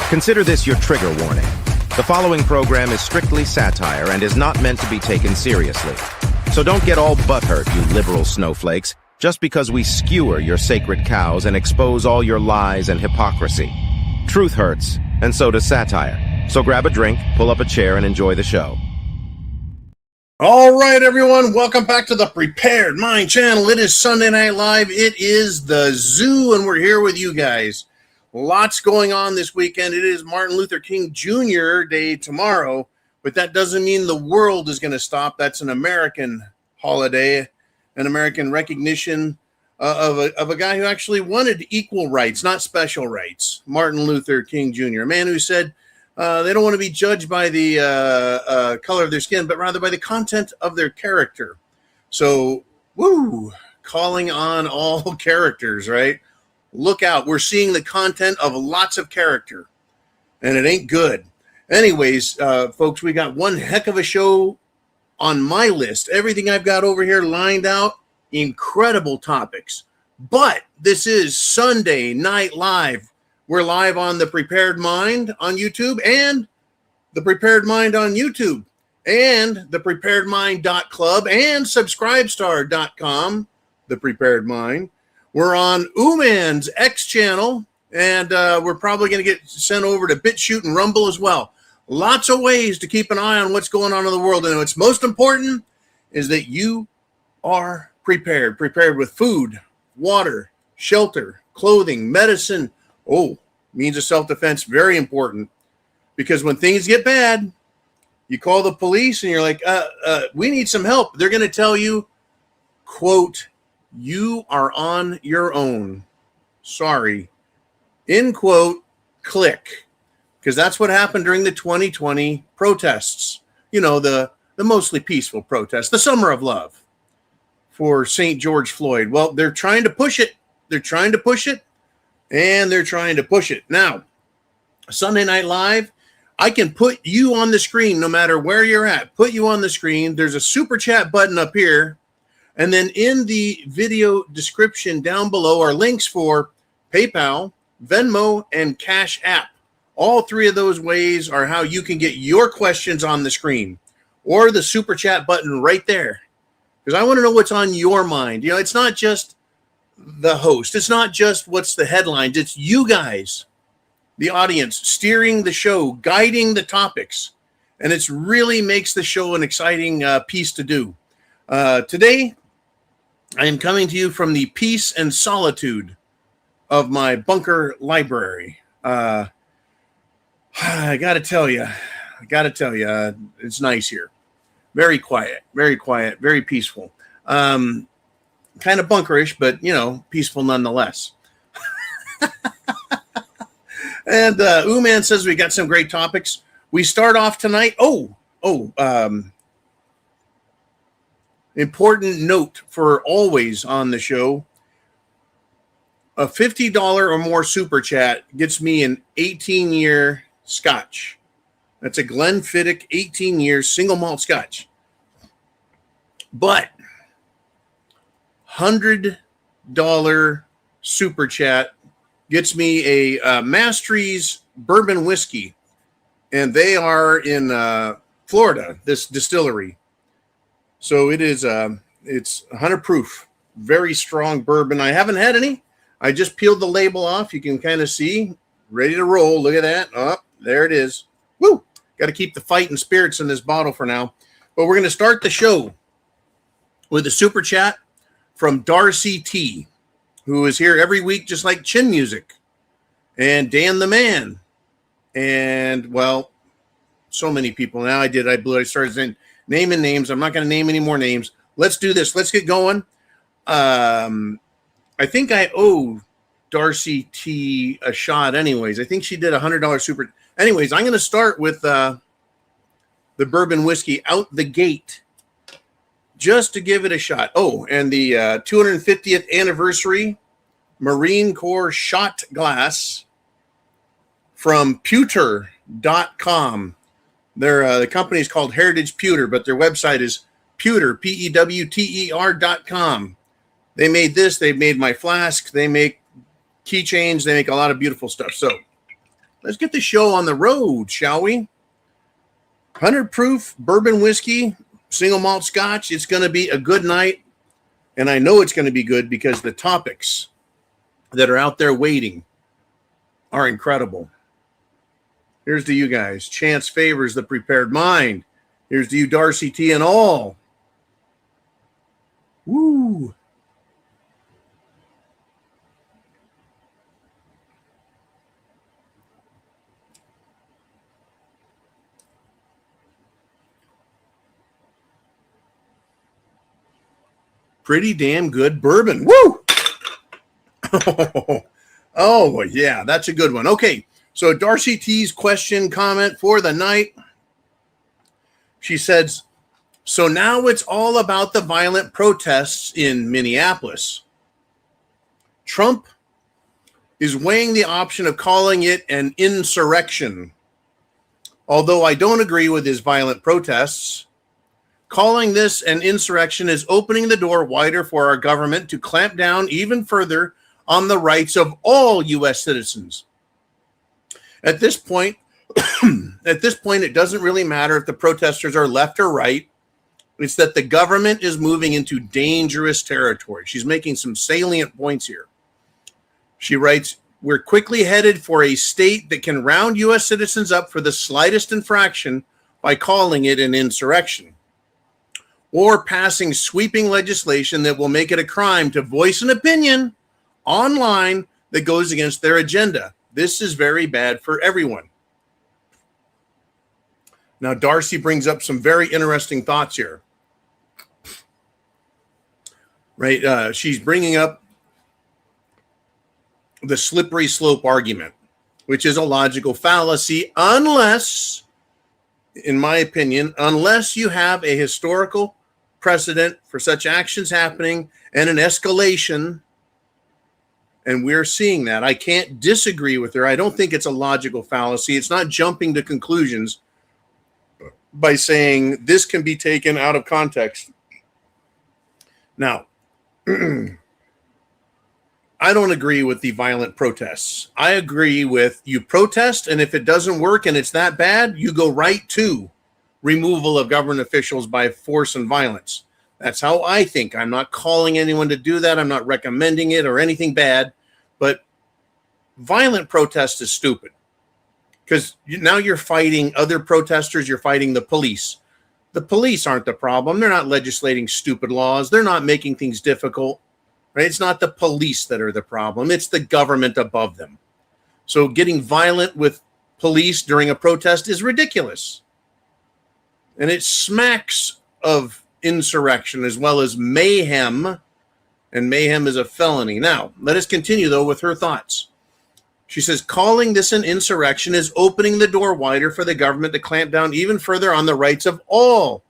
Consider this your trigger warning. The following program is strictly satire and is not meant to be taken seriously. So don't get all butthurt, you liberal snowflakes, just because we skewer your sacred cows and expose all your lies and hypocrisy. Truth hurts, and so does satire. So grab a drink, pull up a chair, and enjoy the show. All right, everyone, welcome back to the Prepared Mind channel. It is Sunday Night Live. It is the zoo, and we're here with you guys. Lots going on this weekend. It is Martin Luther King Jr. Day tomorrow, but that doesn't mean the world is going to stop. That's an American holiday, an American recognition of a guy who actually wanted equal rights, not special rights. Martin Luther King Jr., a man who said they don't want to be judged by the color of their skin, but rather by the content of their character. So, calling on all characters, right? Look out. We're seeing the content of lots of character, and it ain't good. Anyways, folks, we got one heck of a show on my list. Everything I've got over here lined out, incredible topics. But this is Sunday Night Live. We're live on The Prepared Mind on YouTube and The Prepared Mind on YouTube and thepreparedmind.club and subscribestar.com, The Prepared Mind. We're on Uman's X channel, and we're probably going to get sent over to BitChute and Rumble as well. Lots of ways to keep an eye on what's going on in the world. And what's most important is that you are prepared with food, water, shelter, clothing, medicine. Means of self-defense, very important. Because when things get bad, you call the police and you're like, we need some help. They're going to tell you, quote, you are on your own. Sorry. End quote, click. Because that's what happened during the 2020 protests. You know, the mostly peaceful protests, the Summer of Love for St. George Floyd. Well, they're trying to push it. They're trying to push it. And they're trying to push it. Now, Sunday Night Live, I can put you on the screen no matter where you're at. Put you on the screen. There's a super chat button up here. And then in the video description down below are links for PayPal, Venmo, and CashApp. All three of those ways are how you can get your questions on the screen or the super chat button right there. Because I want to know what's on your mind. You know, it's not just the host. It's not just what's the headlines. It's you guys, the audience, steering the show, guiding the topics. And it really makes the show an exciting piece to do. Today, I am coming to you from the peace and solitude of my bunker library. I got to tell you, it's nice here. Very quiet, very peaceful. Kind of bunkerish, but, you know, peaceful nonetheless. And Uman says we got some great topics. We start off tonight. Important note for always on the show. A $50 or more super chat gets me an 18-year scotch. That's a Glenfiddich 18-year single malt scotch. But $100 super chat gets me a Mastery's bourbon whiskey, and they are in Florida, this distillery. So it is it's 100 proof, very strong bourbon. I haven't had any. I just peeled the label off. You can kind of see, ready to roll. Look at that. Oh, there it is. Woo! Got to keep the fighting spirits in this bottle for now. But we're going to start the show with a super chat from Darcy T, who is here every week, just like Chin Music, and Dan the Man, and, well, so many people. Now I started saying, naming names. I'm not going to name any more names. Let's do this. Let's get going. I think I owe Darcy T a shot anyways. I think she did $100 super. Anyways, I'm going to start with the bourbon whiskey out the gate just to give it a shot. Oh, and the 250th anniversary Marine Corps shot glass from pewter.com. The company is called Heritage Pewter, but their website is pewter, pewter.com. They made this. They made my flask. They make keychains. They make a lot of beautiful stuff. So let's get the show on the road, shall we? 100 proof bourbon whiskey, single malt scotch. It's going to be a good night. And I know it's going to be good because the topics that are out there waiting are incredible. Here's to you guys. Chance favors the prepared mind. Here's to you, Darcy T and all. Woo. Pretty damn good bourbon. Woo! Oh, yeah, that's a good one. Okay, so Darcy T's question, comment for the night. She says, so now it's all about the violent protests in Minneapolis. Trump is weighing the option of calling it an insurrection. Although I don't agree with his violent protests, calling this an insurrection is opening the door wider for our government to clamp down even further on the rights of all U.S. citizens. At this point, it doesn't really matter if the protesters are left or right. It's that the government is moving into dangerous territory. She's making some salient points here. She writes, we're quickly headed for a state that can round U.S. citizens up for the slightest infraction by calling it an insurrection, or passing sweeping legislation that will make it a crime to voice an opinion online that goes against their agenda. This is very bad for everyone. Now, Darcy brings up some very interesting thoughts here. Right? She's bringing up the slippery slope argument, which is a logical fallacy unless, in my opinion, unless you have a historical precedent for such actions happening and an escalation, and we're seeing that. I can't disagree with her. I don't think it's a logical fallacy. It's not jumping to conclusions by saying this can be taken out of context. Now, I don't agree with the violent protests. I agree with you protest, and if it doesn't work and it's that bad, you go right to removal of government officials by force and violence. That's how I think. I'm not calling anyone to do that. I'm not recommending it or anything bad, but violent protest is stupid because now you're fighting other protesters. You're fighting the police. The police aren't the problem. They're not legislating stupid laws. They're not making things difficult. Right? It's not the police that are the problem. It's the government above them. So getting violent with police during a protest is ridiculous. And it smacks of insurrection as well as mayhem. And mayhem is a felony. Now, let us continue, though, with her thoughts. She says, calling this an insurrection is opening the door wider for the government to clamp down even further on the rights of all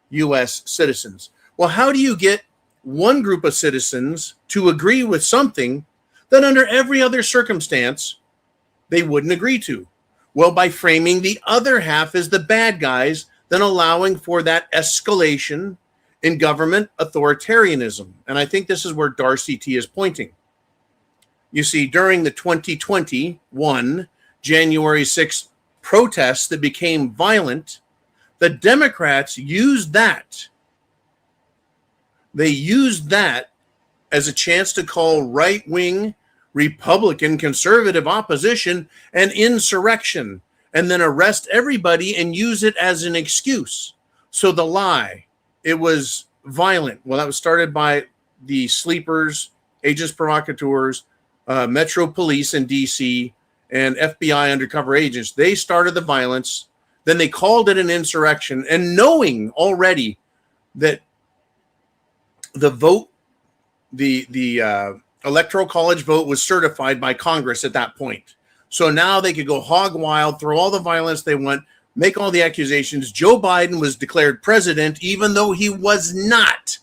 U.S. citizens. Well, how do you get one group of citizens to agree with something that under every other circumstance they wouldn't agree to? Well, by framing the other half as the bad guys, then allowing for that escalation in government authoritarianism. And I think this is where Darcy T is pointing. You see, during the 2021 January 6th protests that became violent, the Democrats used that. They used that as a chance to call right-wing Republican conservative opposition an insurrection and then arrest everybody and use it as an excuse. So the lie, it was violent. Well, that was started by the sleepers, agents provocateurs, Metro Police in D.C., and FBI undercover agents. They started the violence. Then they called it an insurrection. And knowing already that the vote, the Electoral College vote was certified by Congress at that point. So now they could go hog wild, throw all the violence they want, make all the accusations. Joe Biden was declared president, even though he was not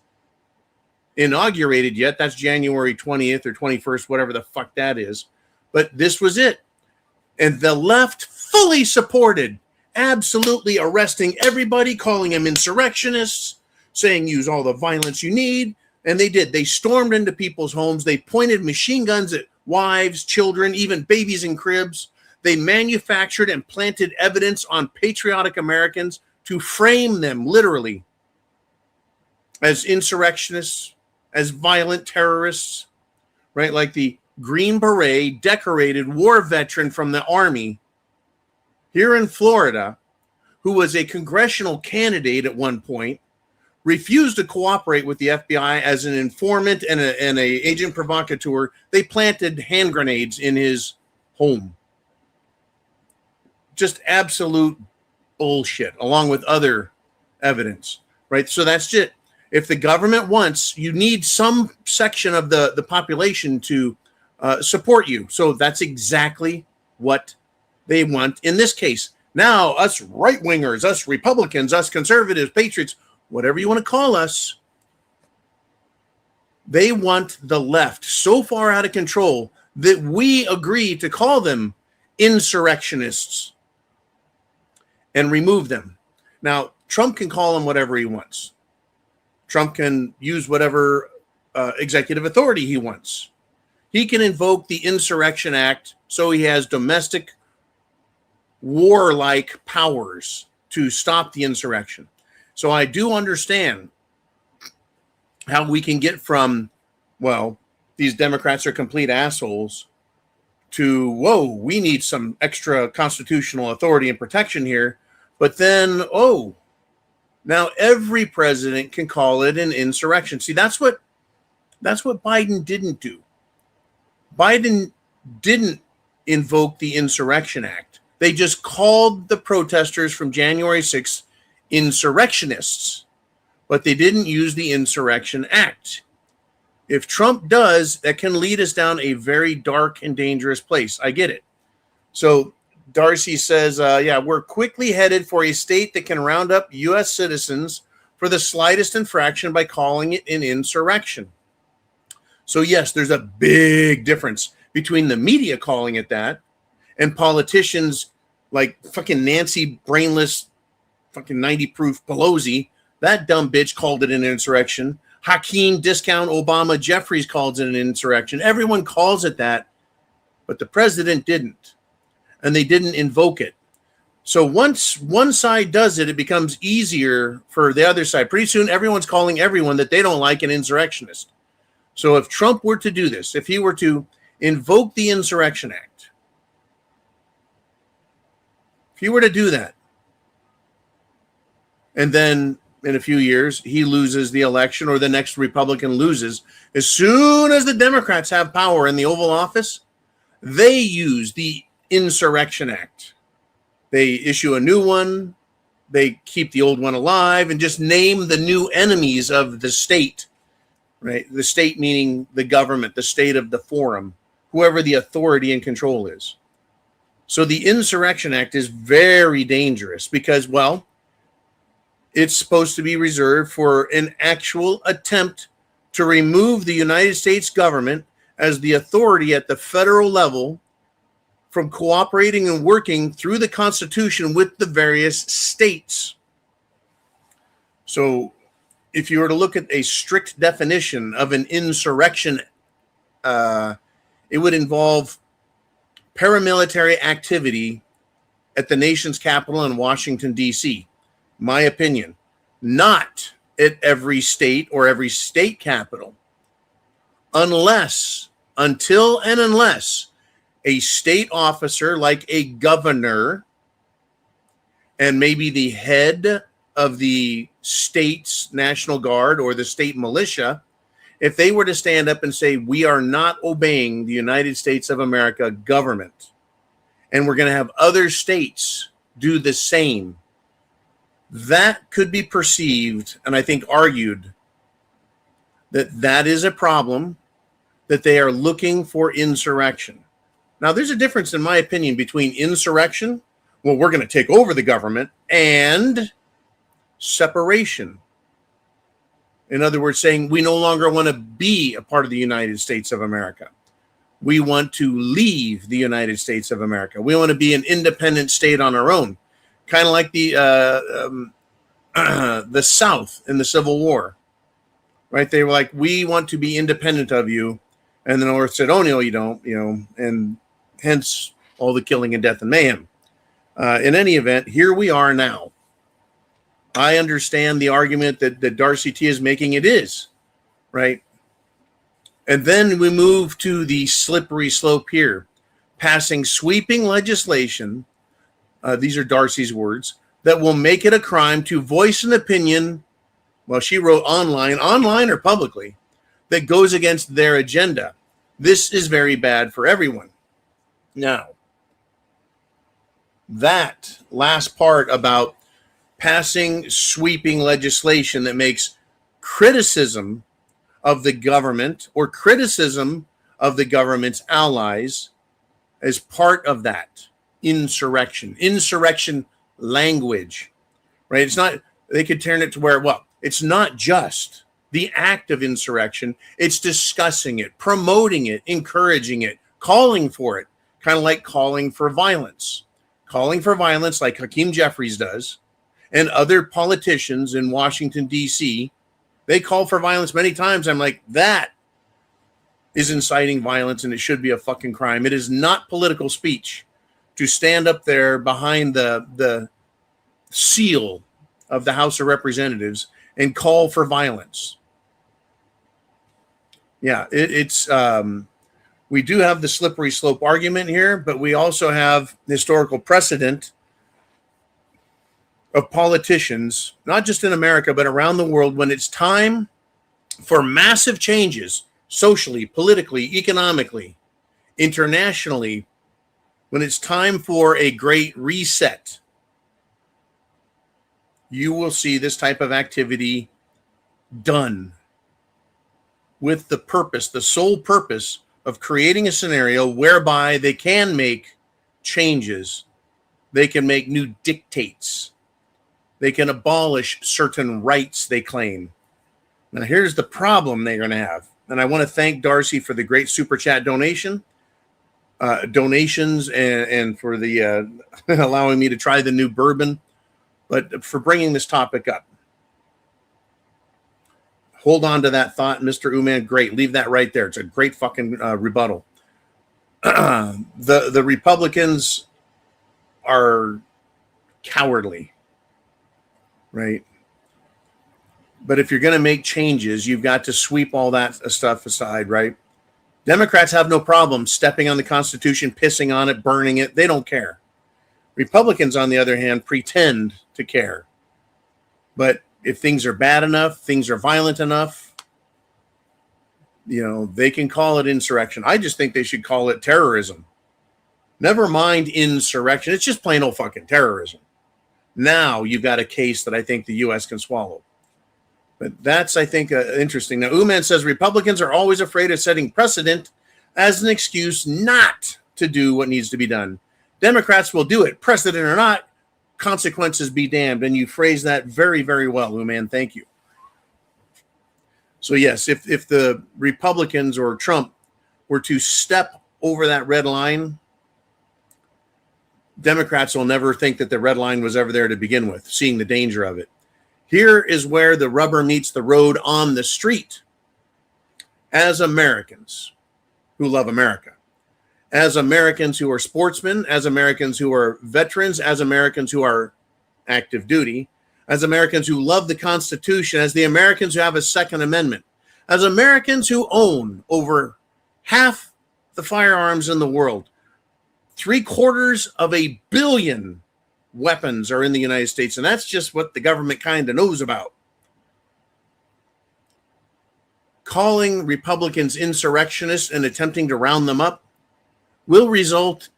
inaugurated yet. That's January 20th or 21st, whatever the fuck that is. But this was it. And the left fully supported, absolutely arresting everybody, calling them insurrectionists, saying use all the violence you need. And they did. They stormed into people's homes. They pointed machine guns at wives, children, even babies in cribs. They manufactured and planted evidence on patriotic Americans to frame them literally as insurrectionists, as violent terrorists, right? Like the Green Beret decorated war veteran from the Army here in Florida, who was a congressional candidate at one point, refused to cooperate with the FBI as an informant and a agent provocateur. They planted hand grenades in his home. Just absolute bullshit, along with other evidence, right? So that's it. If the government wants, you need some section of the population to support you. So that's exactly what they want in this case. Now, us right-wingers, us Republicans, us conservatives, patriots, whatever you want to call us, they want the left so far out of control that we agree to call them insurrectionists and remove them. Now, Trump can call them whatever he wants. Trump can use whatever executive authority he wants. He can invoke the Insurrection Act so he has domestic warlike powers to stop the insurrection. So I do understand how we can get from, well, these Democrats are complete assholes to, whoa, we need some extra constitutional authority and protection here. But then, oh, now every president can call it an insurrection. See, that's what Biden didn't do. Biden didn't invoke the Insurrection Act. They just called the protesters from January 6th insurrectionists, but they didn't use the Insurrection Act. If Trump does, that can lead us down a very dark and dangerous place. I get it. So Darcy says, yeah, we're quickly headed for a state that can round up U.S. citizens for the slightest infraction by calling it an insurrection. So yes, there's a big difference between the media calling it that and politicians like fucking Nancy brainless fucking 90-proof Pelosi. That dumb bitch called it an insurrection. Hakeem Discount Obama Jeffries calls it an insurrection. Everyone calls it that, but the president didn't. And they didn't invoke it. So once one side does it, it becomes easier for the other side. Pretty soon, everyone's calling everyone that they don't like an insurrectionist. So if Trump were to do this, if he were to invoke the Insurrection Act, if he were to do that, and then in a few years, he loses the election or the next Republican loses, as soon as the Democrats have power in the Oval Office, they use the Insurrection Act. They issue a new one. They keep the old one alive and just name the new enemies of the state, right? The state meaning the government, the state of the forum, whoever the authority and control is. So the Insurrection Act is very dangerous because, well, it's supposed to be reserved for an actual attempt to remove the United States government as the authority at the federal level from cooperating and working through the Constitution with the various states. So if you were to look at a strict definition of an insurrection, it would involve paramilitary activity at the nation's capital in Washington, D.C. My opinion, not at every state or every state capital, unless a state officer like a governor and maybe the head of the state's National Guard or the state militia, if they were to stand up and say, we are not obeying the United States of America government, and we're going to have other states do the same, that could be perceived, and I think argued, that that is a problem, that they are looking for insurrection. Now, there's a difference, in my opinion, between insurrection, well, we're going to take over the government, and separation. In other words, saying we no longer want to be a part of the United States of America. We want to leave the United States of America. We want to be an independent state on our own, kind of like the South in the Civil War, right? They were like, we want to be independent of you. And the North said, oh, no, you don't, and hence all the killing and death and mayhem. In any event, here we are now. I understand the argument that Darcy T is making. It is, right? And then we move to the slippery slope here, passing sweeping legislation, these are Darcy's words, that will make it a crime to voice an opinion, well, she wrote online or publicly, that goes against their agenda. This is very bad for everyone. Now, that last part about passing sweeping legislation that makes criticism of the government or criticism of the government's allies as part of that insurrection language, right? It's not, they could turn it to where, well, it's not just the act of insurrection, it's discussing it, promoting it, encouraging it, calling for it, kind of like calling for violence like Hakeem Jeffries does, and other politicians in Washington, D.C., they call for violence many times. I'm like, that is inciting violence, and it should be a fucking crime. It is not political speech to stand up there behind the seal of the House of Representatives and call for violence. Yeah, it's we do have the slippery slope argument here, but we also have historical precedent of politicians, not just in America, but around the world, when it's time for massive changes, socially, politically, economically, internationally, when it's time for a great reset, you will see this type of activity done with the purpose, the sole purpose of creating a scenario whereby they can make changes, they can make new dictates, they can abolish certain rights they claim. Now, here's the problem they're going to have. And I want to thank Darcy for the great super chat donations and for the allowing me to try the new bourbon, but for bringing this topic up. Hold on to that thought, Mr. Uman. Great. Leave that right there. It's a great fucking rebuttal. The Republicans are cowardly, right? But if you're going to make changes, you've got to sweep all that stuff aside, right? Democrats have no problem stepping on the Constitution, pissing on it, burning it. They don't care. Republicans, on the other hand, pretend to care. But if things are bad enough, things are violent enough, they can call it insurrection. I just think they should call it terrorism. Never mind insurrection. It's just plain old fucking terrorism. Now you've got a case that I think the U.S. can swallow. But that's, I think, interesting. Now, Uman says Republicans are always afraid of setting precedent as an excuse not to do what needs to be done. Democrats will do it, precedent or not, consequences be damned. And you phrase that very, very well, Uman. Thank you. So, yes, if the Republicans or Trump were to step over that red line, Democrats will never think that the red line was ever there to begin with, seeing the danger of it. Here is where the rubber meets the road on the street. As Americans who love America, as Americans who are sportsmen, as Americans who are veterans, as Americans who are active duty, as Americans who love the Constitution, as the Americans who have a Second Amendment, as Americans who own over half the firearms in the world, 750 million weapons are in the United States, and that's just what the government kind of knows about. Calling Republicans insurrectionists and attempting to round them up will result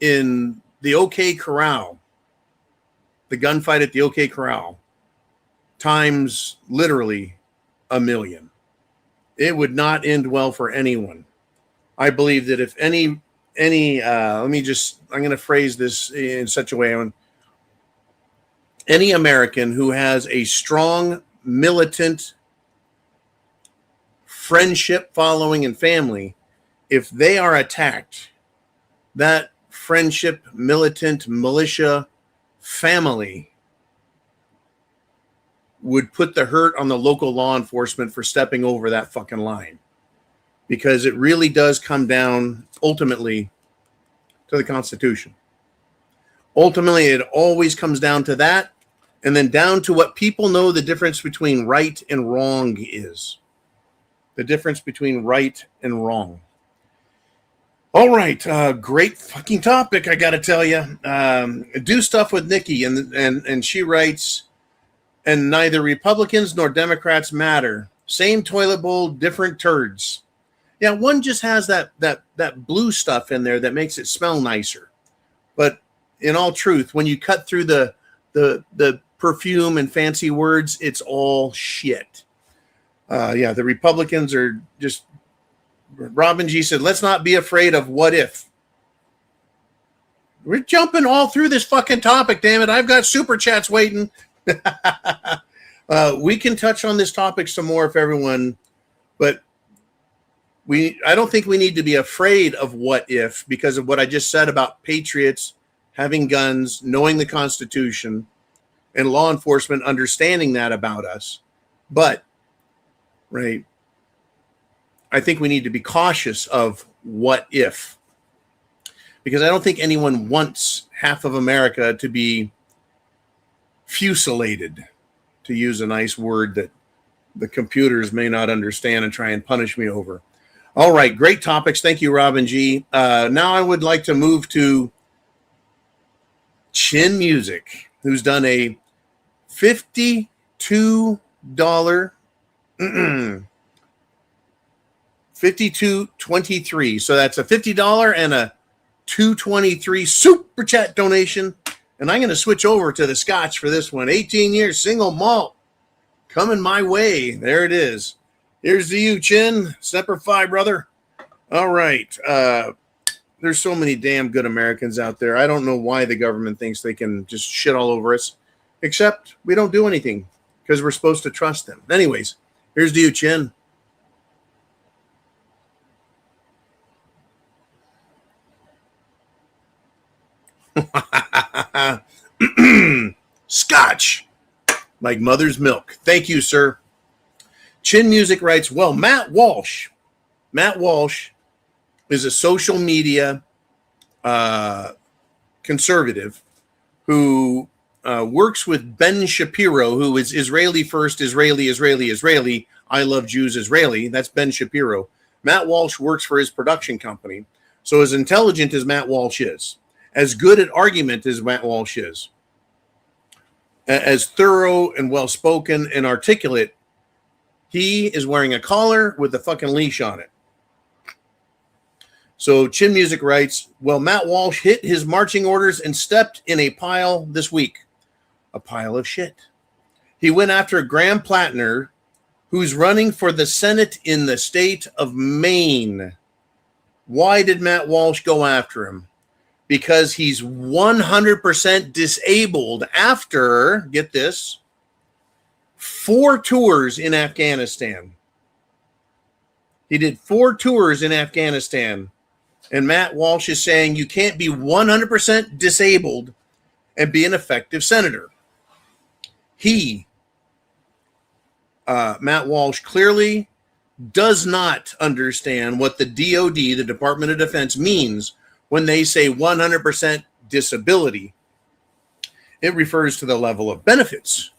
in the OK Corral, the gunfight at the OK Corral, times literally a million. It would not end well for anyone. I believe that if I'm going to phrase this in such a way. Any American who has a strong militant friendship following and family, if they are attacked, that friendship, militant, militia family would put the hurt on the local law enforcement for stepping over that fucking line. Because it really does come down ultimately to the Constitution. Ultimately, it always comes down to that, and then down to what people know the difference between right and wrong is. The difference between right and wrong. All right, great fucking topic, I got to tell you. Do stuff with Nikki, and she writes, and neither Republicans nor Democrats matter. Same toilet bowl, different turds. Yeah, one just has that blue stuff in there that makes it smell nicer. But in all truth, when you cut through the perfume and fancy words, it's all shit. Yeah, the Republicans are just. Robin G said, let's not be afraid of what if. We're jumping all through this fucking topic, damn it. I've got super chats waiting. We can touch on this topic some more if everyone, but I don't think we need to be afraid of what if because of what I just said about patriots having guns, knowing the Constitution, and law enforcement understanding that about us. But, right, I think we need to be cautious of what if, because I don't think anyone wants half of America to be fusilated, to use a nice word that the computers may not understand and try and punish me over. All right, great topics. Thank you, Robin G. Now I would like to move to Chin Music, who's done a $52 $52.23. So that's a $50 and a $2.23 super chat donation. And I'm going to switch over to the Scotch for this one. 18 years single malt coming my way. There it is. Here's to you, Chin. Semper Fi, brother. All right. There's so many damn good Americans out there. I don't know why the government thinks they can just shit all over us, except we don't do anything because we're supposed to trust them. Anyways, here's to you, Chin. Scotch, like mother's milk. Thank you, sir. Chin Music writes, well, Matt Walsh is a social media conservative who works with Ben Shapiro, who is Israeli first, Israeli. I love Jews, Israeli. That's Ben Shapiro. Matt Walsh works for his production company. So as intelligent as Matt Walsh is, as good at argument as Matt Walsh is, as thorough and well-spoken and articulate, he is wearing a collar with a fucking leash on it. So Chin Music writes, well, Matt Walsh hit his marching orders and stepped in a pile this week. A pile of shit. He went after Graham Plattner, who's running for the Senate in the state of Maine. Why did Matt Walsh go after him? Because he's 100% disabled after, get this, 4 tours in Afghanistan. He did 4 tours in Afghanistan. And Matt Walsh is saying you can't be 100% disabled and be an effective senator. Matt Walsh, clearly does not understand what the DOD, the Department of Defense, means when they say 100% disability. It refers to the level of benefits.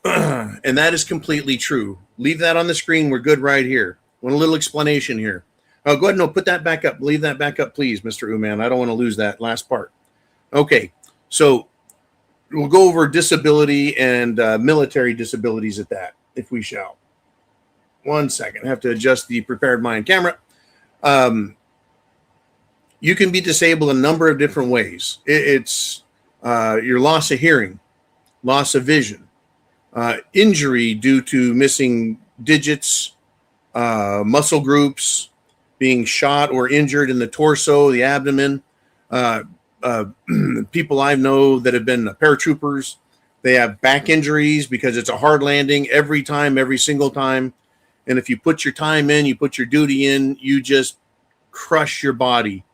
And that is completely true. Leave that on the screen. We're good right here. Want a little explanation here. Oh, go ahead. No, put that back up. Leave that back up, please, Mr. Uman. I don't want to lose that last part. Okay, so we'll go over disability and military disabilities at that, if we shall. 1 second. I have to adjust the Prepared Mind camera. You can be disabled a number of different ways. It's your loss of hearing, loss of vision, injury due to missing digits, muscle groups, being shot or injured in the torso, the abdomen. People I know that have been paratroopers, they have back injuries because it's a hard landing every time, every single time. And if you put your time in, you put your duty in, you just crush your body.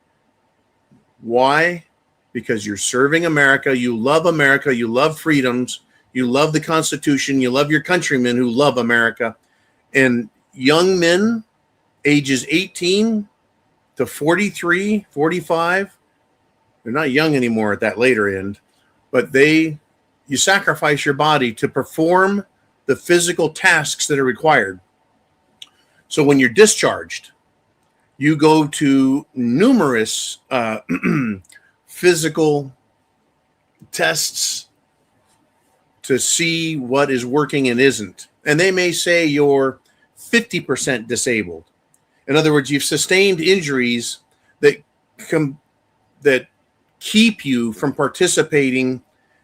Why? Because you're serving America. You love freedoms. You love the Constitution. You love your countrymen who love America. And young men, ages 18 to 43, 45. They're not young anymore at that later end, but you sacrifice your body to perform the physical tasks that are required. So when you're discharged, you go to numerous physical tests to see what is working and isn't. And they may say you're 50% disabled. In other words, you've sustained injuries that keep you from participating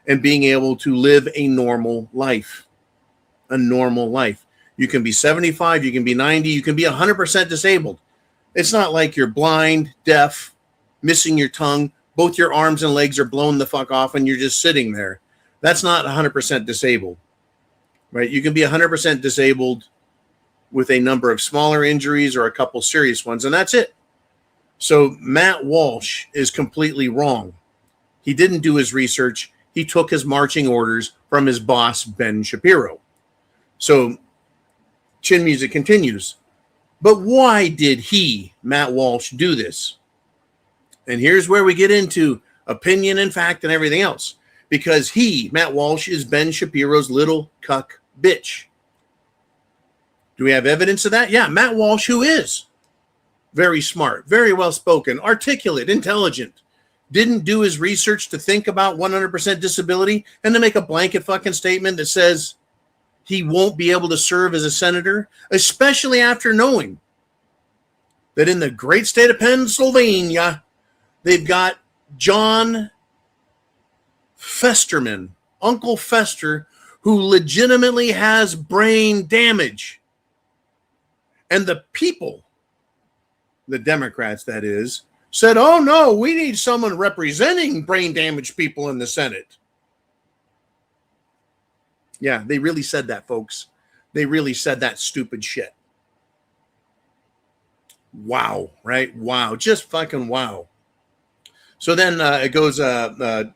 and being able to live a normal life. A normal life. You can be 75, you can be 90, you can be 100% disabled. It's not like you're blind, deaf, missing your tongue, both your arms and legs are blown the fuck off and you're just sitting there. That's not 100% disabled, right? You can be 100% disabled with a number of smaller injuries or a couple serious ones, and that's it. So Matt Walsh is completely wrong. He didn't do his research. He took his marching orders from his boss, Ben Shapiro. So Chin Music continues. But why did he, Matt Walsh, do this? And here's where we get into opinion and fact and everything else. Because he, Matt Walsh, is Ben Shapiro's little cuck bitch. Do we have evidence of that? Yeah, Matt Walsh, who is very smart, very well-spoken, articulate, intelligent, didn't do his research to think about 100% disability and to make a blanket fucking statement that says he won't be able to serve as a senator, especially after knowing that in the great state of Pennsylvania, they've got John Festerman, Uncle Fester, who legitimately has brain damage. And the people, the Democrats that is, said, oh no, we need someone representing brain damaged people in the Senate. Yeah, they really said that, folks. They really said that stupid shit. Wow, right? Wow, just fucking wow. So then it goes,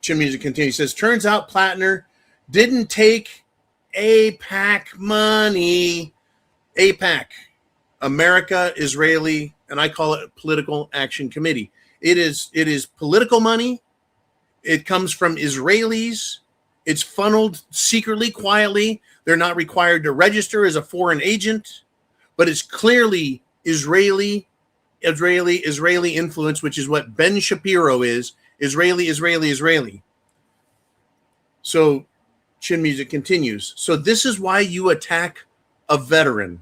Chin Music continues, says, turns out Plattner didn't take AIPAC money. AIPAC, America, Israeli, and I call it Political Action Committee. It is political money. It comes from Israelis. It's funneled secretly, quietly. They're not required to register as a foreign agent, but it's clearly Israeli influence, which is what Ben Shapiro is. Israeli. So Chin Music continues. So this is why you attack a veteran,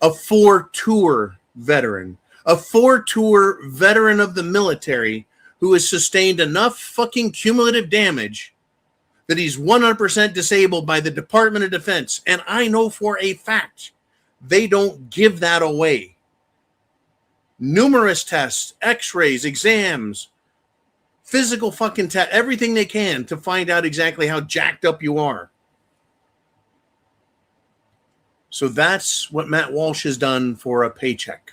a four-tour veteran of the military who has sustained enough fucking cumulative damage that he's 100% disabled by the Department of Defense. And I know for a fact they don't give that away. Numerous tests, x-rays, exams, physical fucking tests, everything they can to find out exactly how jacked up you are. So that's what Matt Walsh has done for a paycheck.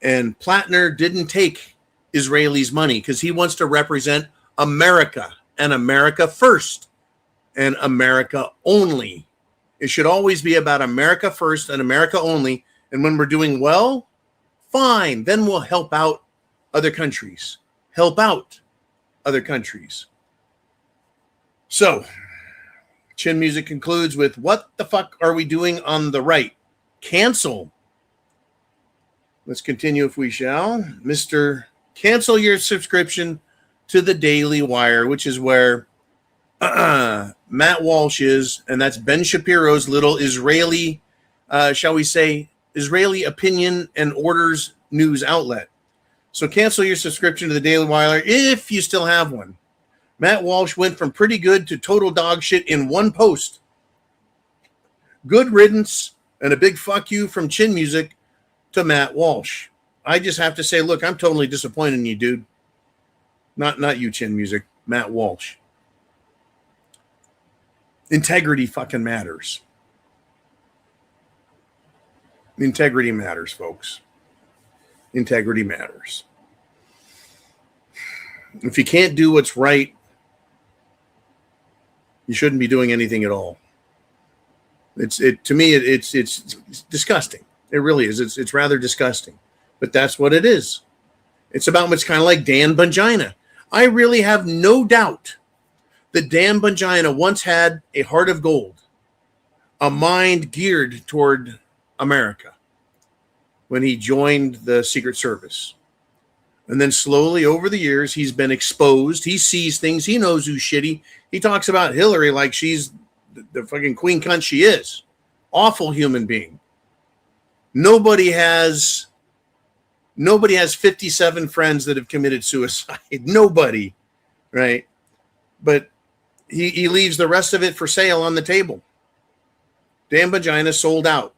And Plattner didn't take Israelis' money because he wants to represent America and America first and America only. It should always be about America first and America only. And when we're doing well, fine. Then we'll help out other countries. So, Chin Music concludes with, what the fuck are we doing on the right? Cancel. Let's continue if we shall. Mr. Cancel your subscription to the Daily Wire, which is where Matt Walsh is, and that's Ben Shapiro's little Israeli, shall we say, Israeli opinion and orders news outlet. So cancel your subscription to the Daily Wire if you still have one. Matt Walsh went from pretty good to total dog shit in one post. Good riddance and a big fuck you from Chin Music to Matt Walsh. I just have to say, look, I'm totally disappointed in you, dude. Not you, Chin Music. Matt Walsh. Integrity fucking matters. Integrity matters, folks. Integrity matters. If you can't do what's right, you shouldn't be doing anything at all. To me, it's disgusting. It really is. It's rather disgusting. but that's what it is. It's kind of like Dan Bongina. I really have no doubt that Dan Bongina once had a heart of gold, a mind geared toward America when he joined the Secret Service. And then slowly over the years, he's been exposed. He sees things. He knows who's shitty. He talks about Hillary like she's the fucking queen cunt she is. Awful human being. Nobody has 57 friends that have committed suicide. Nobody, right? But he leaves the rest of it for sale on the table. Dan Bongina sold out.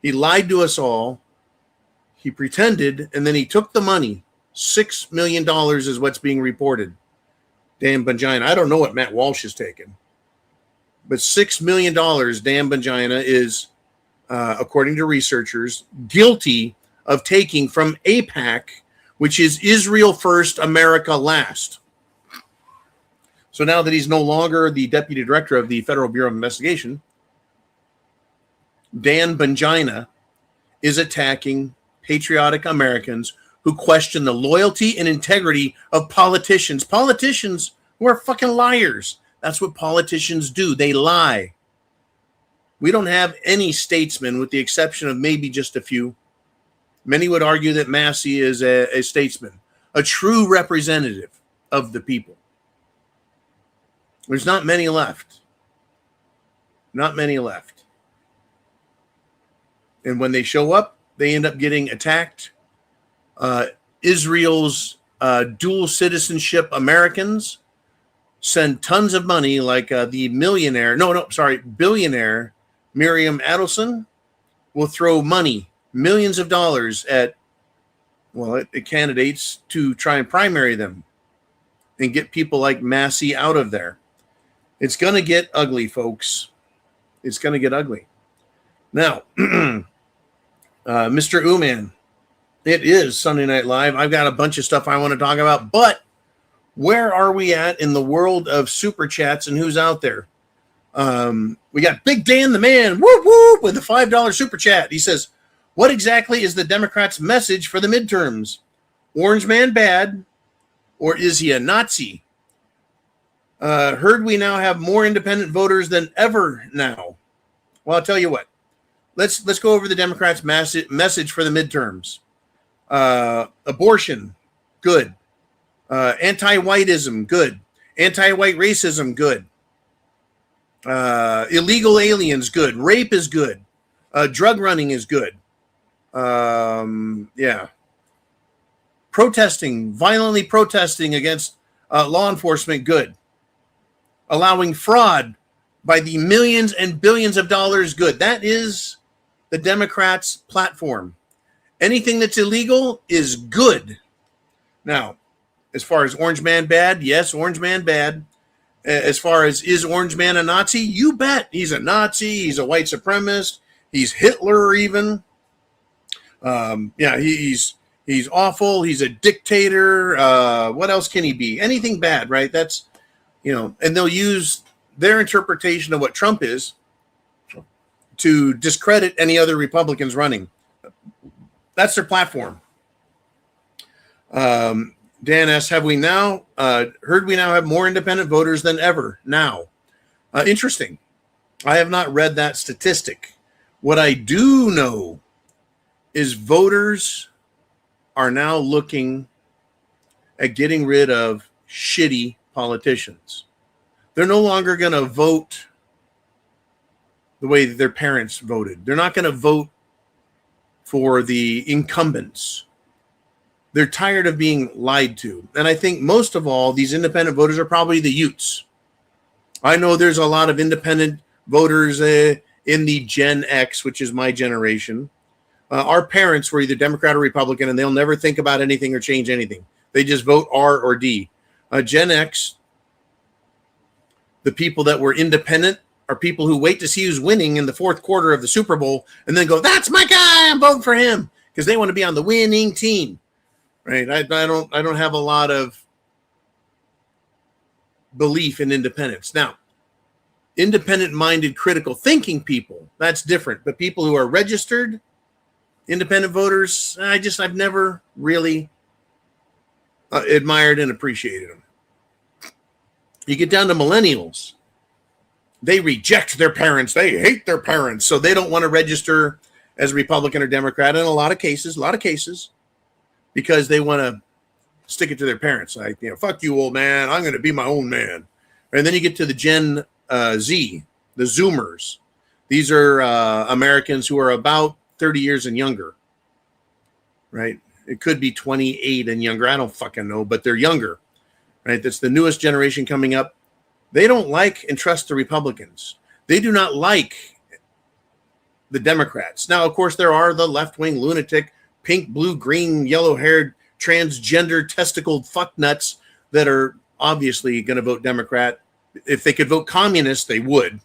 He lied to us all. He pretended, and then he took the money. $6 million is what's being reported. Dan Bongina. I don't know what Matt Walsh is taking. But $6 million, Dan Bongina is, according to researchers, guilty of taking from AIPAC, which is Israel First, America Last. So now that he's no longer the deputy director of the Federal Bureau of Investigation, Dan Bongina is attacking patriotic Americans who question the loyalty and integrity of politicians. Politicians who are fucking liars. That's what politicians do. They lie. We don't have any statesmen with the exception of maybe just a few. Many would argue that Massey is a statesman, a true representative of the people. There's not many left. Not many left. And when they show up, they end up getting attacked. Israel's dual citizenship Americans send tons of money, like the billionaire Miriam Adelson will throw money, millions of dollars at candidates to try and primary them and get people like Massey out of there. It's going to get ugly, folks. It's going to get ugly. Now, Mr. Uman, it is Sunday Night Live. I've got a bunch of stuff I want to talk about, but where are we at in the world of super chats and who's out there? We got Big Dan the Man, whoop whoop, with a $5 super chat. He says, what exactly is the Democrats' message for the midterms? Orange man bad, or is he a Nazi? Heard we now have more independent voters than ever now. Well, I'll tell you what. Let's go over the Democrats' message for the midterms. Abortion, good. Anti-whiteism, good. Anti-white racism, good. Illegal aliens, good. Rape is good. Drug running is good. Violently protesting against law enforcement, good. Allowing fraud by the millions and billions of dollars, good. That is the Democrats' platform. Anything that's illegal is good. Now, as far as Orange Man bad, yes, Orange Man bad. As far as is Orange Man a Nazi? You bet. He's a Nazi. He's a white supremacist. He's Hitler even. He's awful. He's a dictator. What else can he be? Anything bad, right? That's, and they'll use their interpretation of what Trump is to discredit any other Republicans running. That's their platform. Dan asks, heard we now have more independent voters than ever now? Interesting. I have not read that statistic. What I do know is voters are now looking at getting rid of shitty politicians. They're no longer going to vote the way that their parents voted. They're not going to vote for the incumbents. They're tired of being lied to. And I think most of all, these independent voters are probably the Utes. I know there's a lot of independent voters in the Gen X, which is my generation. Our parents were either Democrat or Republican, and they'll never think about anything or change anything. They just vote R or D. Gen X, the people that were independent, are people who wait to see who's winning in the fourth quarter of the Super Bowl and then go, that's my guy, I'm voting for him, because they want to be on the winning team. Right? I don't have a lot of belief in independence. Now, independent-minded, critical thinking people, that's different. But people who are registered Independent voters, I've never really admired and appreciated them. You get down to millennials. They reject their parents. They hate their parents. So they don't want to register as Republican or Democrat in a lot of cases, because they want to stick it to their parents. Like, fuck you, old man. I'm going to be my own man. And then you get to the Gen Z, the Zoomers. These are Americans who are about 30 years and younger, right? It could be 28 and younger. I don't fucking know, but they're younger, right? That's the newest generation coming up. They don't like and trust the Republicans. They do not like the Democrats. Now, of course, there are the left-wing lunatic, pink, blue, green, yellow-haired, transgender, testicled fucknuts that are obviously going to vote Democrat. If they could vote communist, they would.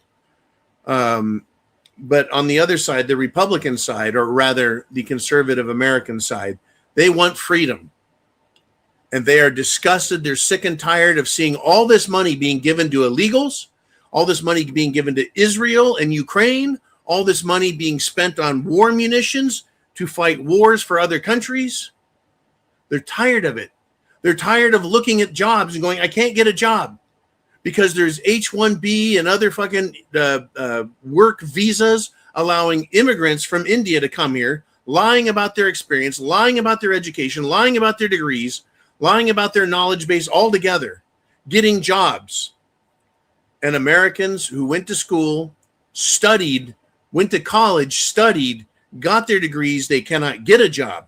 But on the other side, the Republican side, or rather the conservative American side, they want freedom. And they are disgusted. They're sick and tired of seeing all this money being given to illegals, all this money being given to Israel and Ukraine, all this money being spent on war munitions to fight wars for other countries. They're tired of it. They're tired of looking at jobs and going, I can't get a job because there's H-1B and other fucking work visas allowing immigrants from India to come here, lying about their experience, lying about their education, lying about their degrees, lying about their knowledge base altogether, getting jobs. And Americans who went to school, studied, went to college, studied, got their degrees, they cannot get a job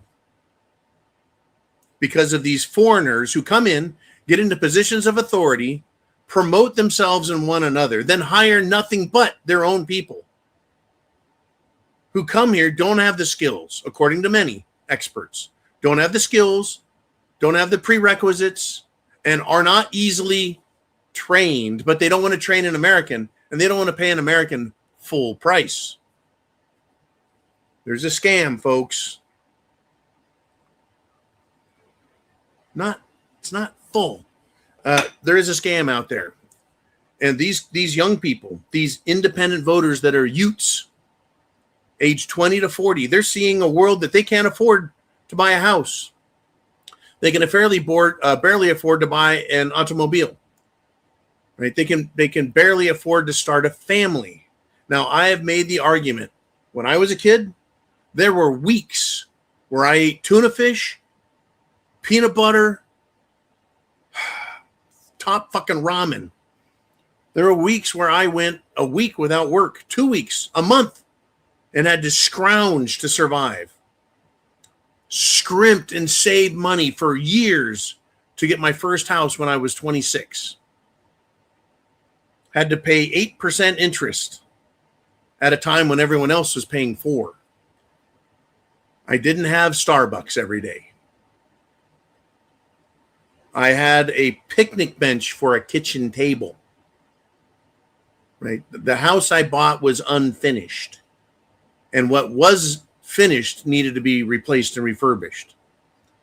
because of these foreigners who come in, get into positions of authority, promote themselves and one another, then hire nothing but their own people who come here, don't have the skills, according to many experts, don't have the skills, don't have the prerequisites, and are not easily trained, but they don't want to train an American, and they don't want to pay an American full price. There's a scam, folks. It's not full. There is a scam out there. And these young people, these independent voters that are Utes, age 20 to 40, they're seeing a world that they can't afford to buy a house. They can barely afford to buy an automobile. Right? They can barely afford to start a family. Now, I have made the argument. When I was a kid, there were weeks where I ate tuna fish, peanut butter, top fucking ramen. There were weeks where I went a week without work, 2 weeks, a month, and had to scrounge to survive. Scrimped and saved money for years to get my first house when I was 26. Had to pay 8% interest at a time when everyone else was paying 4%. I didn't have Starbucks every day. I had a picnic bench for a kitchen table. Right? The house I bought was unfinished. And what was finished needed to be replaced and refurbished.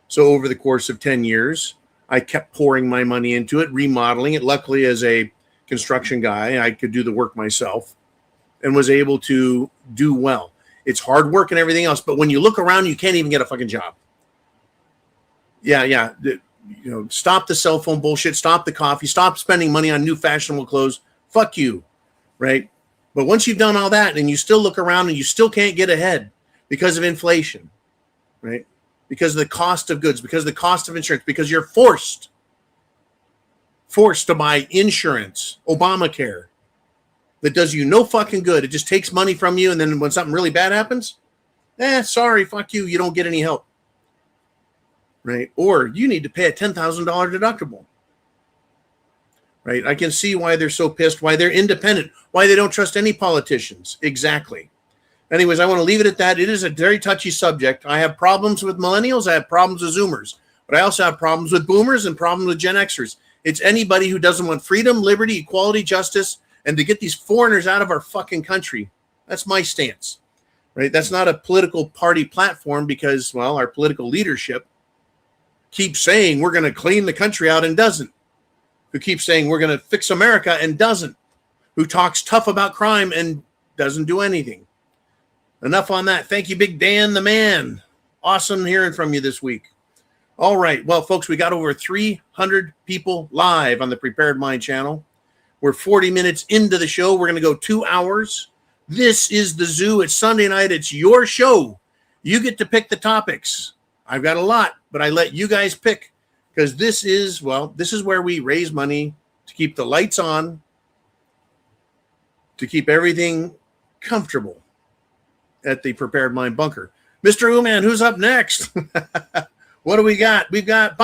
So over the course of 10 years, I kept pouring my money into it, remodeling it. Luckily, as a construction guy, I could do the work myself and was able to do well. It's hard work and everything else, but when you look around, you can't even get a fucking job. Yeah. Stop the cell phone bullshit. Stop the coffee. Stop spending money on new fashionable clothes. Fuck you, right? But once you've done all that and you still look around and you still can't get ahead because of inflation, right? Because of the cost of goods, because of the cost of insurance, because you're forced to buy insurance, Obamacare, that does you no fucking good. It just takes money from you, and then when something really bad happens, sorry, fuck you, you don't get any help. Right? Or you need to pay a $10,000 deductible. Right? I can see why they're so pissed, why they're independent, why they don't trust any politicians. Exactly. Anyways, I want to leave it at that. It is a very touchy subject. I have problems with millennials. I have problems with Zoomers. But I also have problems with boomers and problems with Gen Xers. It's anybody who doesn't want freedom, liberty, equality, justice, and to get these foreigners out of our fucking country. That's my stance. Right? That's not a political party platform because, well, our political leadership keeps saying we're going to clean the country out and doesn't. Who keeps saying we're going to fix America and doesn't. Who talks tough about crime and doesn't do anything. Enough on that. Thank you, Big Dan the man. Awesome hearing from you this week. All right. Well, folks, we got over 300 people live on the Prepared Mind channel. We're 40 minutes into the show. We're going to go 2 hours. This is the Zoo. It's Sunday night. It's your show. You get to pick the topics. I've got a lot, but I let you guys pick because this is where we raise money to keep the lights on, to keep everything comfortable at the Prepared Mind bunker. Mr. Ooman, who's up next? What do we got? We've got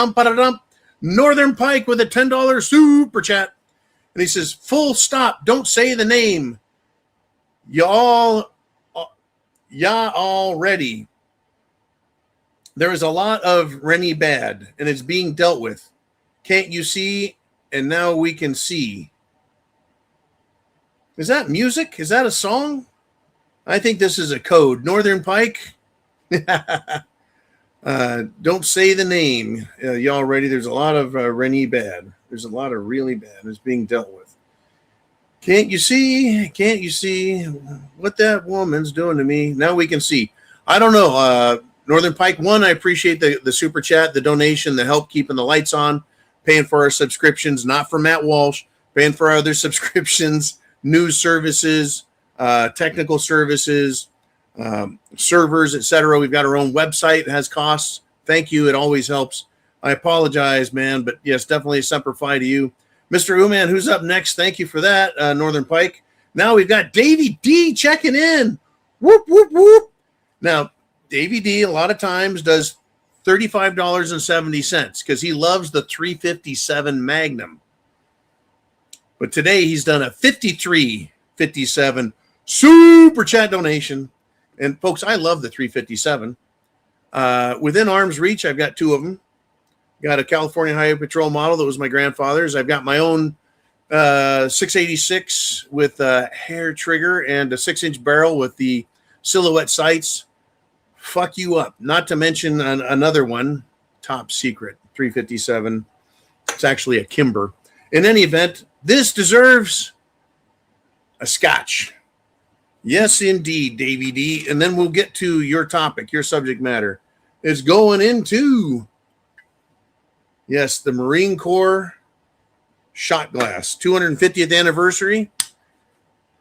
Northern Pike with a $10 super chat. And he says, full stop. Don't say the name. Y'all already. There is a lot of Rennie bad, and it's being dealt with. Can't you see? And now we can see. Is that music? Is that a song? I think this is a code. Northern Pike. Don't say the name. Y'all ready? There's a lot of Rennie bad. There's a lot of really bad. It's being dealt with. Can't you see? Can't you see what that woman's doing to me? Now we can see. I don't know. Northern Pike 1, I appreciate the super chat, the donation, the help keeping the lights on, paying for our subscriptions, not for Matt Walsh, paying for our other subscriptions, news services, technical services, servers, etc. We've got our own website. It has costs. Thank you. It always helps. I apologize, man, but yes, definitely a Semper Fi to you. Mr. Ooman, who's up next? Thank you for that, Northern Pike. Now we've got Davey D checking in. Whoop, whoop, whoop. Now, Davey D a lot of times does $35.70 because he loves the 357 Magnum. But today he's done a $53.57 super chat donation. And folks, I love the 357. Within arm's reach, I've got 2 of them. Got a California Highway Patrol model that was my grandfather's. I've got my own 686 with a hair trigger and a 6-inch barrel with the silhouette sights. Fuck you up. Not to mention another one, top secret, 357. It's actually a Kimber. In any event, this deserves a scotch. Yes, indeed, Davey D. And then we'll get to your topic, your subject matter. It's going into, yes, the Marine Corps shot glass, 250th anniversary.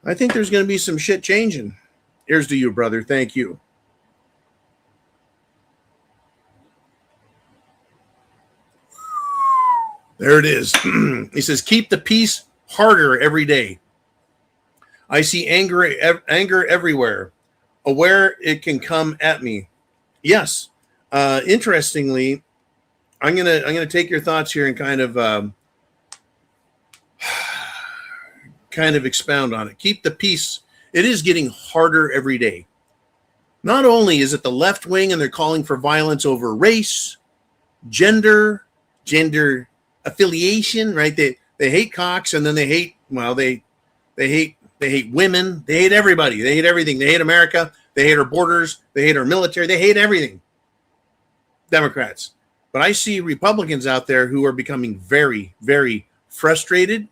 I think there's going to be some shit changing. Here's to you, brother. Thank you. There it is. He says, keep the peace harder every day. I see anger everywhere. Aware it can come at me. Yes. Interestingly, I'm gonna take your thoughts here and kind of expound on it. Keep the peace. It is getting harder every day. Not only is it the left wing and they're calling for violence over race, gender affiliation, right? They hate Cox, and then they hate women. They hate everybody. They hate everything. They hate America. They hate our borders. They hate our military. They hate everything. Democrats. But I see Republicans out there who are becoming very, very frustrated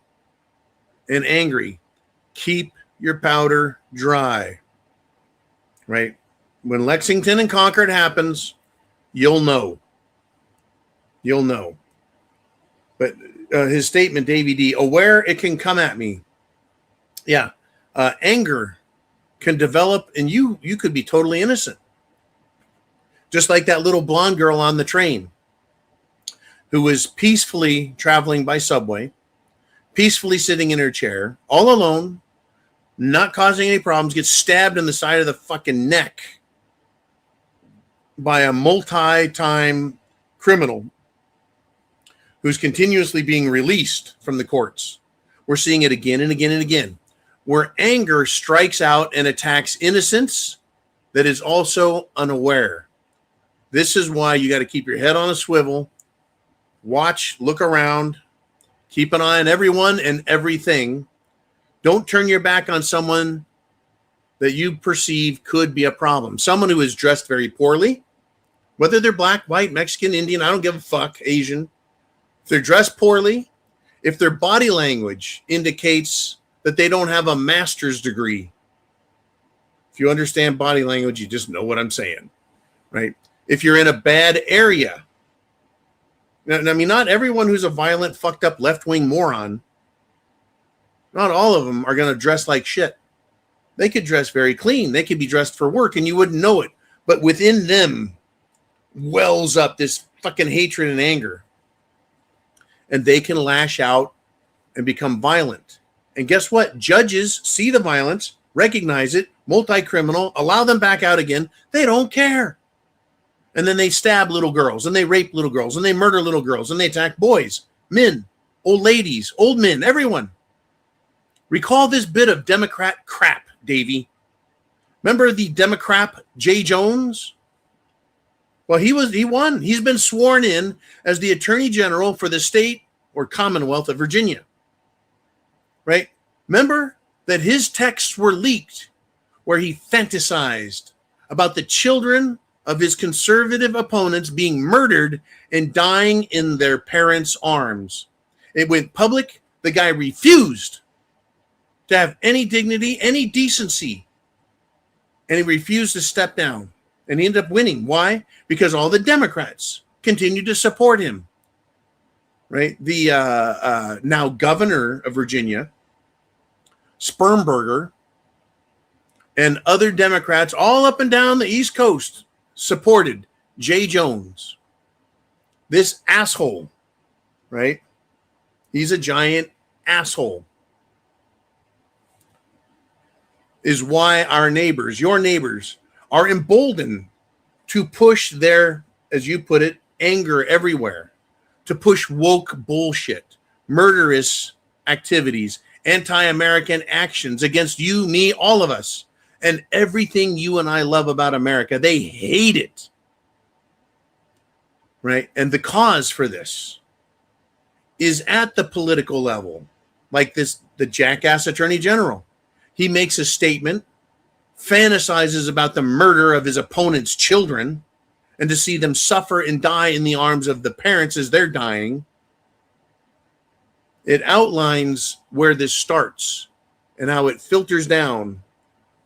and angry. Keep your powder dry. Right? When Lexington and Concord happens, you'll know. You'll know. But his statement, Davey D, aware it can come at me. Yeah. Anger can develop, and you could be totally innocent. Just like that little blonde girl on the train who was peacefully traveling by subway, peacefully sitting in her chair, all alone, not causing any problems, gets stabbed in the side of the fucking neck by a multi-time criminal who's continuously being released from the courts. We're seeing it again and again and again, where anger strikes out and attacks innocence that is also unaware. This is why you got to keep your head on a swivel, watch, look around, keep an eye on everyone and everything. Don't turn your back on someone that you perceive could be a problem. Someone who is dressed very poorly, whether they're black, white, Mexican, Indian, I don't give a fuck, Asian. If they're dressed poorly, if their body language indicates that they don't have a master's degree, if If you understand body language, you just know what I'm saying, right? If you're in a bad area, I mean, not everyone who's a violent, fucked up left-wing moron, not all of them are going to dress like shit. They could dress very clean. They could be dressed for work and you wouldn't know it. But within them wells up this fucking hatred and anger. And they can lash out and become violent. And guess what? Judges see the violence, recognize it, multi-criminal, allow them back out again. They don't care. And then they stab little girls and they rape little girls and they murder little girls and they attack boys, men, old ladies, old men, everyone. Recall this bit of Democrat crap, Davey. Remember the Democrat Jay Jones? Well, he won. He's been sworn in as the Attorney General for the state or Commonwealth of Virginia. Right? Remember that his texts were leaked where he fantasized about the children of his conservative opponents being murdered and dying in their parents' arms. It went public. The guy refused to have any dignity, any decency. And he refused to step down. And he ended up winning. Why? Because all the Democrats continued to support him. Right? The now governor of Virginia, Spermberger, and other Democrats all up and down the East Coast supported Jay Jones. This asshole, right? He's a giant asshole. Is why our neighbors, your neighbors, are emboldened to push their, as you put it, anger everywhere, to push woke bullshit, murderous activities, anti-American actions against you, me, all of us, and everything you and I love about America. They hate it, right? And the cause for this is at the political level, like the jackass Attorney General. He makes a statement, fantasizes about the murder of his opponent's children and to see them suffer and die in the arms of the parents as they're dying. It outlines where this starts and how it filters down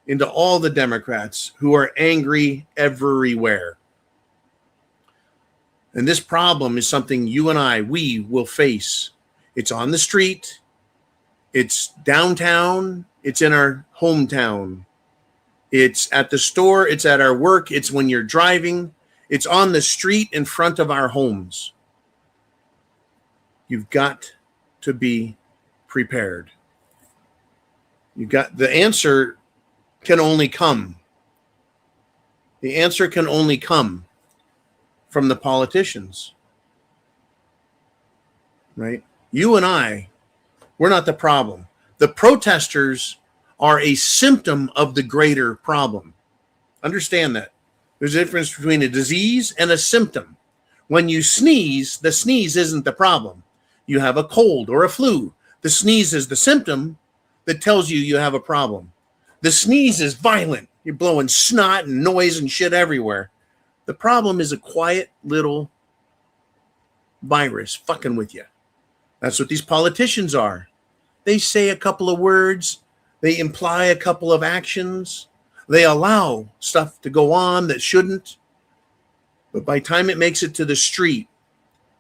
into all the Democrats who are angry everywhere. And this problem is something you and we will face. It's on the street. It's downtown. It's in our hometown. It's at the store. It's at our work. It's when you're driving. It's on the street in front of our homes. You've got to be prepared. The answer can only come. The answer can only come from the politicians. Right? You and we're not the problem. The protesters are a symptom of the greater problem. Understand that. There's a difference between a disease and a symptom. When you sneeze, the sneeze isn't the problem. You have a cold or a flu. The sneeze is the symptom that tells you have a problem. The sneeze is violent. You're blowing snot and noise and shit everywhere. The problem is a quiet little virus fucking with you. That's what these politicians are. They say a couple of words. They imply a couple of actions. They allow stuff to go on that shouldn't. But by the time it makes it to the street,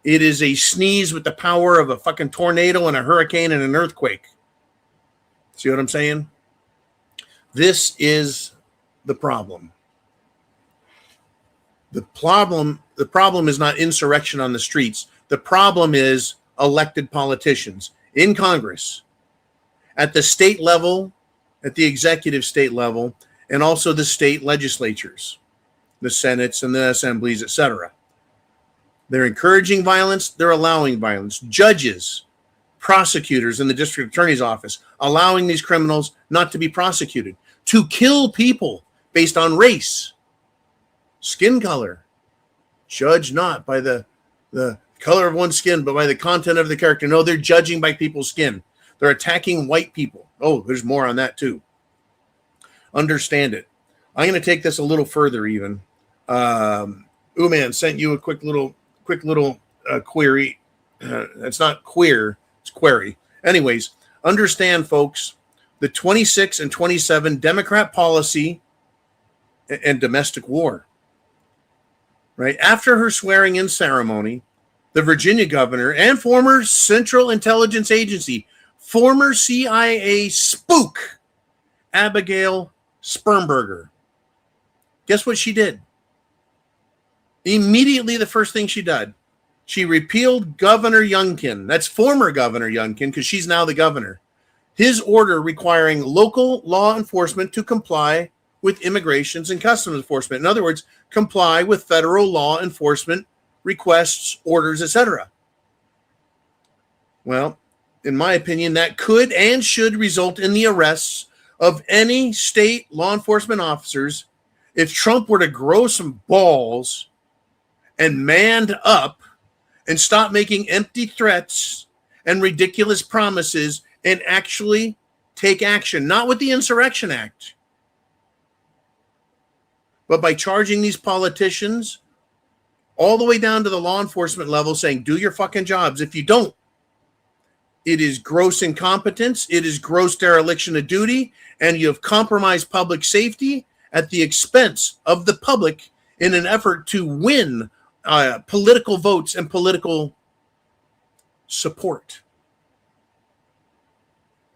it is a sneeze with the power of a fucking tornado and a hurricane and an earthquake. See what I'm saying? This is the problem. The problem is not insurrection on the streets. The problem is elected politicians in Congress, at the state level, at the executive state level, and also the state legislatures, the senates and the assemblies, etc. They're encouraging violence. They're allowing violence. Judges, prosecutors in the district attorney's office, allowing these criminals not to be prosecuted, to kill people based on race, skin color. Judge not by the color of one's skin, but by the content of the character. No, they're judging by people's skin. They're attacking white people. Oh, there's more on that too. Understand it. I'm going to take this a little further even. Uman sent you a quick little query. It's not queer, it's query. Anyways, understand, folks, the 26 and 27 Democrat policy and domestic war. Right after her swearing-in ceremony, the Virginia governor and former Central Intelligence Agency, former CIA spook, Abigail Spermberger. Guess what she did? Immediately, the first thing she did, she repealed Governor Youngkin. That's former Governor Youngkin, because she's now the governor. His order requiring local law enforcement to comply with immigrations and customs enforcement. In other words, comply with federal law enforcement requests, orders, etc. Well, in my opinion, that could and should result in the arrests of any state law enforcement officers if Trump were to grow some balls and manned up and stop making empty threats and ridiculous promises and actually take action, not with the Insurrection Act, but by charging these politicians all the way down to the law enforcement level saying, do your fucking jobs. If you don't, it is gross incompetence, it is gross dereliction of duty, and you have compromised public safety at the expense of the public in an effort to win political votes and political support,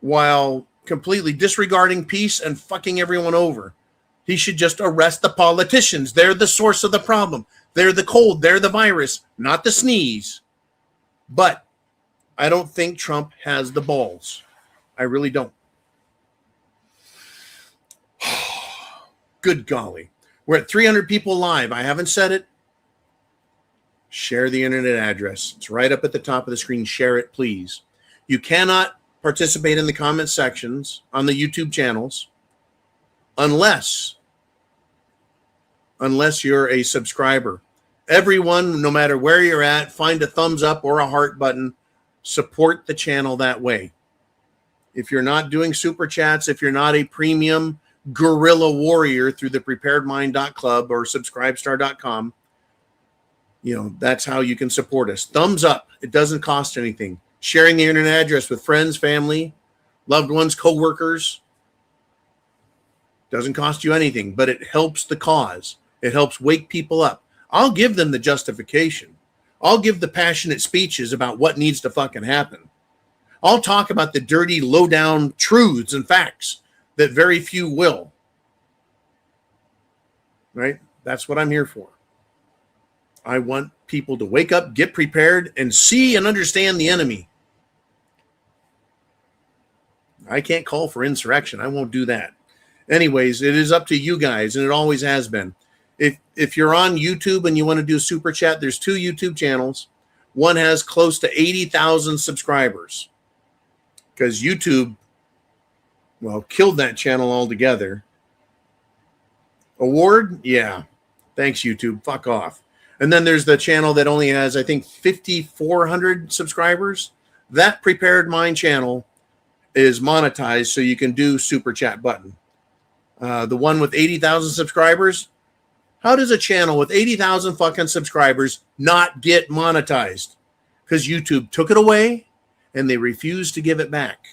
while completely disregarding peace and fucking everyone over. He should just arrest the politicians. They're the source of the problem. They're the cold. They're the virus, not the sneeze. But I don't think Trump has the balls. I really don't. Good golly. We're at 300 people live. I haven't said it. Share the internet address. It's right up at the top of the screen. Share it, please. You cannot participate in the comment sections on the YouTube channels unless you're a subscriber. Everyone, no matter where you're at, find a thumbs up or a heart button. Support the channel that way. If you're not doing super chats, if you're not a premium guerrilla warrior through the preparedmind.club or subscribestar.com, that's how you can support us. Thumbs up. It doesn't cost anything. Sharing the internet address with friends, family, loved ones, co-workers. Doesn't cost you anything, but it helps the cause. It helps wake people up. I'll give them the justification. I'll give the passionate speeches about what needs to fucking happen. I'll talk about the dirty, low-down truths and facts that very few will. Right? That's what I'm here for. I want people to wake up, get prepared, and see and understand the enemy. I can't call for insurrection. I won't do that. Anyways, it is up to you guys, and it always has been. If you're on YouTube and you want to do super chat, there's 2 YouTube channels. One has close to 80,000 subscribers because YouTube, killed that channel altogether. Award? Yeah. Thanks, YouTube. Fuck off. And then there's the channel that only has, I think, 5,400 subscribers. That Prepared Mind channel is monetized, so you can do super chat button. The one with 80,000 subscribers, how does a channel with 80,000 fucking subscribers not get monetized? Because YouTube took it away and they refused to give it back.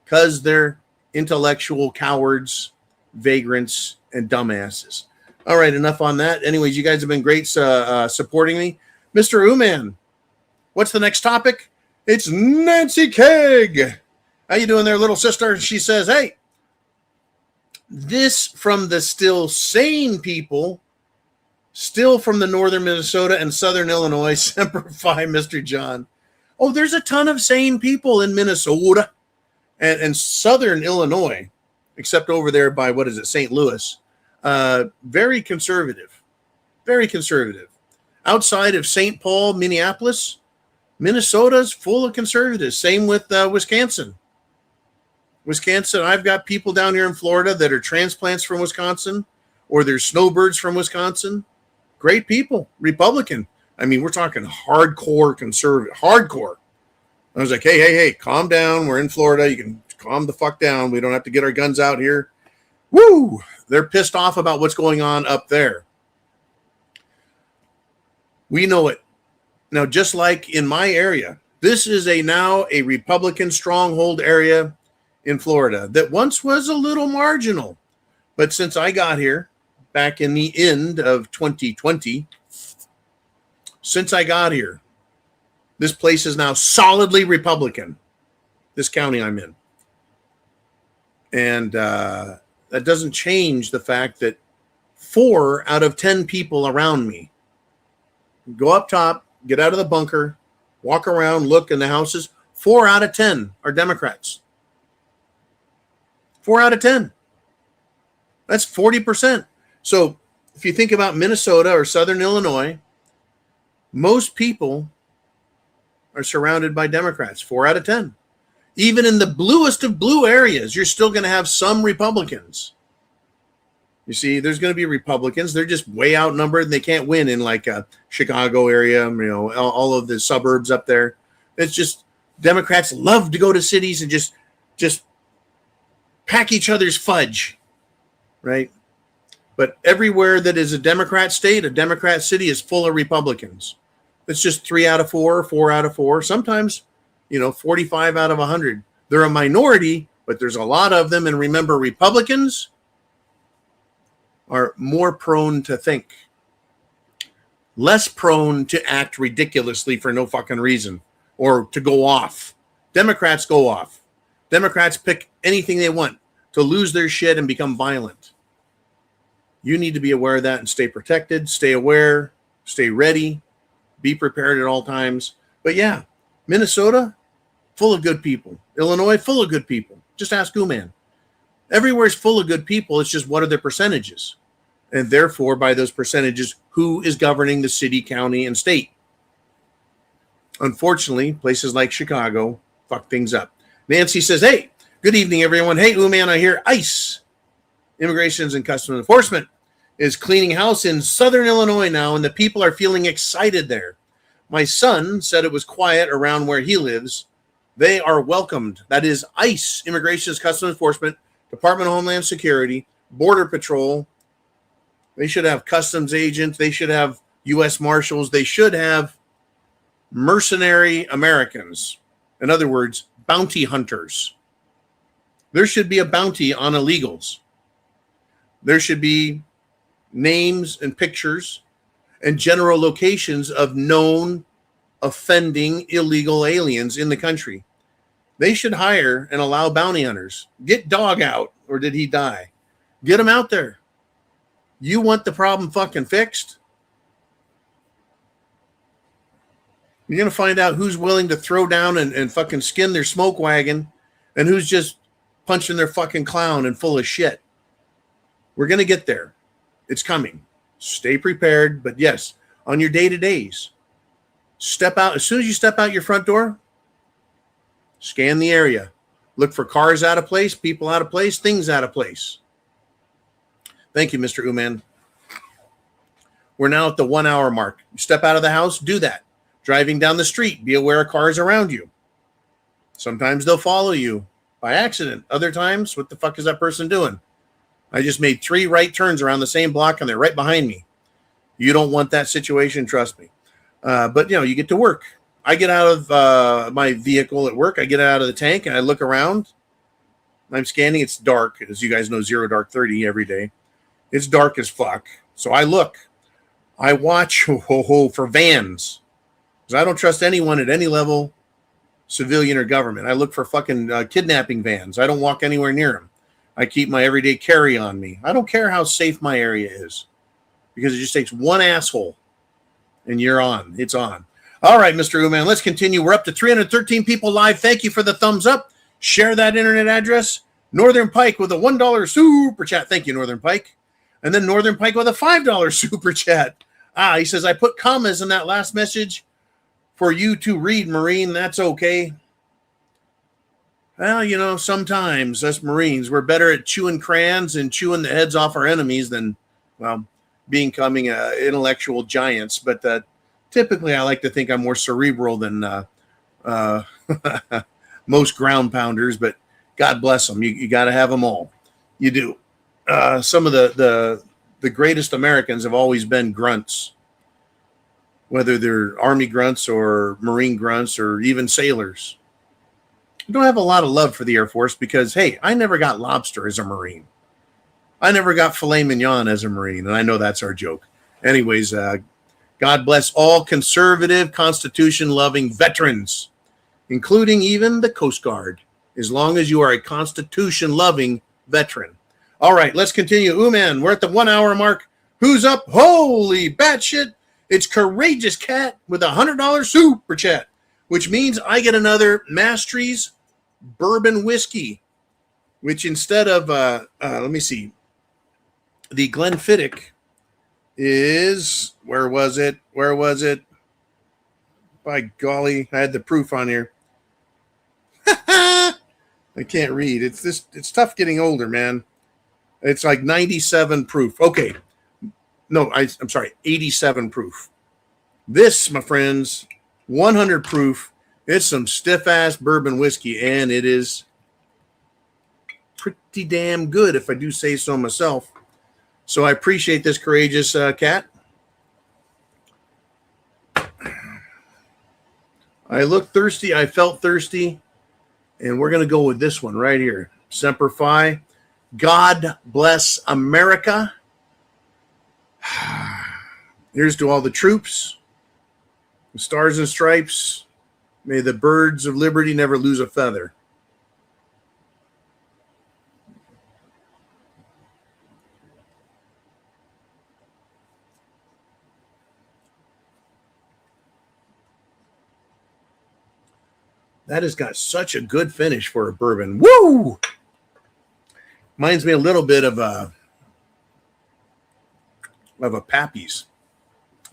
Because they're intellectual cowards, vagrants, and dumbasses. All right, enough on that. Anyways, you guys have been great supporting me. Mr. Uman, what's the next topic? It's Nancy Keg. How you doing there, little sister? She says, hey, this from the still sane people, still from the northern Minnesota and southern Illinois. Semper Fi, Mr. John. Oh, there's a ton of sane people in Minnesota and southern Illinois, except over there by, St. Louis. Very conservative. Very conservative. Outside of St. Paul, Minneapolis, Minnesota's full of conservatives. Same with Wisconsin. Wisconsin, I've got people down here in Florida that are transplants from Wisconsin, or they're snowbirds from Wisconsin. Great people, Republican. I mean, we're talking hardcore conservative, hardcore. I was like, hey, calm down. We're in Florida. You can calm the fuck down. We don't have to get our guns out here. Woo! They're pissed off about what's going on up there. We know it. Now, just like in my area, this is now a Republican stronghold area in Florida that once was a little marginal. But since I got here, back in the end of 2020. Since I got here, this place is now solidly Republican, this county I'm in. And that doesn't change the fact that 4 out of 10 people around me go up top, get out of the bunker, walk around, look in the houses. 4 out of 10 are Democrats. 4 out of 10. That's 40%. So if you think about Minnesota or Southern Illinois, most people are surrounded by Democrats. 4 out of 10. Even in the bluest of blue areas, you're still going to have some Republicans. You see, there's going to be Republicans. They're just way outnumbered, and they can't win in like a Chicago area, all of the suburbs up there. It's just Democrats love to go to cities and just pack each other's fudge, right? But everywhere that is a Democrat state, a Democrat city is full of Republicans. It's just 3 out of 4, 4 out of 4, sometimes, 45 out of 100. They're a minority, but there's a lot of them. And remember, Republicans are more prone to think, less prone to act ridiculously for no fucking reason or to go off. Democrats go off. Democrats pick anything they want to lose their shit and become violent. You need to be aware of that and stay protected, stay aware, stay ready, be prepared at all times. But yeah, Minnesota, full of good people. Illinois, full of good people. Just ask Uman. Everywhere's full of good people. It's just what are their percentages? And therefore, by those percentages, who is governing the city, county, and state? Unfortunately, places like Chicago fuck things up. Nancy says, hey, good evening, everyone. Hey, Uman, I hear ICE, Immigrations and Customs Enforcement, is cleaning house in Southern Illinois now, and the people are feeling excited there. My son said it was quiet around where he lives. They are welcomed. That is ICE, Immigrations, Customs Enforcement, Department of Homeland Security, Border Patrol. They should have customs agents. They should have U.S. Marshals. They should have mercenary Americans. In other words, bounty hunters. There should be a bounty on illegals. There should be names and pictures and general locations of known offending illegal aliens in the country. They should hire and allow bounty hunters. Get Dog out, or did he die? Get him out there. You want the problem fucking fixed? You're going to find out who's willing to throw down and fucking skin their smoke wagon and who's just punching their fucking clown and full of shit. We're going to get there. It's coming. Stay prepared. But yes, on your day-to-days, step out. As soon as you step out your front door, scan the area. Look for cars out of place, people out of place, things out of place. Thank you, Mr. Uman. We're now at the 1 hour mark. You step out of the house, do that. Driving down the street, be aware of cars around you. Sometimes they'll follow you by accident. Other times, what the fuck is that person doing? I just made 3 right turns around the same block and they're right behind me. You don't want that situation, trust me. But, you get to work. I get out of my vehicle at work. I get out of the tank and I look around. I'm scanning. It's dark. As you guys know, 0 dark 30 every day. It's dark as fuck. So I look. I watch for vans. Because I don't trust anyone at any level, civilian or government. I look for fucking kidnapping vans. I don't walk anywhere near them. I keep my everyday carry on me. I don't care how safe my area is. Because it just takes one asshole. And you're on. It's on. All right, Mr. Uman, let's continue. We're up to 313 people live. Thank you for the thumbs up. Share that internet address. Northern Pike with a $1 super chat. Thank you, Northern Pike. And then Northern Pike with a $5 super chat. He says, I put commas in that last message for you to read, Marine. That's okay. Well, sometimes us Marines, we're better at chewing crayons and chewing the heads off our enemies than, becoming intellectual giants. But typically, I like to think I'm more cerebral than most ground pounders. But God bless them. You got to have them all. You do. Some of the greatest Americans have always been grunts, whether they're Army grunts or Marine grunts or even sailors. I don't have a lot of love for the Air Force because, hey, I never got lobster as a Marine. I never got filet mignon as a Marine, and I know that's our joke. Anyways, God bless all conservative, Constitution-loving veterans, including even the Coast Guard, as long as you are a Constitution-loving veteran. All right, let's continue. Ooh, man, we're at the 1 hour mark. Who's up? Holy batshit. It's Courageous Cat with $100 super chat, which means I get another Masteries bourbon whiskey, which instead of, let me see, the Glenfiddich is, where was it? By golly, I had the proof on here. I can't read. It's tough getting older, man. It's like 97 proof. Okay. No, I'm sorry, 87 proof. This, my friends, 100 proof. It's some stiff-ass bourbon whiskey, and it is pretty damn good, if I do say so myself. So I appreciate this, Courageous Cat. I looked thirsty. I felt thirsty. And we're going to go with this one right here. Semper Fi. God bless America. Here's to all the troops. The stars and stripes. May the birds of liberty never lose a feather. That has got such a good finish for a bourbon. Woo! Reminds me a little bit of a Pappy's.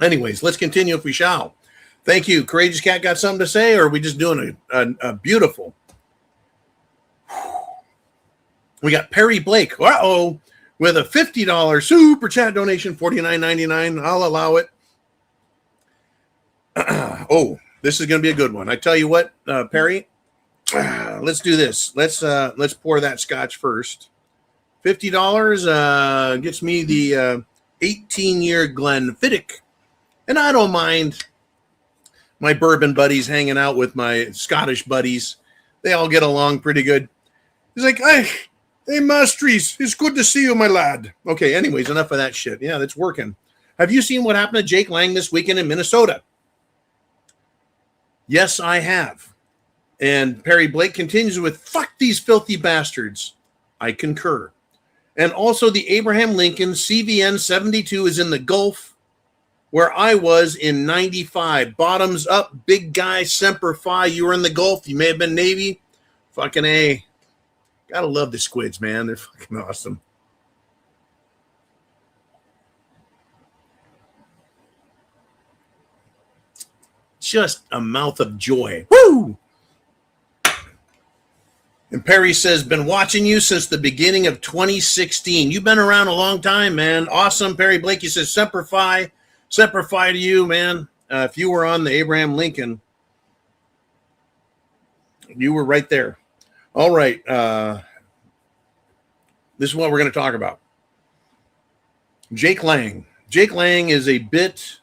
Anyways, let's continue if we shall. Thank you. Courageous Cat got something to say, or are we just doing a beautiful? We got Perry Blake. Uh-oh. With a $50 super chat donation, $49.99. I'll allow it. Oh, this is going to be a good one. I tell you what, Perry, let's do this. Let's pour that scotch first. $50 gets me the 18-year Glenfiddich. And I don't mind my bourbon buddies hanging out with my Scottish buddies. They all get along pretty good. He's like, hey, Masteries, it's good to see you, my lad. Okay, anyways, enough of that shit. Yeah, that's working. Have you seen what happened to Jake Lang this weekend in Minnesota? Yes, I have. And Perry Blake continues with, fuck these filthy bastards. I concur. And also the Abraham Lincoln CVN 72 is in the Gulf, where I was in 95. Bottoms up, big guy, Semper Fi. You were in the Gulf. You may have been Navy. Fucking A. Gotta love the squids, man. They're fucking awesome. Just a mouth of joy. Woo! And Perry says, been watching you since the beginning of 2016. You've been around a long time, man. Awesome. Perry Blake, he says, Semper Fi. Semper Fi to you, man. If you were on the Abraham Lincoln, you were right there. All right. This is what we're going to talk about. Jake Lang. Jake Lang is a bit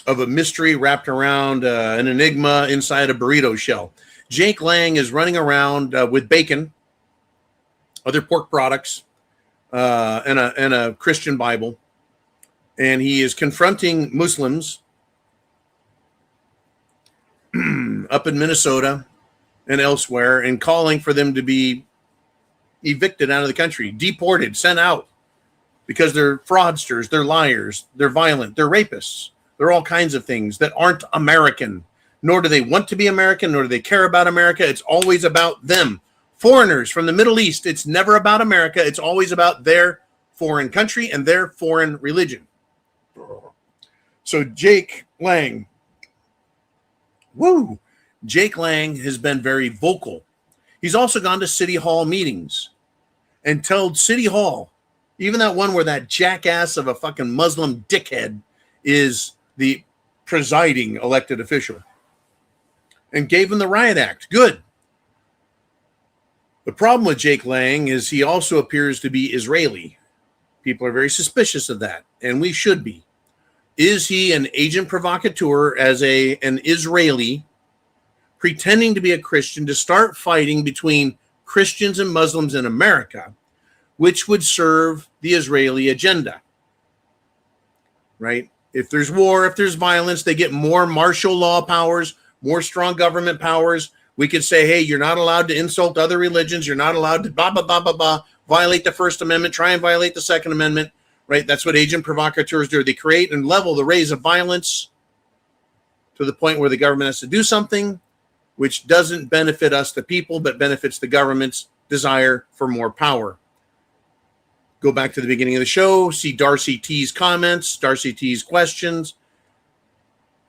of a mystery wrapped around an enigma inside a burrito shell. Jake Lang is running around with bacon, other pork products, and a Christian Bible, and he is confronting Muslims up in Minnesota and elsewhere and calling for them to be evicted out of the country, deported, sent out, because they're fraudsters, they're liars, they're violent, they're rapists. They're all kinds of things that aren't American, nor do they want to be American, nor do they care about America. It's always about them. Foreigners from the Middle East, it's never about America. It's always about their foreign country and their foreign religion. So Jake Lang, Jake Lang has been very vocal. He's also gone to City Hall meetings and told City Hall, even that one where that jackass of a fucking Muslim dickhead is the presiding elected official, and gave him the riot act. Good. The problem with Jake Lang is he also appears to be Israeli. People are very suspicious of that, and we should be. Is he an agent provocateur as an Israeli pretending to be a Christian to start fighting between Christians and Muslims in America which would serve the Israeli agenda, right? If there's war, if there's violence, they get more martial law powers, more strong government powers. We could say, hey, you're not allowed to insult other religions. You're not allowed to blah, blah, blah, blah, blah, violate the First Amendment, try and violate the Second Amendment, right? That's what agent provocateurs do. They create and level the rays of violence to the point where the government has to do something which doesn't benefit us, the people, but benefits the government's desire for more power. Go back to the beginning of the show, see Darcy T's comments, Darcy T's questions,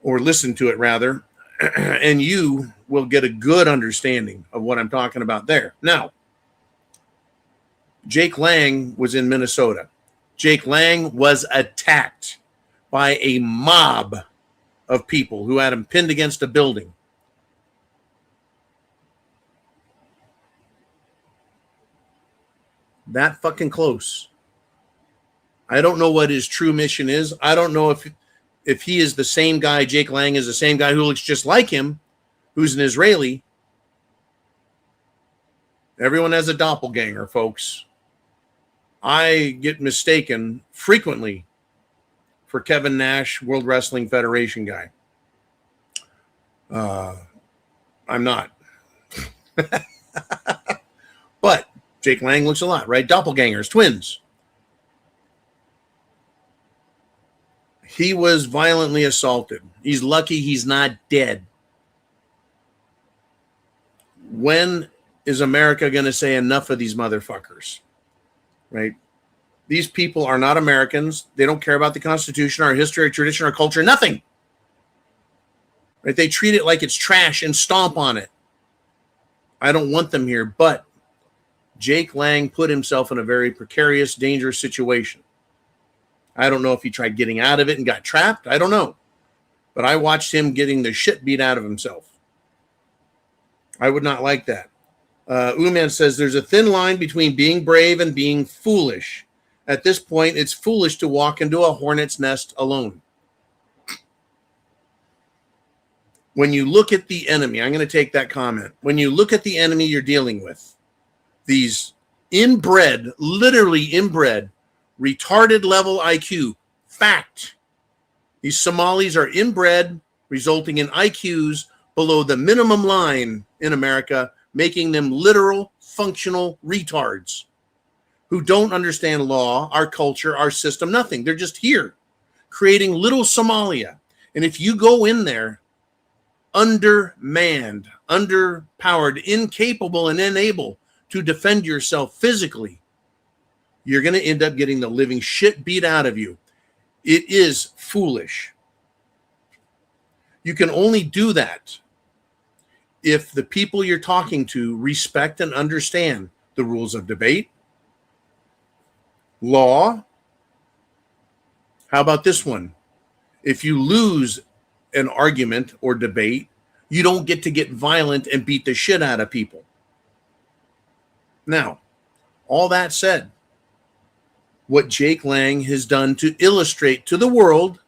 or listen to it rather, and you will get a good understanding of what I'm talking about there. Now, Jake Lang was in Minnesota. Jake Lang was attacked by a mob of people who had him pinned against a building. That fucking close. I don't know what his true mission is. I don't know if he is the same guy, Jake Lang is the same guy who looks just like him, who's an Israeli. Everyone has a doppelganger, folks. I get mistaken frequently for Kevin Nash, World Wrestling Federation guy. I'm not. But Jake Lang looks a lot, right? Doppelgangers, twins. He was violently assaulted. He's lucky he's not dead. When is America going to say enough of these motherfuckers? Right? These people are not Americans. They don't care about the Constitution, our history, our tradition, our culture, nothing. Right? They treat it like it's trash and stomp on it. I don't want them here, but Jake Lang put himself in a very precarious, dangerous situation. I don't know if he tried getting out of it and got trapped. I don't know. But I watched him getting the shit beat out of himself. I would not like that. Uman says there's a thin line between being brave and being foolish. At this point, it's foolish to walk into a hornet's nest alone. When you look at the enemy, I'm going to take that comment. When you look at the enemy you're dealing with, these inbred, literally inbred, retarded level IQ. Fact. These Somalis are inbred, resulting in IQs below the minimum line in America, making them literal, functional retards who don't understand law, our culture, our system, nothing. They're just here, creating little Somalia. And if you go in there undermanned, underpowered, incapable, and unable to defend yourself physically, you're going to end up getting the living shit beat out of you. It is foolish. You can only do that if the people you're talking to respect and understand the rules of debate, law. How about this one? If you lose an argument or debate, you don't get to get violent and beat the shit out of people. Now, all that said, what Jake Lang has done to illustrate to the world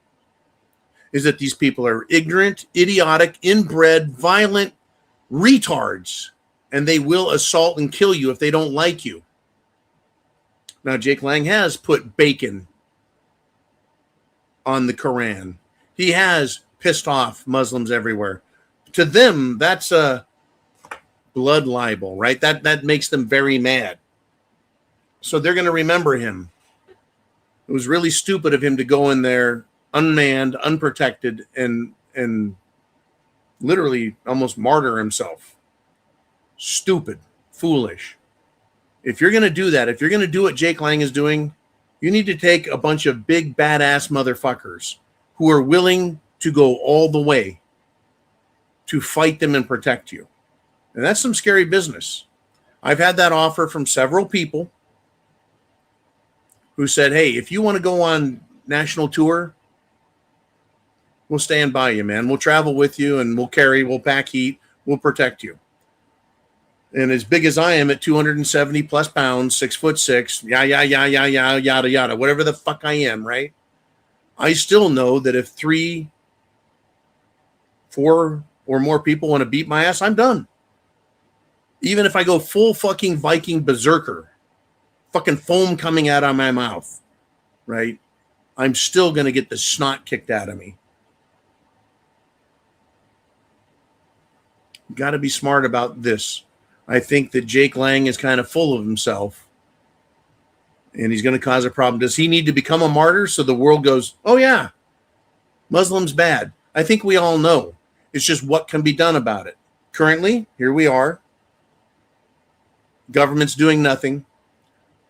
is that these people are ignorant, idiotic, inbred, violent retards, and they will assault and kill you if they don't like you. Now, Jake Lang has put bacon on the Quran. He has pissed off Muslims everywhere. To them, that's a blood libel, right? That makes them very mad. So they're going to remember him. It was really stupid of him to go in there unmanned, unprotected, and literally almost martyr himself. Stupid, foolish. If you're going to do that, if you're going to do what Jake Lang is doing, you need to take a bunch of big badass motherfuckers who are willing to go all the way to fight them and protect you. And that's some scary business. I've had that offer from several people who said, hey, if you want to go on national tour, we'll stand by you, man. We'll travel with you and we'll pack heat, we'll protect you. And as big as I am at 270 plus pounds, 6'6", yada, yada, whatever the fuck I am, right? I still know that if 3, 4 or more people want to beat my ass, I'm done. Even if I go full fucking Viking berserker, fucking foam coming out of my mouth, right? I'm still going to get the snot kicked out of me. Got to be smart about this. I think that Jake Lang is kind of full of himself, and he's going to cause a problem. Does he need to become a martyr so the world goes, oh yeah, Muslims bad? I think we all know. It's just what can be done about it. Currently, here we are. Government's doing nothing.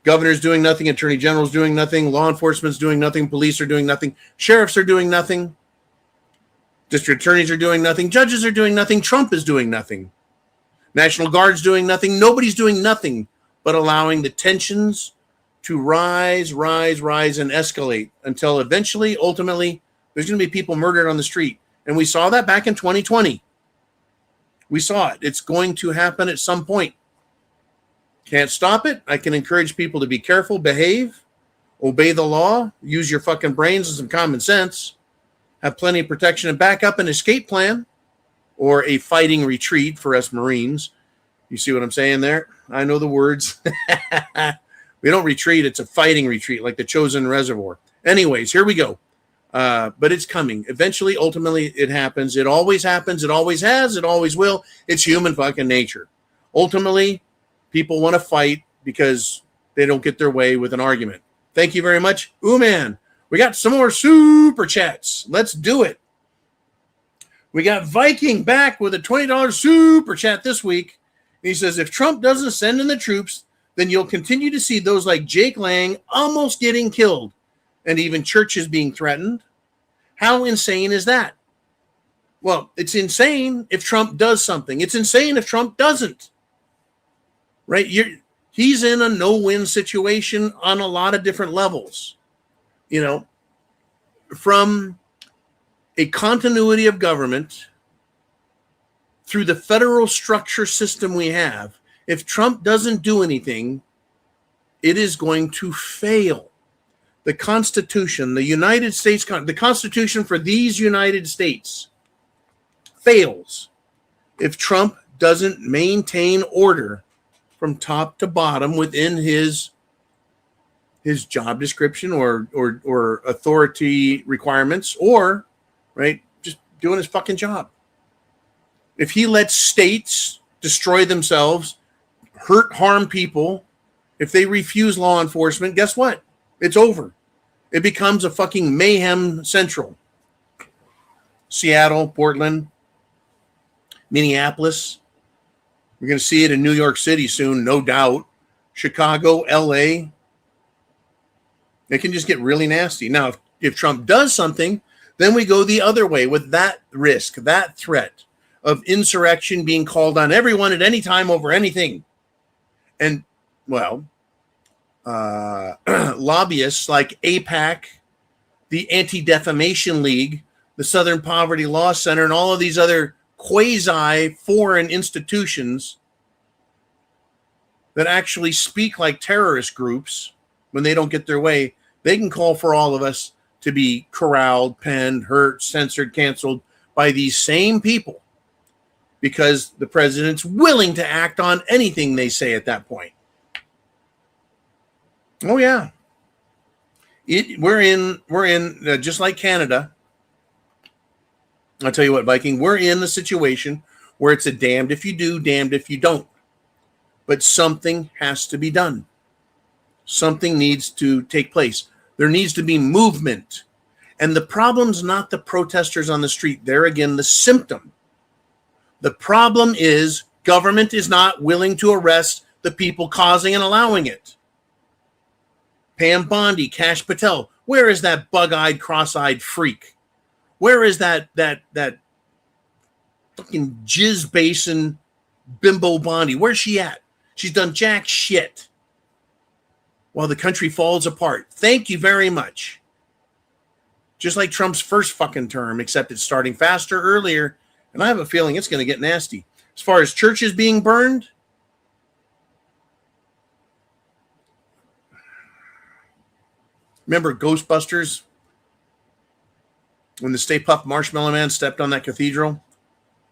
Governor's doing nothing. Attorney General's doing nothing. Law enforcement's doing nothing. Police are doing nothing. Sheriffs are doing nothing. District attorneys are doing nothing. Judges are doing nothing. Trump is doing nothing. National Guard's doing nothing. Nobody's doing nothing but allowing the tensions to rise, and escalate until eventually, ultimately, there's going to be people murdered on the street. And we saw that back in 2020. We saw it. It's going to happen at some point. Can't stop it. I can encourage people to be careful, behave, obey the law, use your fucking brains and some common sense, have plenty of protection and backup and escape plan, or a fighting retreat for us Marines. You see what I'm saying there? I know the words. We don't retreat. It's a fighting retreat, like the Chosen Reservoir. Anyways, here we go. But it's coming. Eventually, ultimately, it happens. It always happens. It always has. It always will. It's human fucking nature. Ultimately, people want to fight because they don't get their way with an argument. Thank you very much. Ooh, man. We got some more super chats. Let's do it. We got Viking back with a $20 super chat this week. He says, if Trump doesn't send in the troops, then you'll continue to see those like Jake Lang almost getting killed and even churches being threatened. How insane is that? Well, it's insane if Trump does something. It's insane if Trump doesn't. Right? He's in a no-win situation on a lot of different levels. You know, from a continuity of government through the federal structure system we have, if Trump doesn't do anything, it is going to fail. The Constitution, the United States, the Constitution for these United States fails if Trump doesn't maintain order from top to bottom within his job description or authority requirements, or right, just doing his fucking job. If he lets states destroy themselves, harm people, if they refuse law enforcement, guess what? It's over. It becomes a fucking mayhem central. Seattle, Portland, Minneapolis. We're going to see it in New York City soon, no doubt. Chicago, LA. It can just get really nasty. Now, if Trump does something, then we go the other way with that risk, that threat of insurrection being called on everyone at any time over anything. And, well, lobbyists like AIPAC, the Anti-Defamation League, the Southern Poverty Law Center, and all of these other quasi-foreign institutions that actually speak like terrorist groups when they don't get their way, they can call for all of us to be corralled, penned, hurt, censored, canceled by these same people because the president's willing to act on anything they say at that point. Oh, yeah. We're in just like Canada. I'll tell you what, Viking, we're in a situation where it's a damned if you do, damned if you don't. But something has to be done. Something needs to take place. There needs to be movement. And the problem's not the protesters on the street. They're, again, the symptom. The problem is government is not willing to arrest the people causing and allowing it. Pam Bondi, Kash Patel, where is that bug-eyed, cross-eyed freak? Where is that fucking jizz basin bimbo Bondi? Where's she at? She's done jack shit while the country falls apart. Thank you very much. Just like Trump's first fucking term, except it's starting faster, earlier, and I have a feeling it's going to get nasty. As far as churches being burned, remember Ghostbusters? When the Stay Puft Marshmallow Man stepped on that cathedral,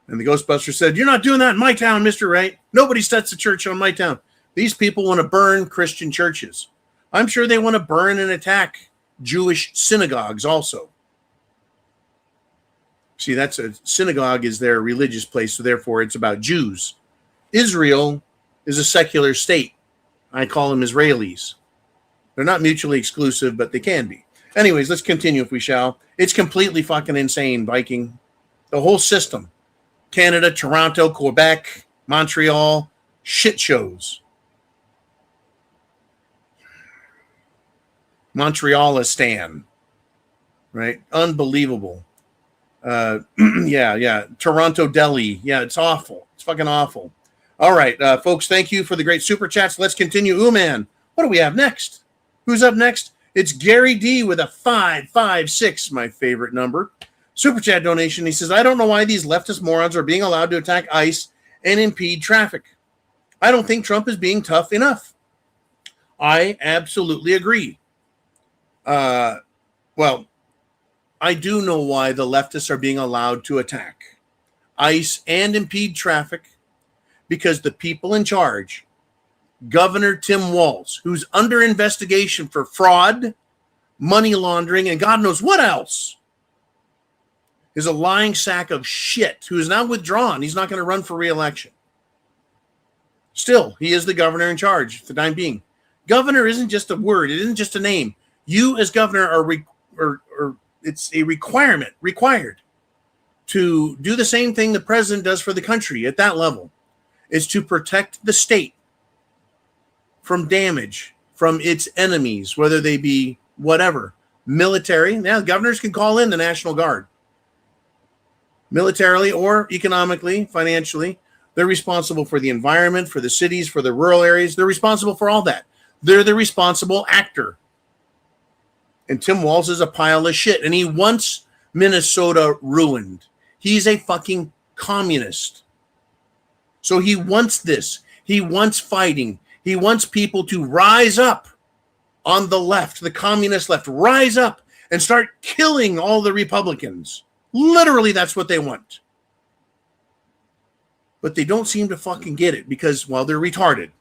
and the Ghostbusters said, "You're not doing that in my town, Mr. Right. Nobody sets a church on my town." These people want to burn Christian churches. I'm sure they want to burn and attack Jewish synagogues also. See, that's a synagogue is their religious place, so therefore it's about Jews. Israel is a secular state. I call them Israelis. They're not mutually exclusive, but they can be. Anyways, let's continue if we shall. It's completely fucking insane, Viking. The whole system. Canada, Toronto, Quebec, Montreal, shit shows. Montrealistan, right? Unbelievable. Yeah. Toronto, Delhi. Yeah, it's awful. It's fucking awful. All right, folks, thank you for the great super chats. Let's continue. Ooh-man, what do we have next? Who's up next? It's Gary D with a 556, my favorite number. Super chat donation. He says, I don't know why these leftist morons are being allowed to attack ICE and impede traffic. I don't think Trump is being tough enough. I absolutely agree. Well, I do know why the leftists are being allowed to attack ICE and impede traffic, because the people in charge, Governor Tim Walz, who's under investigation for fraud, money laundering, and God knows what else, is a lying sack of shit who is now withdrawn. He's not going to run for re-election. Still, he is the governor in charge for the time being. Governor isn't just a word. It isn't just a name. You as governor are it's a required to do the same thing the president does for the country at that level, is to protect the state from damage from its enemies, whether they be whatever. Military. Now, governors can call in the National Guard. Militarily or economically, financially, they're responsible for the environment, for the cities, for the rural areas. They're responsible for all that. They're the responsible actor. And Tim Walz is a pile of shit. And he wants Minnesota ruined. He's a fucking communist. So he wants this. He wants fighting. He wants people to rise up on the left, the communist left, rise up and start killing all the Republicans. Literally, that's what they want. But they don't seem to fucking get it because, well, they're retarded.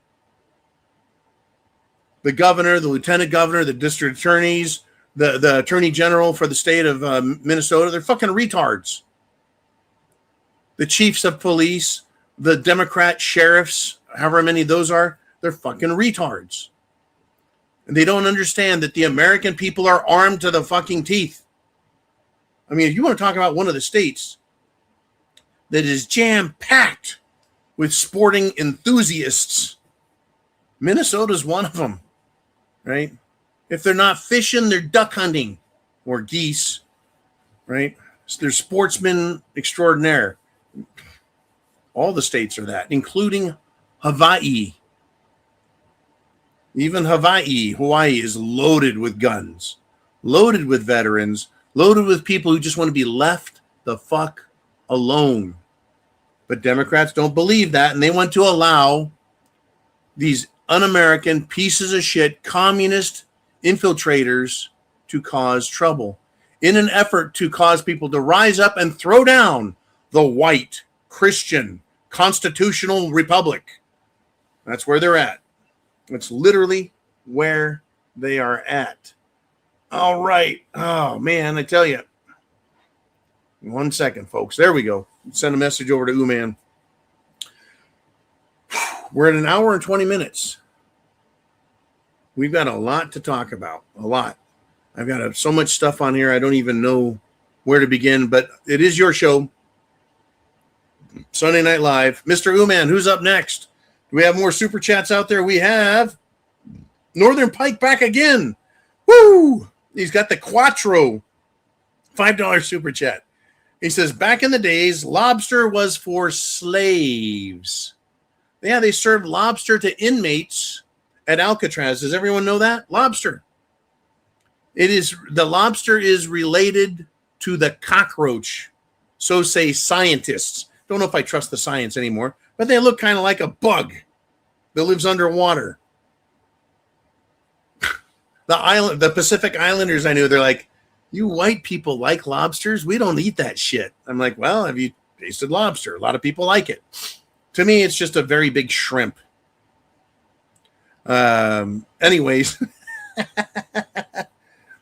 The governor, the lieutenant governor, the district attorneys, the attorney general for the state of Minnesota, they're fucking retards. The chiefs of police, the Democrat sheriffs, however many those are, they're fucking retards. And they don't understand that the American people are armed to the fucking teeth. I mean, if you want to talk about one of the states that is jam-packed with sporting enthusiasts, Minnesota's one of them, right? If they're not fishing, they're duck hunting or geese, right? So they're sportsmen extraordinaire. All the states are that, including Hawaii. Even Hawaii is loaded with guns, loaded with veterans, loaded with people who just want to be left the fuck alone. But Democrats don't believe that, and they want to allow these un-American pieces of shit, communist infiltrators to cause trouble in an effort to cause people to rise up and throw down the white Christian constitutional republic. That's where they're at. It's literally where they are at. All right. Oh, man, I tell you. 1 second, folks. There we go. Send a message over to Ooman. We're at an hour and 20 minutes. We've got a lot to talk about. A lot. I've got so much stuff on here, I don't even know where to begin, but it is your show. Sunday Night Live. Mr. Ooman, who's up next? Do we have more super chats out there? We have Northern Pike back again. Woo! He's got the Quattro $5 super chat. He says, back in the days, lobster was for slaves. Yeah, they served lobster to inmates at Alcatraz. Does everyone know that? Lobster. The lobster is related to the cockroach. So say scientists. Don't know if I trust the science anymore, but they look kind of like a bug that lives underwater. The Pacific Islanders I knew, they're like, you white people like lobsters? We don't eat that shit. I'm like, well, have you tasted lobster? A lot of people like it. To me, it's just a very big shrimp. Anyways,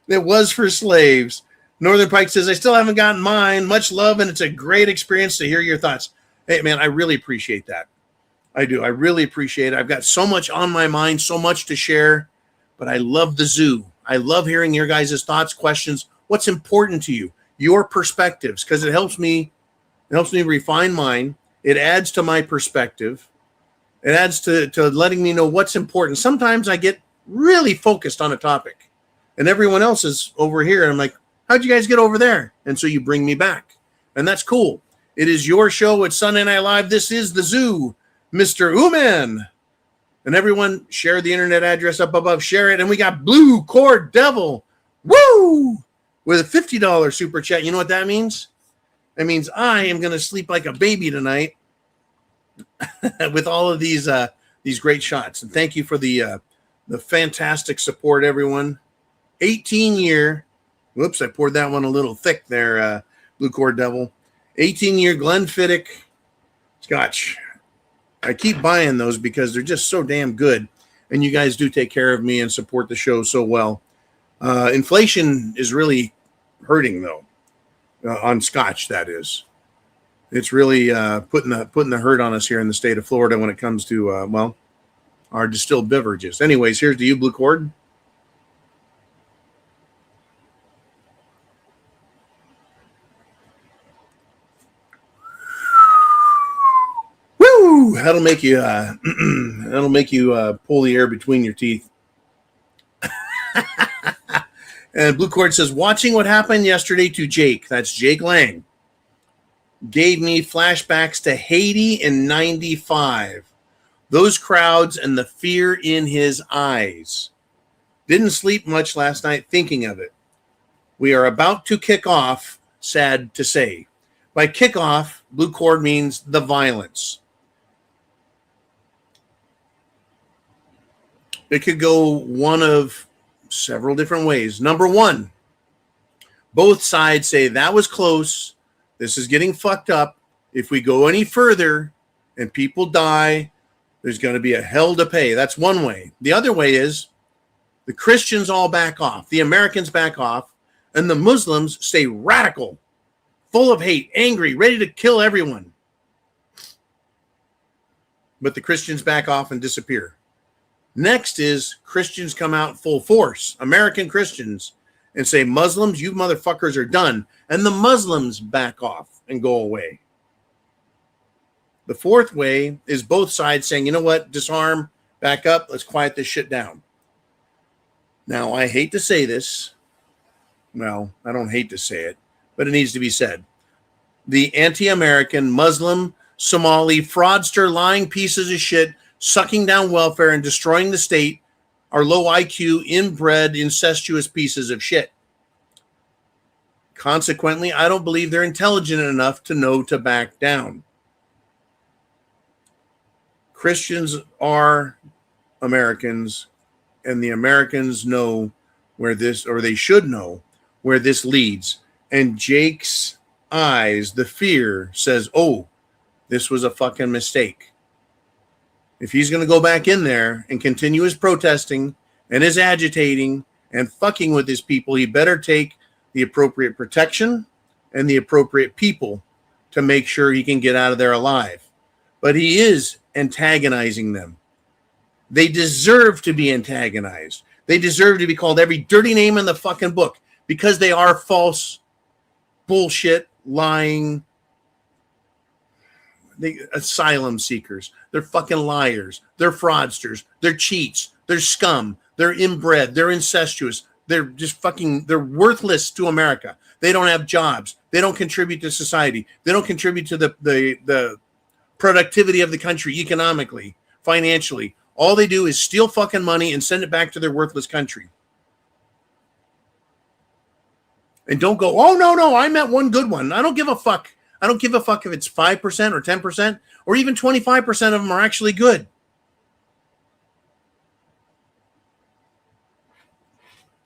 it was for slaves. Northern Pike says, I still haven't gotten mine. Much love, and it's a great experience to hear your thoughts. Hey, man, I really appreciate that. I do. I really appreciate it. I've got so much on my mind, so much to share, but I love the zoo. I love hearing your guys' thoughts, questions, what's important to you, your perspectives, because it helps me refine mine. It adds to my perspective. It adds to letting me know what's important. Sometimes I get really focused on a topic, and everyone else is over here, and I'm like, how'd you guys get over there? And so you bring me back, and that's cool. It is your show. It's Sunday Night Live. This is the zoo, Mr. Ooman. And everyone, share the internet address up above. Share it. And we got Blue Cord Devil. Woo! With a $50 super chat. You know what that means? That means I am going to sleep like a baby tonight with all of these great shots. And thank you for the fantastic support, everyone. 18-year. Whoops, I poured that one a little thick there, Blue Cord Devil. 18-year Glenfiddich Scotch. I keep buying those because they're just so damn good. And you guys do take care of me and support the show so well. Inflation is really hurting, though, on Scotch, that is. It's really putting the hurt on us here in the state of Florida when it comes to, our distilled beverages. Anyways, here's to you, Blue Cord. Woo! That'll make you pull the air between your teeth. And Blue Cord says, watching what happened yesterday to Jake, that's Jake Lang, gave me flashbacks to Haiti in 95. Those crowds and the fear in his eyes. Didn't sleep much last night thinking of it. We are about to kick off, sad to say. By kickoff, Blue Cord means the violence. It could go one of several different ways. Number one, both sides say that was close. This is getting fucked up. If we go any further and people die, there's going to be a hell to pay. That's one way. The other way is the Christians all back off. The Americans back off. And the Muslims stay radical, full of hate, angry, ready to kill everyone. But the Christians back off and disappear. Next is Christians come out full force, American Christians, and say, Muslims, you motherfuckers are done. And the Muslims back off and go away. The fourth way is both sides saying, you know what, disarm, back up, let's quiet this shit down. Now, I hate to say this. Well, I don't hate to say it, but it needs to be said. The anti-American, Muslim, Somali, fraudster, lying pieces of shit, sucking down welfare and destroying the state are low IQ, inbred, incestuous pieces of shit. Consequently, I don't believe they're intelligent enough to know to back down. Christians are Americans, and the Americans know where this, or they should know where this leads. And Jake's eyes, the fear says, oh, this was a fucking mistake. If he's going to go back in there and continue his protesting and his agitating and fucking with his people, he better take the appropriate protection and the appropriate people to make sure he can get out of there alive. But he is antagonizing them. They deserve to be antagonized. They deserve to be called every dirty name in the fucking book because they are false, bullshit, lying, asylum seekers. They're fucking liars. They're fraudsters. They're cheats. They're scum. They're inbred. They're incestuous. They're just fucking, they're worthless to America. They don't have jobs. They don't contribute to society. They don't contribute to the productivity of the country economically, financially. All they do is steal fucking money and send it back to their worthless country. And don't go, oh, no, I met one good one. I don't give a fuck. I don't give a fuck if it's 5% or 10% or even 25% of them are actually good.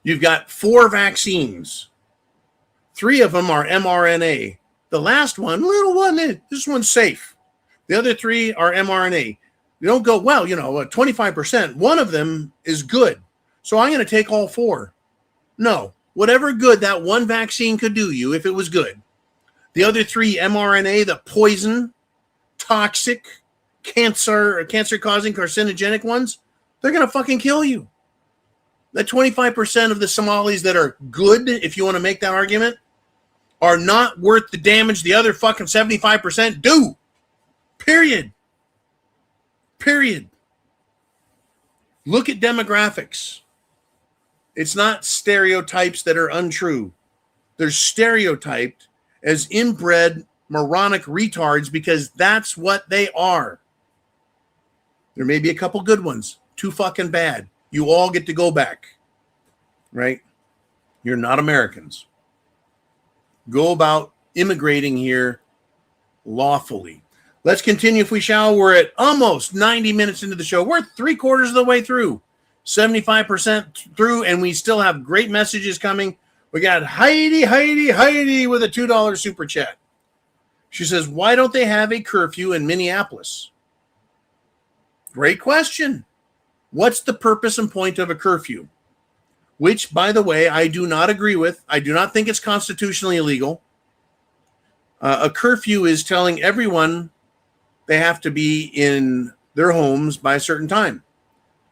You've got 4 vaccines. 3 of them are mRNA. The last one, little one, this one's safe. The other 3 are mRNA. You don't go, well, 25%. One of them is good, so I'm going to take all 4. No, whatever good that one vaccine could do you, if it was good. The other 3 mRNA, the poison, toxic, cancer-causing, carcinogenic ones, they're going to fucking kill you. That 25% of the Somalis that are good, if you want to make that argument, are not worth the damage the other fucking 75% do. Period. Look at demographics. It's not stereotypes that are untrue. They're stereotyped as inbred moronic retards because that's what they are. There may be a couple good ones. Too fucking bad. You all get to go back. Right? You're not Americans. Go about immigrating here lawfully. Let's continue if we shall. We're at almost 90 minutes into the show. We're 3/4 of the way through. 75% through, and we still have great messages coming. We got Heidi with a $2 super chat. She says, why don't they have a curfew in Minneapolis? Great question. What's the purpose and point of a curfew? Which, by the way, I do not agree with. I do not think it's constitutionally illegal. A curfew is telling everyone they have to be in their homes by a certain time.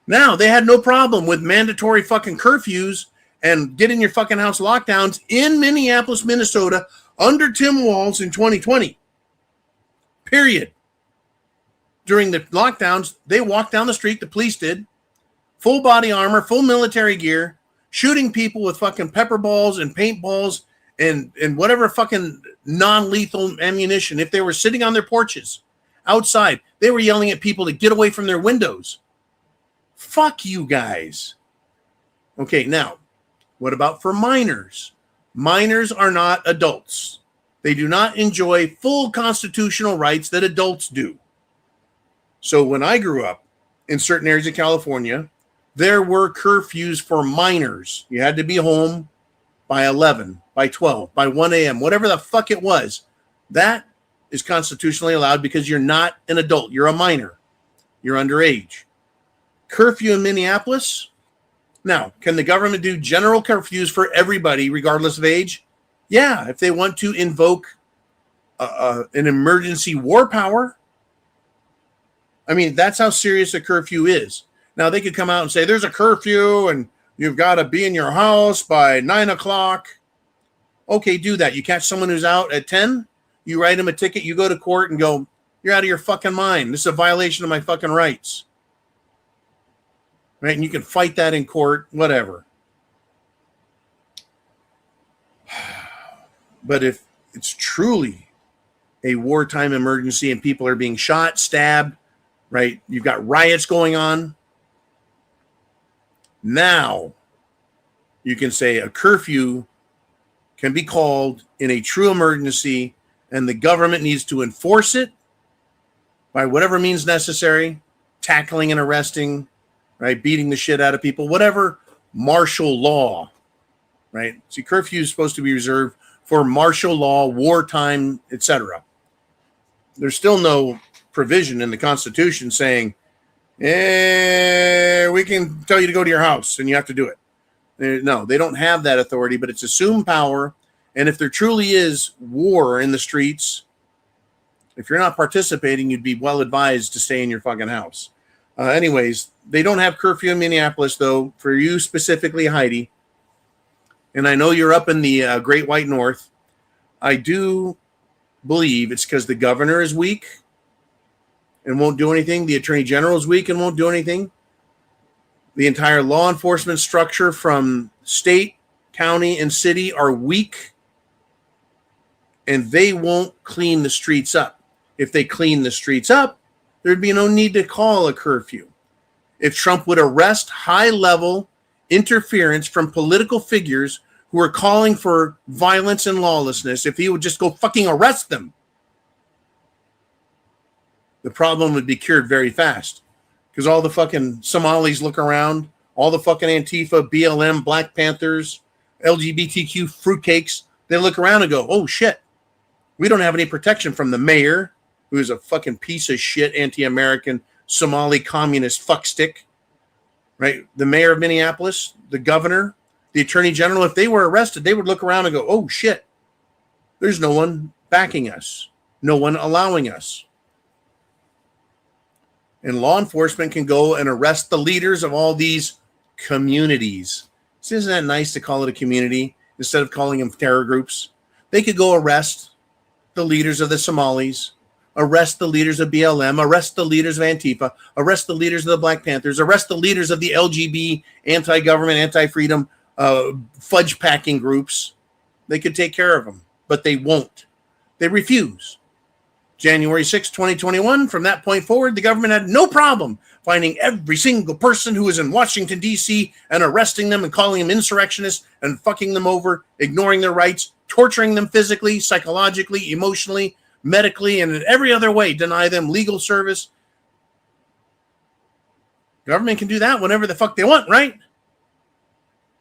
Now, they had no problem with mandatory fucking curfews and get in your fucking house lockdowns in Minneapolis, Minnesota, under Tim Walz in 2020. Period. During the lockdowns, they walked down the street, the police did, full body armor, full military gear, shooting people with fucking pepper balls and paintballs and whatever fucking non-lethal ammunition. If they were sitting on their porches outside, they were yelling at people to get away from their windows. Fuck you guys. Okay, now, what about for minors? Minors are not adults. They do not enjoy full constitutional rights that adults do. So when I grew up in certain areas of California, there were curfews for minors. You had to be home by 11, by 12, by 1 a.m., whatever the fuck it was. That is constitutionally allowed because you're not an adult. You're a minor. You're underage. Curfew in Minneapolis? Now, can the government do general curfews for everybody regardless of age? Yeah, if they want to invoke an emergency war power. I mean, that's how serious a curfew is. Now, they could come out and say, there's a curfew and you've got to be in your house by 9 o'clock. Okay, do that. You catch someone who's out at 10, you write them a ticket, you go to court and go, you're out of your fucking mind. This is a violation of my fucking rights. Right? And you can fight that in court, whatever. But if it's truly a wartime emergency and people are being shot, stabbed, right? You've got riots going on. Now you can say a curfew can be called in a true emergency and the government needs to enforce it by whatever means necessary, tackling and arresting, right? Beating the shit out of people, whatever martial law, right? See, curfew is supposed to be reserved for martial law, wartime, etc. There's still no provision in the Constitution saying, we can tell you to go to your house and you have to do it. No, they don't have that authority, but it's assumed power. And if there truly is war in the streets, if you're not participating, you'd be well advised to stay in your fucking house. Anyways, they don't have curfew in Minneapolis, though, for you specifically, Heidi. And I know you're up in the Great White North. I do believe it's because the governor is weak and won't do anything. The attorney general is weak and won't do anything. The entire law enforcement structure from state, county, and city are weak. And they won't clean the streets up. If they clean the streets up, there'd be no need to call a curfew. If Trump would arrest high-level interference from political figures who are calling for violence and lawlessness, if he would just go fucking arrest them, the problem would be cured very fast. Because all the fucking Somalis look around, all the fucking Antifa, BLM, Black Panthers, LGBTQ fruitcakes, they look around and go, oh shit, we don't have any protection from the mayor, who is a fucking piece of shit, anti-American, Somali communist fuckstick, right? The mayor of Minneapolis, the governor, the attorney general, if they were arrested, they would look around and go, oh shit, there's no one backing us, no one allowing us. And law enforcement can go and arrest the leaders of all these communities. So isn't that nice to call it a community instead of calling them terror groups? They could go arrest the leaders of the Somalis, arrest the leaders of BLM, arrest the leaders of Antifa, arrest the leaders of the Black Panthers, arrest the leaders of the LGB, anti-government, anti-freedom, fudge packing groups. They could take care of them, but they won't. They refuse. January 6, 2021, from that point forward, the government had no problem finding every single person who was in Washington, D.C. and arresting them and calling them insurrectionists and fucking them over, ignoring their rights, torturing them physically, psychologically, emotionally, medically, and in every other way, deny them legal service. Government can do that whenever the fuck they want, right?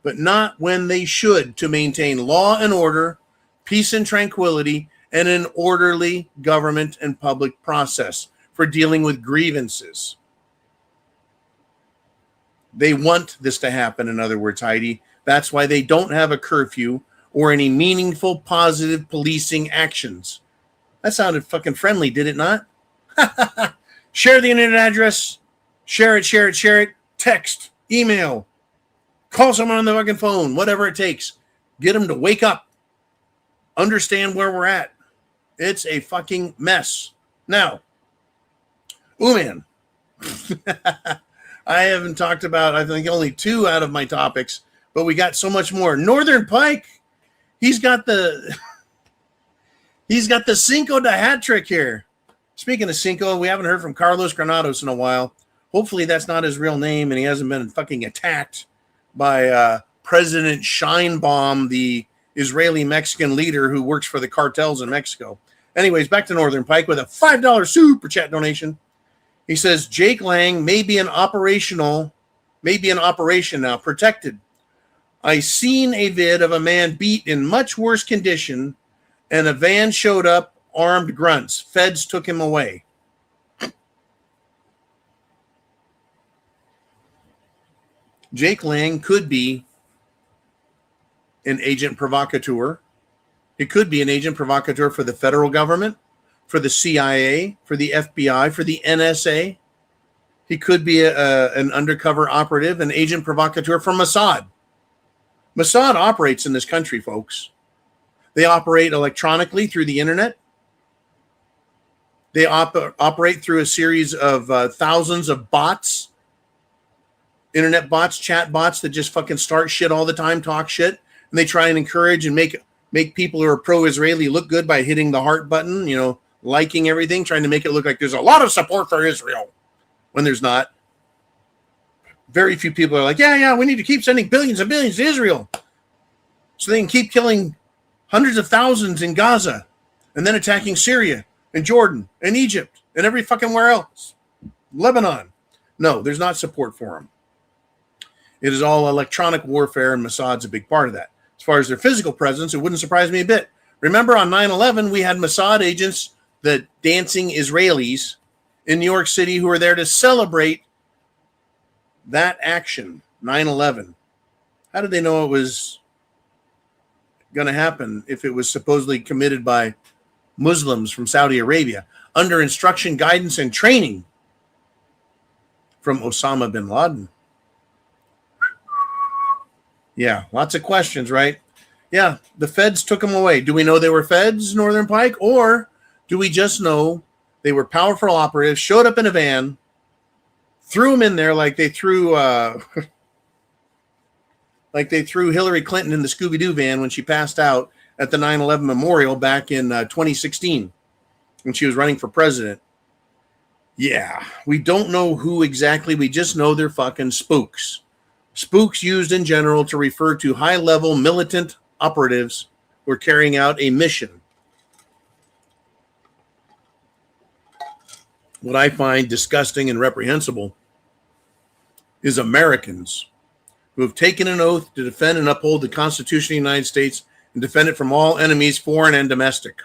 But not when they should, to maintain law and order, peace and tranquility, and an orderly government and public process for dealing with grievances. They want this to happen, in other words, Heidi. That's why they don't have a curfew or any meaningful, positive policing actions. That sounded fucking friendly, did it not? Share the internet address. Share it. Text, email, call someone on the fucking phone, whatever it takes. Get them to wake up. Understand where we're at. It's a fucking mess. Now, man, I haven't talked about, I think, only 2 out of my topics, but we got so much more. Northern Pike, he's got the Cinco de hat trick here. Speaking of Cinco, we haven't heard from Carlos Granados in a while. Hopefully that's not his real name and he hasn't been fucking attacked by President Scheinbaum, the Israeli-Mexican leader who works for the cartels in Mexico. Anyways, back to Northern Pike with a $5 super chat donation. He says, Jake Lang may be in operation now, protected. I seen a vid of a man beat in much worse condition and a van showed up, armed grunts. Feds took him away. Jake Lang could be an agent provocateur. He could be an agent provocateur for the federal government, for the CIA, for the FBI, for the NSA. He could be an undercover operative, an agent provocateur for Mossad. Mossad operates in this country, folks. They operate electronically through the internet. They operate through a series of thousands of bots, internet bots, chat bots that just fucking start shit all the time, talk shit. And they try and encourage and make people who are pro-Israeli look good by hitting the heart button, liking everything, trying to make it look like there's a lot of support for Israel when there's not. Very few people are like, yeah, we need to keep sending billions and billions to Israel so they can keep killing hundreds of thousands in Gaza and then attacking Syria and Jordan and Egypt and every fucking where else. Lebanon. No, there's not support for them. It is all electronic warfare, and Mossad's a big part of that. As far as their physical presence, it wouldn't surprise me a bit. Remember on 9/11, we had Mossad agents, the dancing Israelis in New York City who were there to celebrate that action, 9/11. How did they know it was going to happen if it was supposedly committed by Muslims from Saudi Arabia under instruction, guidance, and training from Osama bin Laden? Yeah, lots of questions, right? Yeah, the feds took them away. Do we know they were feds, Northern Pike? Or do we just know they were powerful operatives, showed up in a van, threw them in there like they threw Hillary Clinton in the Scooby-Doo van when she passed out at the 9/11 memorial back in 2016 when she was running for president? Yeah, we don't know who exactly. We just know they're fucking spooks. Spooks used in general to refer to high-level militant operatives who are carrying out a mission. What I find disgusting and reprehensible is Americans who have taken an oath to defend and uphold the Constitution of the United States and defend it from all enemies, foreign and domestic,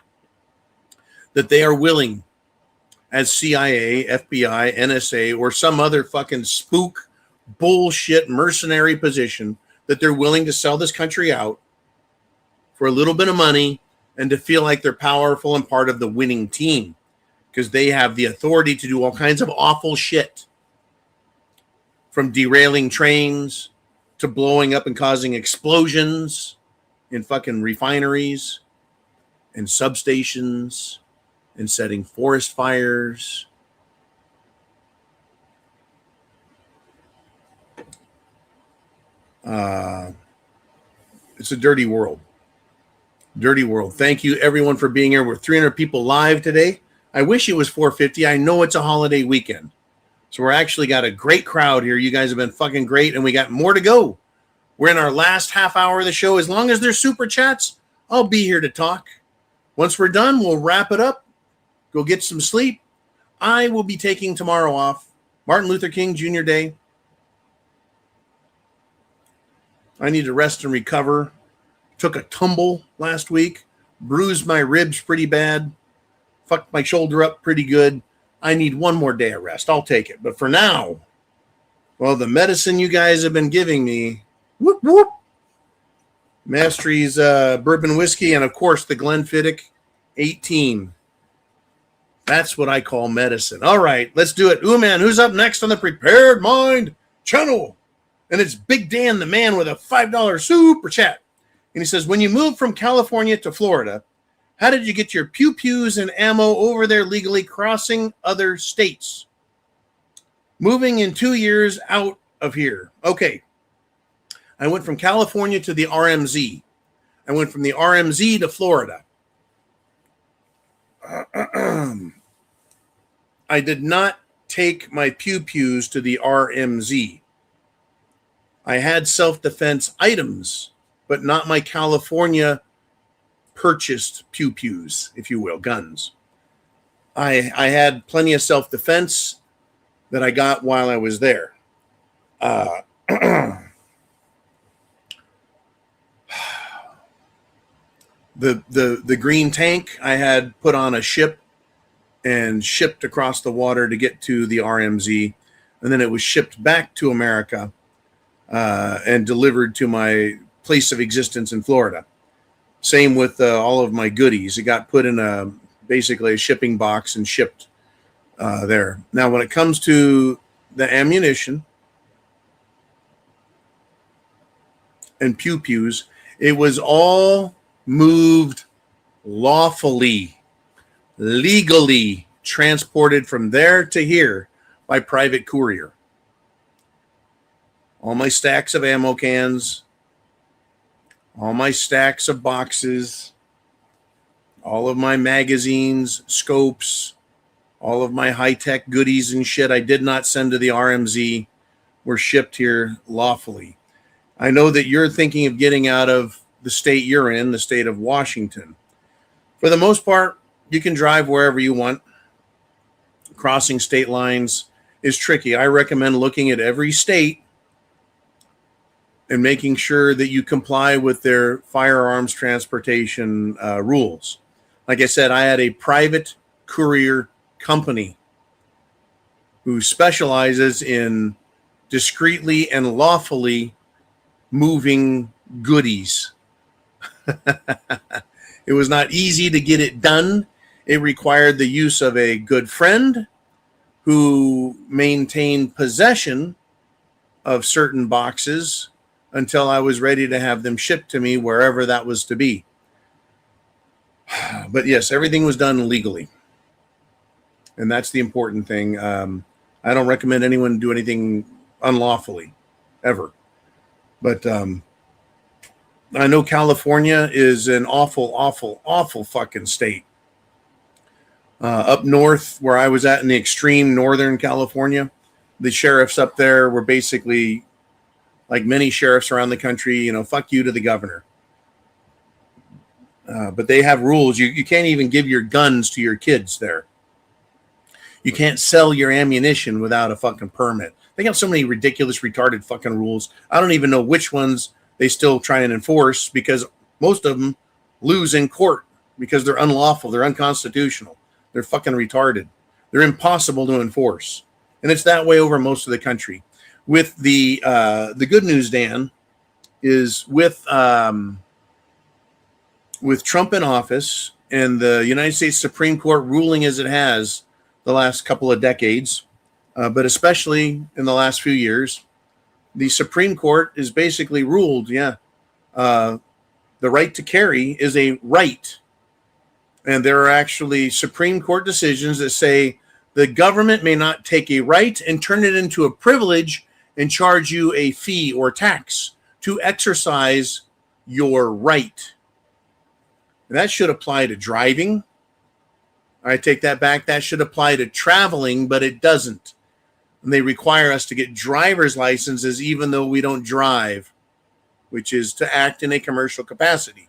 that they are willing as CIA, FBI, NSA, or some other fucking spook bullshit mercenary position that they're willing to sell this country out for a little bit of money and to feel like they're powerful and part of the winning team because they have the authority to do all kinds of awful shit, from derailing trains to blowing up and causing explosions in fucking refineries and substations and setting forest fires. It's a dirty world. Dirty world. Thank you, everyone, for being here. We're 300 people live today. I wish it was 450. I know it's a holiday weekend. So we're actually got a great crowd here. You guys have been fucking great, and we got more to go. We're in our last half hour of the show. As long as there's super chats, I'll be here to talk. Once we're done, we'll wrap it up. Go get some sleep. I will be taking tomorrow off. Martin Luther King Jr. Day. I need to rest and recover. Took a tumble last week. Bruised my ribs pretty bad. Fucked my shoulder up pretty good. I need one more day of rest. I'll take it. But for now, well, the medicine you guys have been giving me, whoop, whoop. Mastery's bourbon whiskey, and of course the Glenfiddich 18. That's what I call medicine. All right, let's do it. Ooh, man, who's up next on the Prepared Mind channel? And it's Big Dan, the man with a $5 super chat. And he says, when you moved from California to Florida, how did you get your pew-pews and ammo over there legally, crossing other states? Moving in 2 years out of here. Okay. I went from California to the RMZ. I went from the RMZ to Florida. I did not take my pew-pews to the RMZ. I had self-defense items, but not my California purchased pew-pews, if you will, guns. I had plenty of self-defense that I got while I was there. The green tank I had put on a ship and shipped across the water to get to the RMZ, and then it was shipped back to America and delivered to my place of existence in Florida. Same with all of my goodies. It got put in basically a shipping box and shipped there. Now, when it comes to the ammunition and pew-pews, it was all moved lawfully, legally transported from there to here by private courier. All my stacks of ammo cans, all my stacks of boxes, all of my magazines, scopes, all of my high-tech goodies and shit I did not send to the RMZ were shipped here lawfully. I know that you're thinking of getting out of the state you're in, the state of Washington. For the most part, you can drive wherever you want. Crossing state lines is tricky. I recommend looking at every state and making sure that you comply with their firearms transportation rules. Like I said, I had a private courier company who specializes in discreetly and lawfully moving goodies. It was not easy to get it done. It required the use of a good friend who maintained possession of certain boxes until I was ready to have them shipped to me wherever that was to be. But yes, everything was done legally. And that's the important thing. I don't recommend anyone do anything unlawfully, ever. But I know California is an awful fucking state. Up north, where I was at in the extreme northern California, the sheriffs up there were basically, like many sheriffs around the country, fuck you to the governor. But they have rules. You can't even give your guns to your kids there. You can't sell your ammunition without a fucking permit. They got so many ridiculous, retarded fucking rules. I don't even know which ones they still try and enforce, because most of them lose in court because they're unlawful. They're unconstitutional. They're fucking retarded. They're impossible to enforce. And it's that way over most of the country. With the good news, Dan, is with Trump in office and the United States Supreme Court ruling as it has the last couple of decades, but especially in the last few years, the Supreme Court is basically ruled, the right to carry is a right. And there are actually Supreme Court decisions that say the government may not take a right and turn it into a privilege and charge you a fee or tax to exercise your right. And that should apply to driving. I take that back. That should apply to traveling, but it doesn't. And they require us to get driver's licenses even though we don't drive, which is to act in a commercial capacity.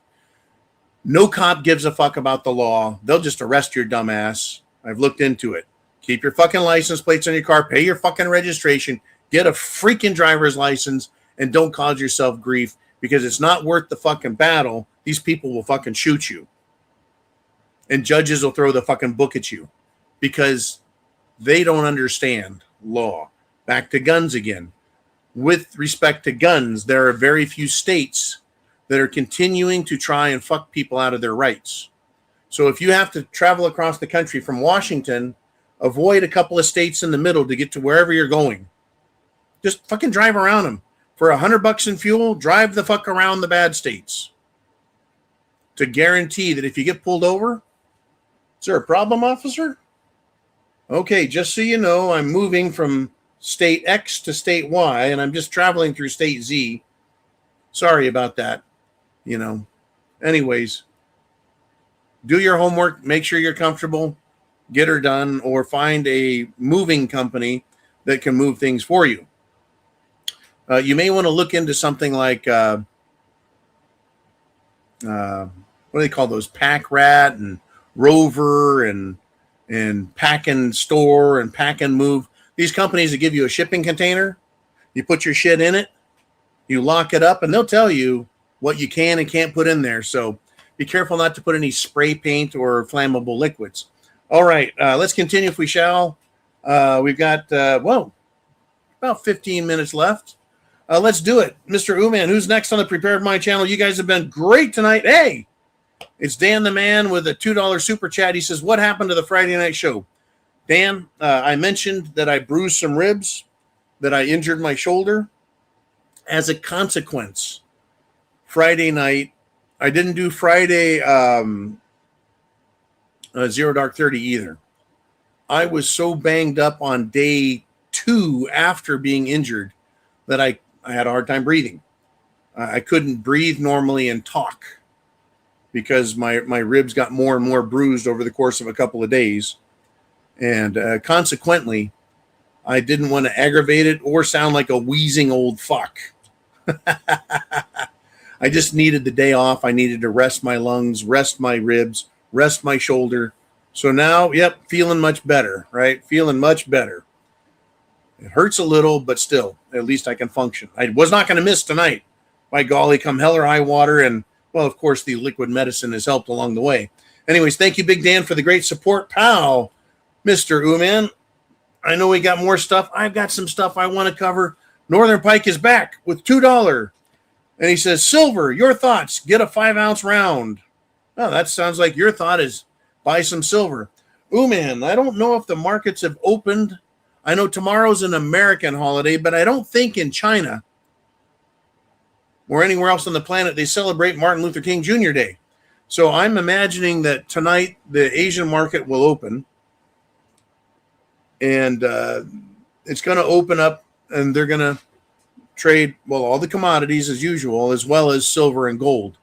No cop gives a fuck about the law. They'll just arrest your dumb ass. I've looked into it. Keep your fucking license plates on your car. Pay your fucking registration. Get a freaking driver's license and don't cause yourself grief because it's not worth the fucking battle. These people will fucking shoot you. And judges will throw the fucking book at you because they don't understand law. Back to guns again. With respect to guns, there are very few states that are continuing to try and fuck people out of their rights. So if you have to travel across the country from Washington, avoid a couple of states in the middle to get to wherever you're going. Just fucking drive around them. For $100 in fuel, drive the fuck around the bad states. To guarantee that if you get pulled over, is there a problem, officer? Okay, just so you know, I'm moving from state X to state Y, and I'm just traveling through state Z. Sorry about that. Anyways, do your homework, make sure you're comfortable, get her done, or find a moving company that can move things for you. You may want to look into something like, what do they call those? Pack Rat and Rover and Pack and Store and Pack and Move. These companies that give you a shipping container, you put your shit in it, you lock it up, and they'll tell you what you can and can't put in there. So be careful not to put any spray paint or flammable liquids. All right, let's continue if we shall. We've got, about 15 minutes left. Let's do it. Mr. Uman, who's next on the Prepared Mind channel? You guys have been great tonight. Hey, it's Dan the Man with a $2 super chat. He says, what happened to the Friday night show? Dan, I mentioned that I bruised some ribs, that I injured my shoulder. As a consequence, Friday night, I didn't do Friday Zero Dark 30 either. I was so banged up on day 2 after being injured that I had a hard time breathing. I couldn't breathe normally and talk because my ribs got more and more bruised over the course of a couple of days. And consequently, I didn't want to aggravate it or sound like a wheezing old fuck. I just needed the day off. I needed to rest my lungs, rest my ribs, rest my shoulder. So now, feeling much better, right? Feeling much better. It hurts a little, but still, at least I can function. I was not going to miss tonight. By golly, come hell or high water. And, well, of course, the liquid medicine has helped along the way. Anyways, thank you, Big Dan, for the great support. Pal, Mr. Uman. I know we got more stuff. I've got some stuff I want to cover. Northern Pike is back with $2. And he says, Silver, your thoughts. Get a 5-ounce round. Oh, that sounds like your thought is buy some silver. Uman, I don't know if the markets have opened. I know tomorrow's an American holiday, but I don't think in China or anywhere else on the planet they celebrate Martin Luther King Jr. Day. So I'm imagining that tonight the Asian market will open. And it's going to open up, and they're going to trade, all the commodities as usual, as well as silver and gold.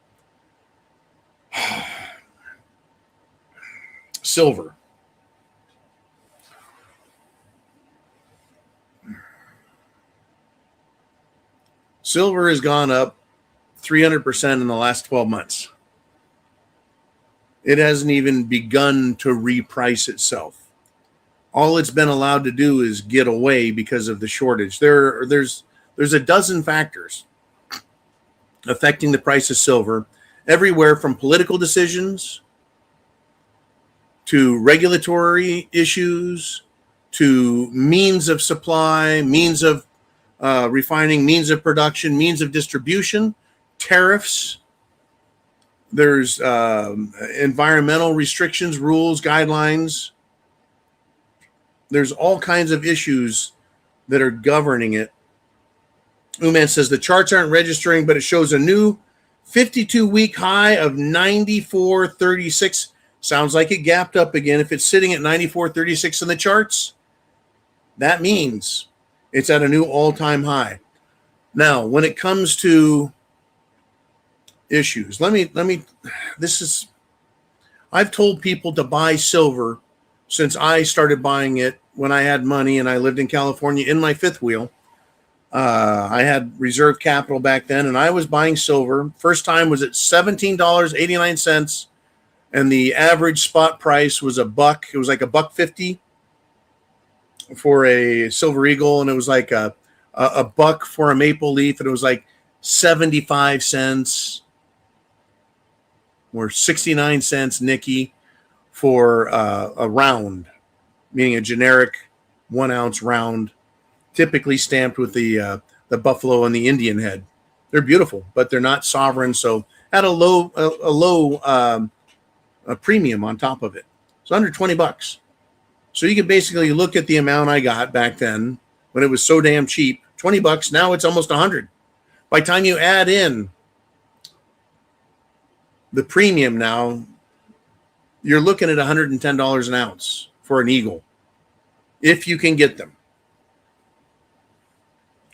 Silver. Silver has gone up 300% in the last 12 months. It hasn't even begun to reprice itself. All it's been allowed to do is get away because of the shortage. There's a dozen factors affecting the price of silver, everywhere from political decisions to regulatory issues, to means of supply, means of refining, means of production, means of distribution, tariffs. There's environmental restrictions, rules, guidelines. There's all kinds of issues that are governing it. Uman says the charts aren't registering, but it shows a new 52-week high of 94.36. Sounds like it gapped up again. If it's sitting at 94.36 in the charts, that means it's at a new all-time high. Now, when it comes to issues, I've told people to buy silver since I started buying it when I had money and I lived in California in my fifth wheel. I had reserve capital back then, and I was buying silver. First time was at $17.89, and the average spot price was $1. It was like $1.50 for a silver eagle, and it was like a buck for a maple leaf, and it was like 75 cents or 69 cents Nikkei for a round, meaning a generic 1 ounce round, typically stamped with the buffalo and the Indian head. They're beautiful, but they're not sovereign. So at a low premium on top of it. So under $20. So you can basically look at the amount I got back then when it was so damn cheap, $20. Now it's almost $100. By the time you add in the premium now, you're looking at $110 an ounce for an eagle, if you can get them.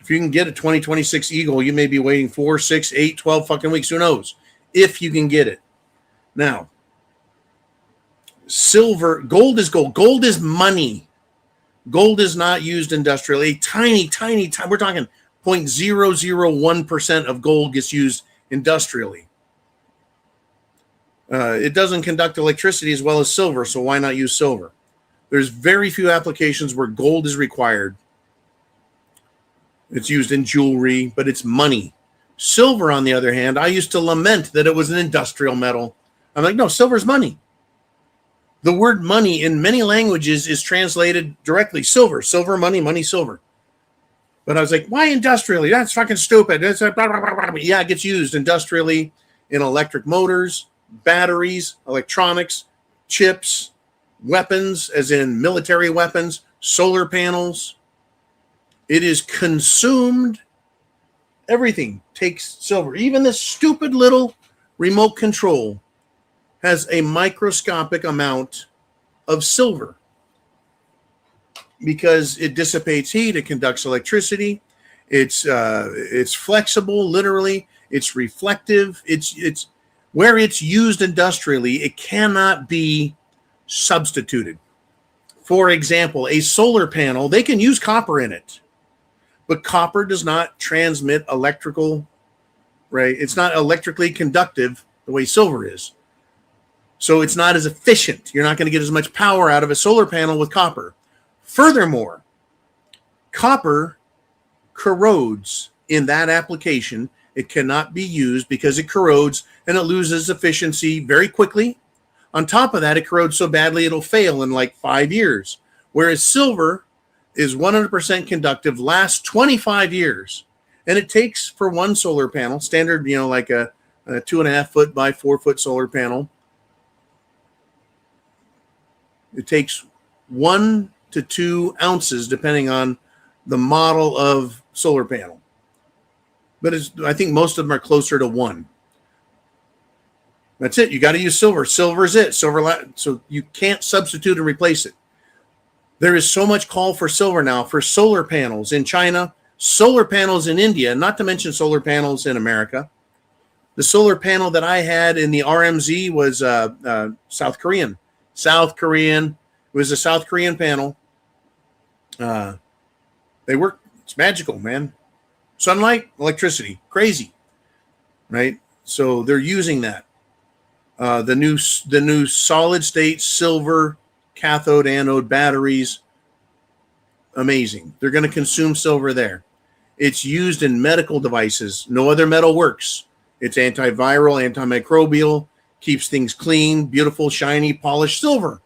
If you can get a 2026 eagle, you may be waiting 4, 6, 8, 12 fucking weeks. Who knows? If you can get it. Now, silver, gold is gold. Gold is money. Gold is not used industrially. A tiny, we're talking 0.001% of gold gets used industrially. It doesn't conduct electricity as well as silver, so why not use silver? There's very few applications where gold is required. It's used in jewelry, but it's money. Silver, on the other hand, I used to lament that it was an industrial metal. I'm like, no, silver's money. The word money in many languages is translated directly silver, silver, money, money, silver. But I was like, why industrially? That's fucking stupid. It's blah, blah, blah, blah. Yeah, it gets used industrially in electric motors, batteries, electronics, chips, weapons, as in military weapons, solar panels. It is consumed. Everything takes silver. Even this stupid little remote control has a microscopic amount of silver because it dissipates heat, it conducts electricity, it's flexible, literally, it's reflective, it's where it's used industrially, it cannot be substituted. For example, a solar panel, they can use copper in it, but copper does not transmit electrical, right? It's not electrically conductive the way silver is. So it's not as efficient. You're not going to get as much power out of a solar panel with copper. Furthermore, copper corrodes in that application. It cannot be used because it corrodes and it loses efficiency very quickly. On top of that, it corrodes so badly it'll fail in like 5 years. Whereas silver is 100% conductive, lasts 25 years. And it takes for one solar panel, standard, like a 2.5 foot by 4 foot solar panel, it takes 1 to 2 ounces, depending on the model of solar panel. But I think most of them are closer to 1. That's it. You got to use silver. Silver is it. So you can't substitute and replace it. There is so much call for silver now for solar panels in China, solar panels in India, not to mention solar panels in America. The solar panel that I had in the RMZ was South Korean. It was a South Korean panel. They work. It's magical, man. Sunlight, electricity, crazy, right? So they're using that. The new solid state silver cathode anode batteries, amazing. They're going to consume silver there. It's used in medical devices. No other metal works. It's antiviral, antimicrobial, keeps things clean, beautiful, shiny, polished silver.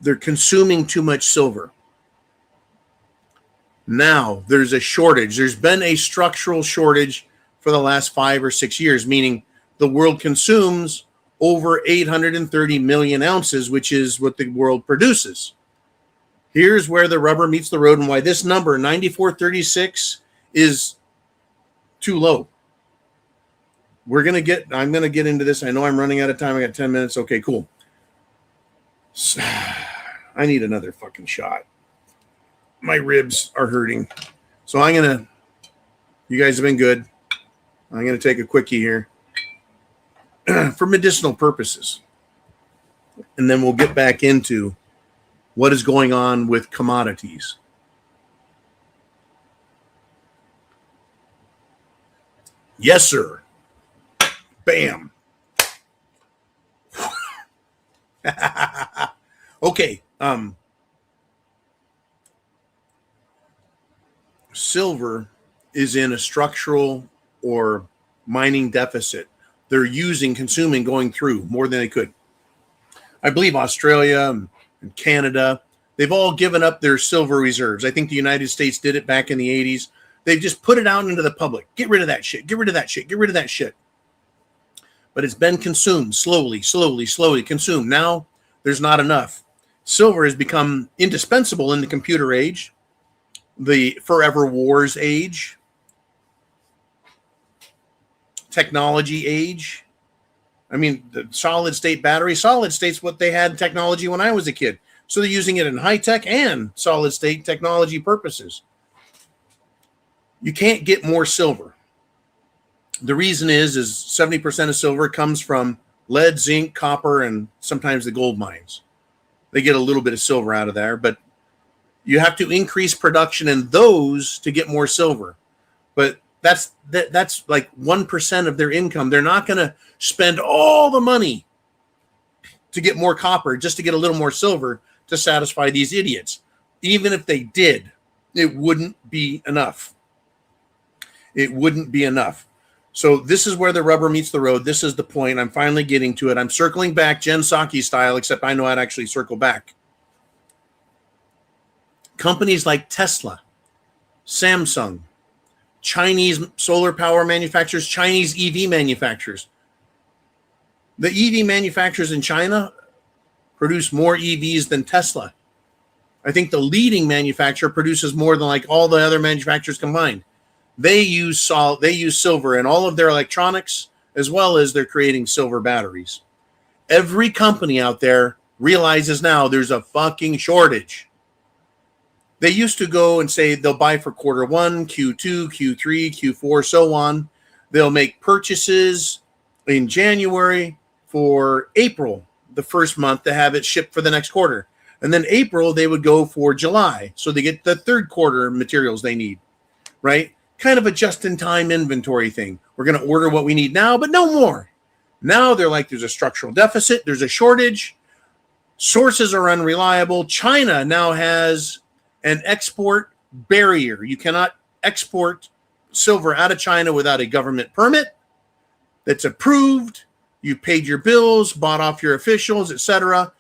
They're consuming too much silver. Now there's a shortage. There's been a structural shortage for the last 5 or 6 years, meaning the world consumes over 830 million ounces, which is what the world produces. Here's where the rubber meets the road and why this number, 9436, is too low. I'm going to get into this. I know I'm running out of time. I got 10 minutes. Okay, cool. I need another fucking shot. My ribs are hurting. So you guys have been good. I'm going to take a quickie here for medicinal purposes. And then we'll get back into what is going on with commodities. Yes, sir. Bam. Okay. Silver is in a structural or mining deficit. They're consuming, going through more than they could. I believe Australia and Canada, they've all given up their silver reserves. I think the United States did it back in the 80s. They've just put it out into the public. Get rid of that shit. Get rid of that shit. Get rid of that shit. But it's been consumed slowly consumed. Now there's not enough. Silver has become indispensable in the computer age, the forever wars age, technology age. I mean, the solid state battery, solid state's what they had technology when I was a kid. So they're using it in high tech and solid state technology purposes. You can't get more silver. The reason is 70% of silver comes from lead, zinc, copper, and sometimes the gold mines. They get a little bit of silver out of there, but you have to increase production in those to get more silver. But that's like 1% of their income. They're not going to spend all the money to get more copper just to get a little more silver to satisfy these idiots. Even if they did, it wouldn't be enough. It wouldn't be enough. So this is where the rubber meets the road. This is the point. I'm finally getting to it. I'm circling back Jen Psaki style, except I know how to actually circle back. Companies like Tesla, Samsung, Chinese solar power manufacturers, Chinese EV manufacturers. The EV manufacturers in China produce more EVs than Tesla. I think the leading manufacturer produces more than like all the other manufacturers combined. They use silver in all of their electronics, as well as they're creating silver batteries. Every company out there realizes now there's a fucking shortage. They used to go and say they'll buy for quarter 1, Q2, Q3, Q4, so on. They'll make purchases in January for April, the first month, to have it shipped for the next quarter. And then April, they would go for July. So they get the third quarter materials they need, right? Kind of a just-in-time inventory thing. We're going to order what we need now, but no more. Now they're like, there's a structural deficit. There's a shortage. Sources are unreliable. China now has an export barrier. You cannot export silver out of China without a government permit that's approved. You paid your bills, bought off your officials, etc.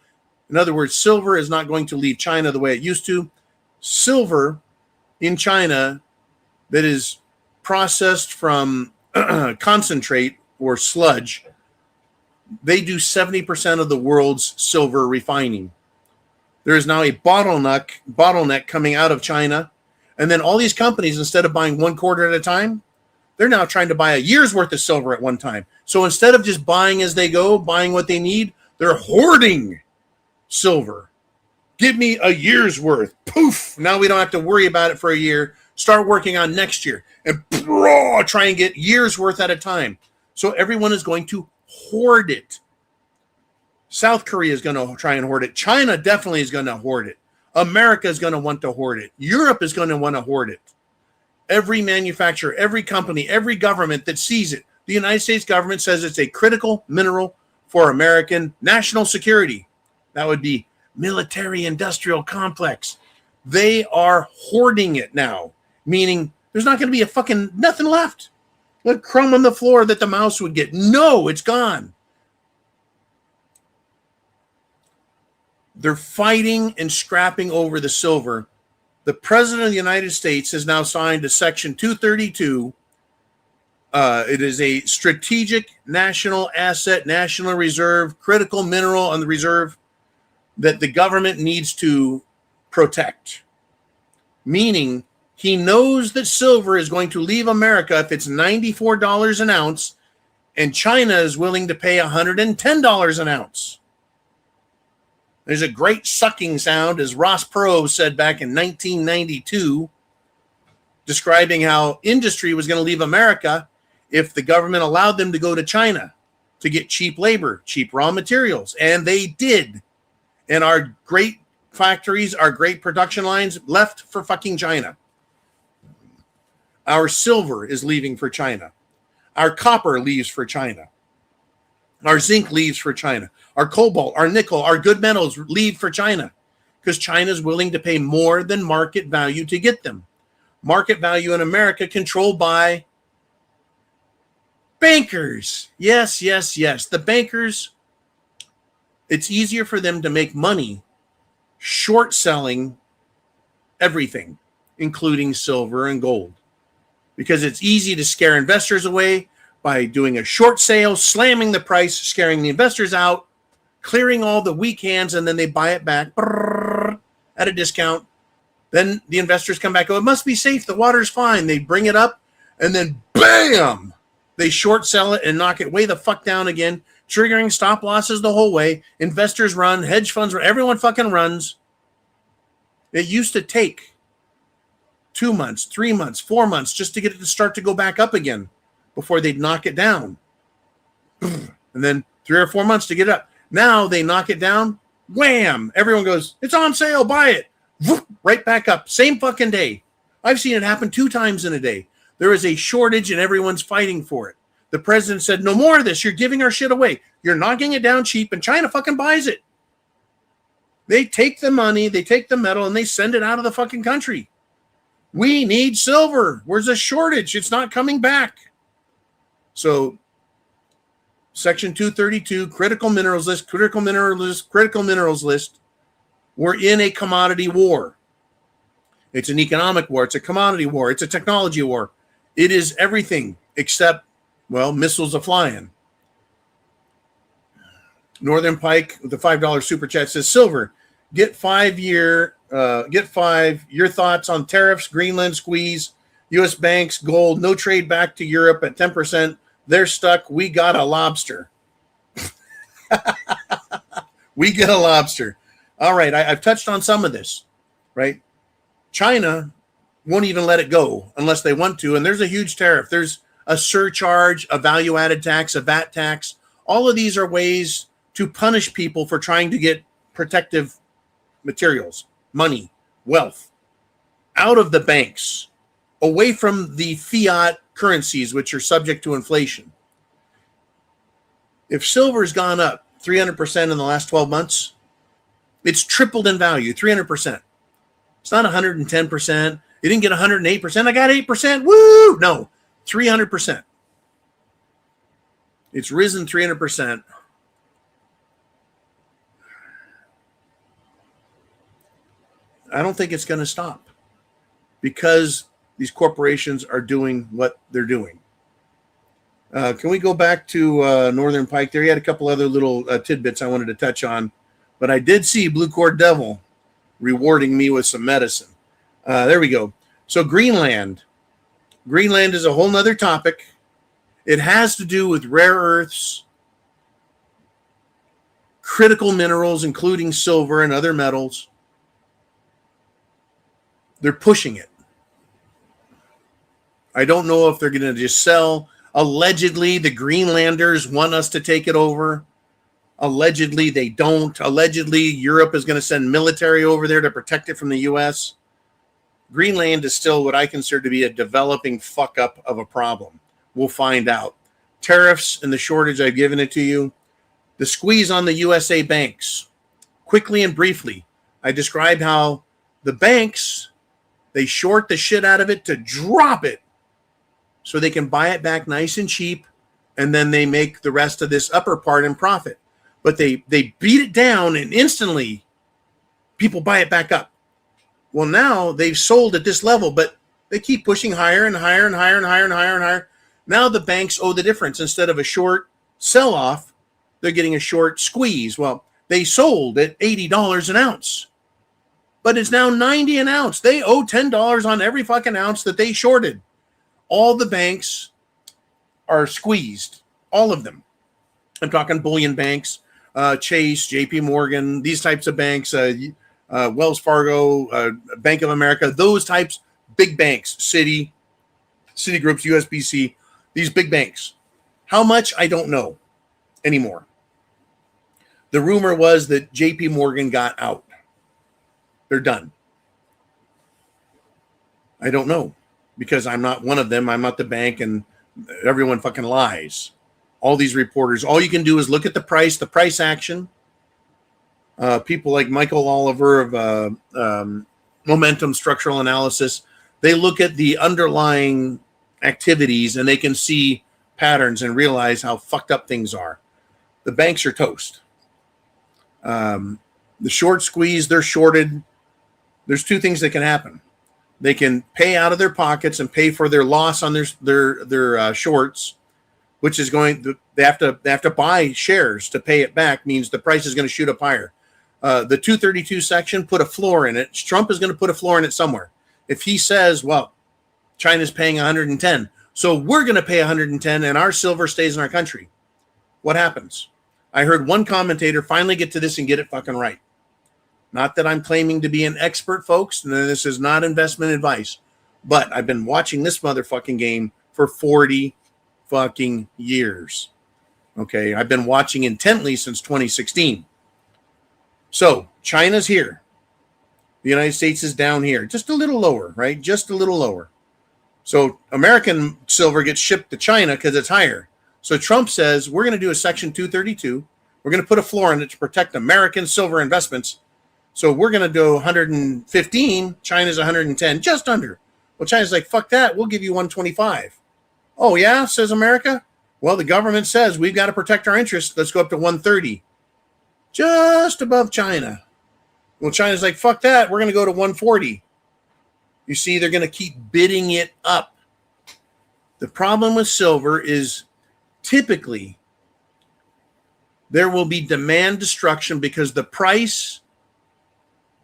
In other words, silver is not going to leave China the way it used to. Silver in China that is processed from concentrate or sludge, they do 70% of the world's silver refining. There is now a bottleneck coming out of China. And then all these companies, instead of buying 1 quarter at a time, they're now trying to buy a year's worth of silver at one time. So instead of just buying as they go, buying what they need, they're hoarding silver. Give me a year's worth. Poof. Now we don't have to worry about it for a year. Start working on next year and try and get years worth at a time. So everyone is going to hoard it. South Korea is going to try and hoard it. China definitely is going to hoard it. America is going to want to hoard it. Europe is going to want to hoard it. Every manufacturer, every company, every government that sees it. The United States government says it's a critical mineral for American national security. That would be military industrial complex. They are hoarding it now, meaning there's not going to be a fucking nothing left. A crumb on the floor that the mouse would get. No, it's gone. They're fighting and scrapping over the silver. The President of the United States has now signed a Section 232. It is a strategic national asset, national reserve, critical mineral on the reserve that the government needs to protect. Meaning, he knows that silver is going to leave America if it's $94 an ounce, and China is willing to pay $110 an ounce. There's a great sucking sound, as Ross Perot said back in 1992, describing how industry was going to leave America if the government allowed them to go to China to get cheap labor, cheap raw materials. And they did. And our great factories, our great production lines left for fucking China. Our silver is leaving for China. Our copper leaves for China. Our zinc leaves for China. Our cobalt, our nickel, our good metals leave for China because China is willing to pay more than market value to get them. Market value in America controlled by bankers. Yes. The bankers, it's easier for them to make money short selling everything, including silver and gold, because it's easy to scare investors away by doing a short sale, slamming the price, scaring the investors out, clearing all the weak hands, and then they buy it back at a discount. Then the investors come back, oh, it must be safe. The water's fine. They bring it up, and then bam, they short sell it and knock it way the fuck down again, triggering stop losses the whole way. Investors run, hedge funds run, everyone fucking runs. It used to take 2 months, 3 months, 4 months just to get it to start to go back up again before they'd knock it down. And then 3 or 4 months to get it up. Now they knock it down, wham! Everyone goes, it's on sale, buy it. Right back up, same fucking day. I've seen it happen 2 times in a day. There is a shortage and everyone's fighting for it. The president said, no more of this. You're giving our shit away. You're knocking it down cheap, and China fucking buys it. They take the money, they take the metal, and they send it out of the fucking country. We need silver. There's a shortage. It's not coming back. So, Section 232, critical minerals list, critical minerals list. We're in a commodity war. It's an economic war. It's a commodity war. It's a technology war. It is everything except, well, missiles are flying. Northern Pike with the $5 super chat says, silver, get 5 your thoughts on tariffs, Greenland squeeze, U.S. banks, gold, no trade back to Europe at 10%. They're stuck. We got a lobster. We get a lobster. All right. I've touched on some of this, right? China won't even let it go unless they want to. And there's a huge tariff. There's a surcharge, a value-added tax, a VAT tax. All of these are ways to punish people for trying to get protective materials, money, wealth out of the banks, away from the fiat currencies, which are subject to inflation. If silver's gone up 300% in the last 12 months, it's tripled in value, 300%. It's not 110%. You didn't get 108%. I got 8%. Woo! No, 300%. It's risen 300%. I don't think it's going to stop because these corporations are doing what they're doing. Can we go back to Northern Pike there? He had a couple other little tidbits I wanted to touch on, but I did see Blue Cord Devil rewarding me with some medicine. There we go. So Greenland. Greenland is a whole nother topic. It has to do with rare earths, critical minerals, including silver and other metals. They're pushing it. I don't know if they're going to just sell. Allegedly, the Greenlanders want us to take it over. Allegedly, they don't. Allegedly, Europe is going to send military over there to protect it from the U.S. Greenland is still what I consider to be a developing fuck up of a problem. We'll find out. Tariffs and the shortage, I've given it to you. The squeeze on the USA banks. Quickly and briefly, I described how the banks, they short the shit out of it to drop it so they can buy it back nice and cheap, and then they make the rest of this upper part in profit. But they beat it down, and instantly people buy it back up. Well, now they've sold at this level, but they keep pushing higher and higher and higher and higher and higher and higher. Now the banks owe the difference. Instead of a short sell-off, they're getting a short squeeze. Well, they sold at $80 an ounce, but it's now $90 an ounce. They owe $10 on every fucking ounce that they shorted. All the banks are squeezed, all of them. I'm talking bullion banks, Chase, JP Morgan, these types of banks, Wells Fargo, Bank of America, those types, big banks, Citigroups, USBC, these big banks. How much? I don't know anymore. The rumor was that JP Morgan got out. They're done. I don't know because I'm not one of them. I'm not the bank, and everyone fucking lies. All these reporters, all you can do is look at the price action. People like Michael Oliver of Momentum Structural Analysis, they look at the underlying activities and they can see patterns and realize how fucked up things are. The banks are toast. The short squeeze, they're shorted. There's two things that can happen. They can pay out of their pockets and pay for their loss on their shorts, which is they have to buy shares to pay it back, means the price is going to shoot up higher. The 232 section put a floor in it. Trump is going to put a floor in it somewhere. If he says, well, China's paying 110, so we're going to pay 110 and our silver stays in our country, what happens? I heard one commentator finally get to this and get it fucking right. Not that I'm claiming to be an expert, folks. No, this is not investment advice. But I've been watching this motherfucking game for 40 fucking years. Okay, I've been watching intently since 2016. So China's here. The United States is down here. Just a little lower, right? Just a little lower. So American silver gets shipped to China because it's higher. So Trump says, we're going to do a Section 232. We're going to put a floor in it to protect American silver investments. So we're going to do 115. China's 110, just under. Well, China's like, fuck that. We'll give you 125. Oh, yeah, says America. Well, the government says we've got to protect our interests. Let's go up to 130. Just above China. Well, China's like, fuck that. We're going to go to 140. You see, they're going to keep bidding it up. The problem with silver is typically there will be demand destruction because the price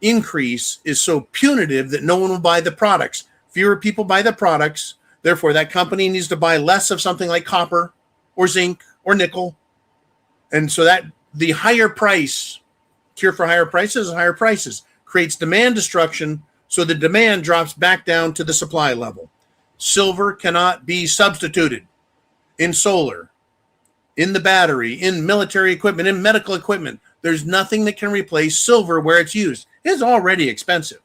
increase is so punitive that no one will buy the products. Fewer people buy the products. Therefore, that company needs to buy less of something like copper or zinc or nickel. And so that the higher price, cure for higher prices, creates demand destruction. So the demand drops back down to the supply level. Silver cannot be substituted in solar, in the battery, in military equipment, in medical equipment. There's nothing that can replace silver where it's used. It's already expensive.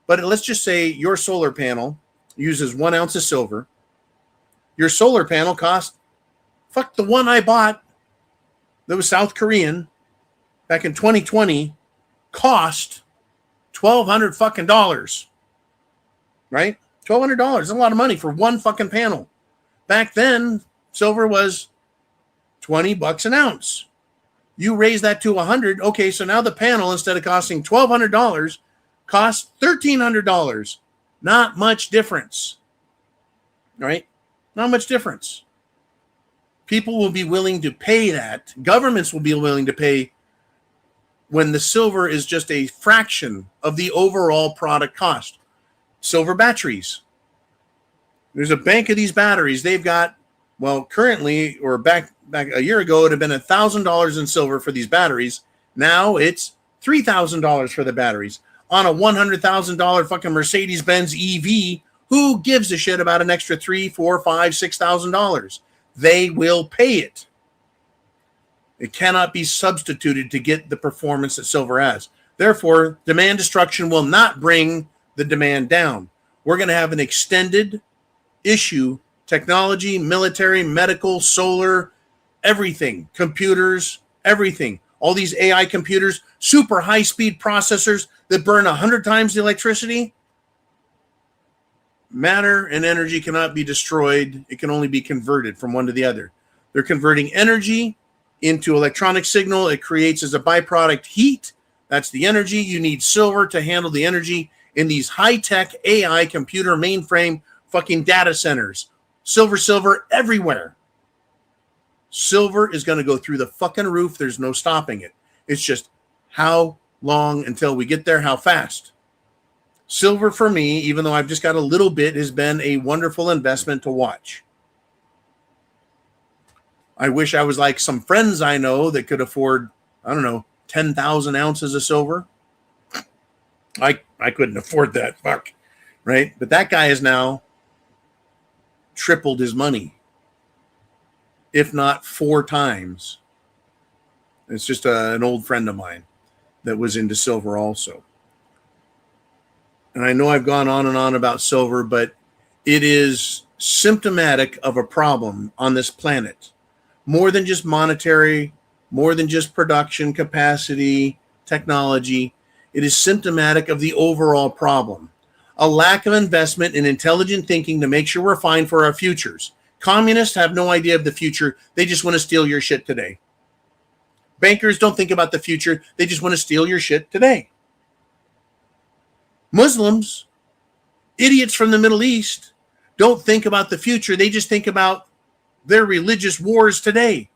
But let's just say your solar panel uses 1 ounce of silver. Your solar panel cost, the one I bought that was South Korean back in 2020 cost $1,200 fucking dollars. Right? $1,200 is a lot of money for one fucking panel. Back then, silver was $20 an ounce. You raise that to 100. Okay, so now the panel, instead of costing $1,200, costs $1,300. Not much difference. Right? Not much difference. People will be willing to pay that. Governments will be willing to pay when the silver is just a fraction of the overall product cost. Silver batteries. There's a bank of these batteries. They've got, well, currently, or back a year ago, it would have been $1,000 in silver for these batteries. Now it's $3,000 for the batteries. On a $100,000 fucking Mercedes-Benz EV, who gives a shit about an extra $3,000, $4,000, $5,000, $6,000? They will pay it. It cannot be substituted to get the performance that silver has. Therefore, demand destruction will not bring the demand down. We're going to have an extended issue, technology, military, medical, solar, everything, computers, everything. All these AI computers, super high-speed processors that burn 100 times the electricity. Matter and energy cannot be destroyed. It can only be converted from one to the other. They're converting energy into electronic signal. It creates as a byproduct heat. That's the energy. You need silver to handle the energy in these high-tech AI computer mainframe fucking data centers. Silver everywhere. Silver is going to go through the fucking roof. There's no stopping it. It's just how long until we get there, how fast. Silver for me, even though I've just got a little bit, has been a wonderful investment to watch. I wish I was like some friends I know that could afford, 10,000 ounces of silver. I couldn't afford that, fuck, right? But that guy has now tripled his money, if not 4 times. It's just an old friend of mine that was into silver also. And I know I've gone on and on about silver, but it is symptomatic of a problem on this planet. More than just monetary, more than just production capacity, technology. It is symptomatic of the overall problem. A lack of investment in intelligent thinking to make sure we're fine for our futures. Communists have no idea of the future. They just want to steal your shit today. Bankers don't think about the future. They just want to steal your shit today. Muslims, idiots from the Middle East, don't think about the future. They just think about their religious wars today.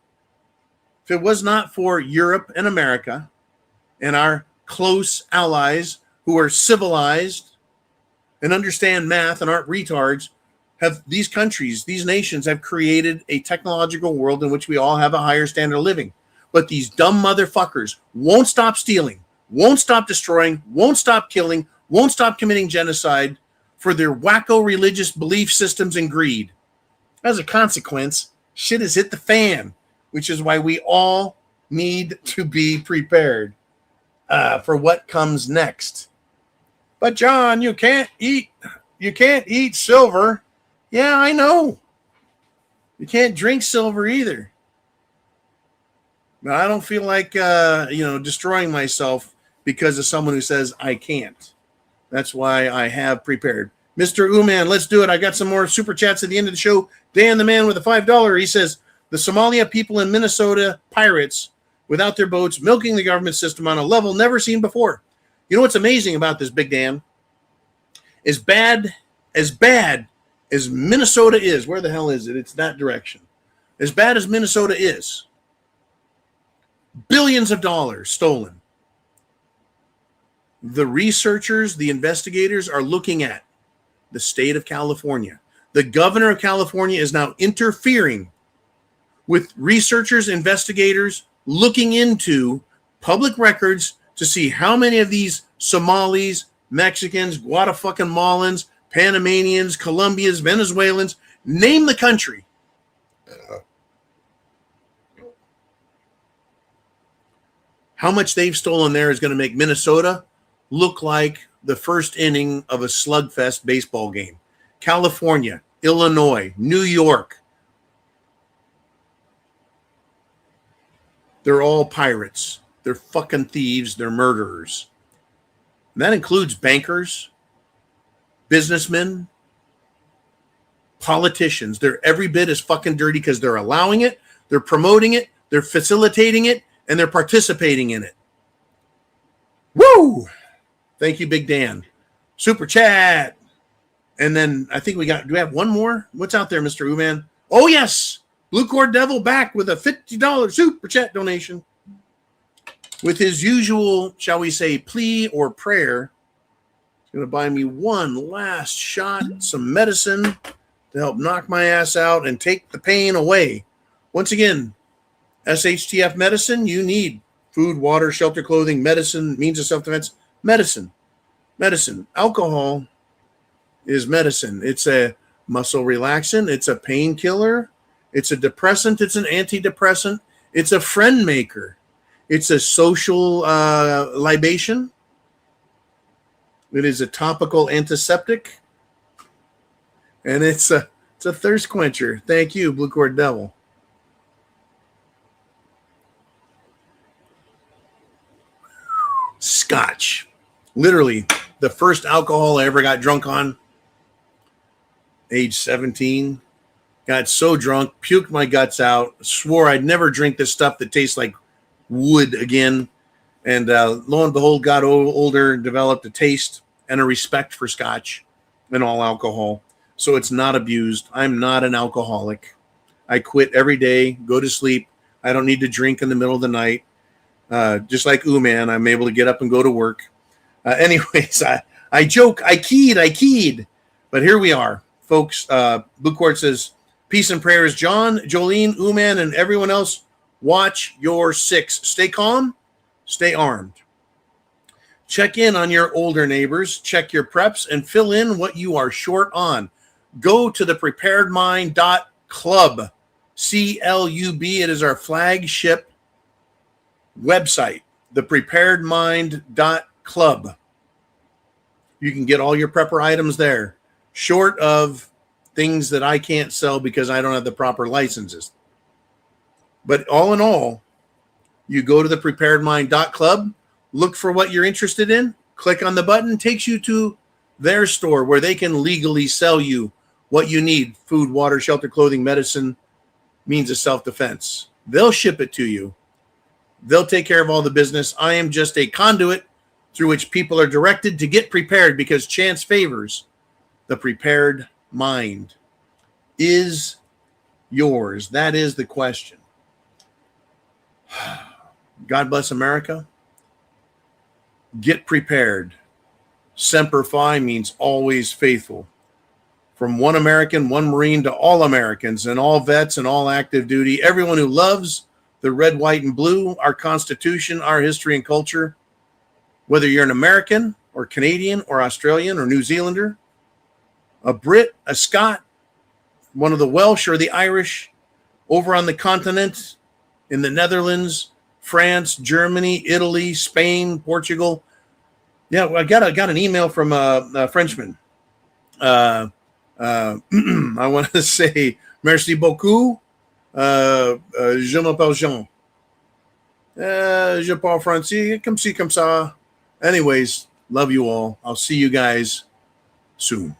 If it was not for Europe and America and our close allies who are civilized and understand math and aren't retards, have these countries, these nations have created a technological world in which we all have a higher standard of living. But these dumb motherfuckers won't stop stealing, won't stop destroying, won't stop killing, won't stop committing genocide for their wacko religious belief systems and greed. As a consequence, shit has hit the fan, which is why we all need to be prepared for what comes next. But John, you can't eat silver. Yeah, I know. You can't drink silver either. But I don't feel like destroying myself because of someone who says I can't. That's why I have prepared. Mr. Uman, let's do it. I got some more super chats at the end of the show. Dan the man with a $5. He says, the Somalia people in Minnesota pirates without their boats milking the government system on a level never seen before. You know what's amazing about this, Big Dan? As bad as Minnesota is, where the hell is it? It's that direction. As bad as Minnesota is, billions of dollars stolen. The researchers, the investigators are looking at the state of California. The governor of California is now interfering with researchers, investigators, looking into public records to see how many of these Somalis, Mexicans, Guatemalans, Panamanians, Colombians, Venezuelans, name the country. How much they've stolen there is going to make Minnesota look like the first inning of a slugfest baseball game. California, Illinois, New York. They're all pirates. They're fucking thieves. They're murderers. And that includes bankers, businessmen, politicians. They're every bit as fucking dirty because they're allowing it, they're promoting it, they're facilitating it, and they're participating in it. Woo! Thank you, Big Dan. Super chat. And then I think do we have one more? What's out there, Mr. Uman? Oh, yes. Blue Cord Devil back with a $50 super chat donation. With his usual, shall we say, plea or prayer, he's going to buy me one last shot, some medicine to help knock my ass out and take the pain away. Once again, SHTF medicine, you need food, water, shelter, clothing, medicine, means of self-defense, medicine. Alcohol is medicine. It's a muscle relaxant. It's a painkiller. It's a depressant. It's an antidepressant. It's a friend maker. It's a social libation. It is a topical antiseptic. And it's a thirst quencher. Thank you, Blue Cord Devil. Scotch. Literally, the first alcohol I ever got drunk on, age 17. Got so drunk, puked my guts out, swore I'd never drink this stuff that tastes like wood again. And lo and behold, got older and developed a taste and a respect for Scotch and all alcohol. So it's not abused. I'm not an alcoholic. I quit every day, go to sleep. I don't need to drink in the middle of the night. Just like man, I'm able to get up and go to work. Anyways, I joke, I keyed. But here we are, folks. Blue Quartz says, peace and prayers, John, Jolene, man, and everyone else. Watch your six. Stay calm, stay armed. Check in on your older neighbors, check your preps, and fill in what you are short on. Go to thepreparedmind.club, C-L-U-B. It is our flagship website, thepreparedmind.club. You can get all your prepper items there, short of things that I can't sell because I don't have the proper licenses. But all in all, you go to thepreparedmind.club, look for what you're interested in, click on the button, takes you to their store where they can legally sell you what you need: food, water, shelter, clothing, medicine, means of self-defense. They'll ship it to you. They'll take care of all the business. I am just a conduit through which people are directed to get prepared, because chance favors the prepared mind. Is yours? That is the question. God bless America. Get prepared. Semper Fi means always faithful. From one American, one Marine, to all Americans and all vets and all active duty, everyone who loves the red, white, and blue, our Constitution, our history and culture, whether you're an American or Canadian or Australian or New Zealander, a Brit, a Scot, one of the Welsh or the Irish, over on the continent, in the Netherlands, France, Germany, Italy, Spain, Portugal. Yeah, I got an email from a Frenchman. I want to say merci beaucoup. Je m'appelle Jean. Je parle français, comme ci, comme ça. Anyways, love you all. I'll see you guys soon.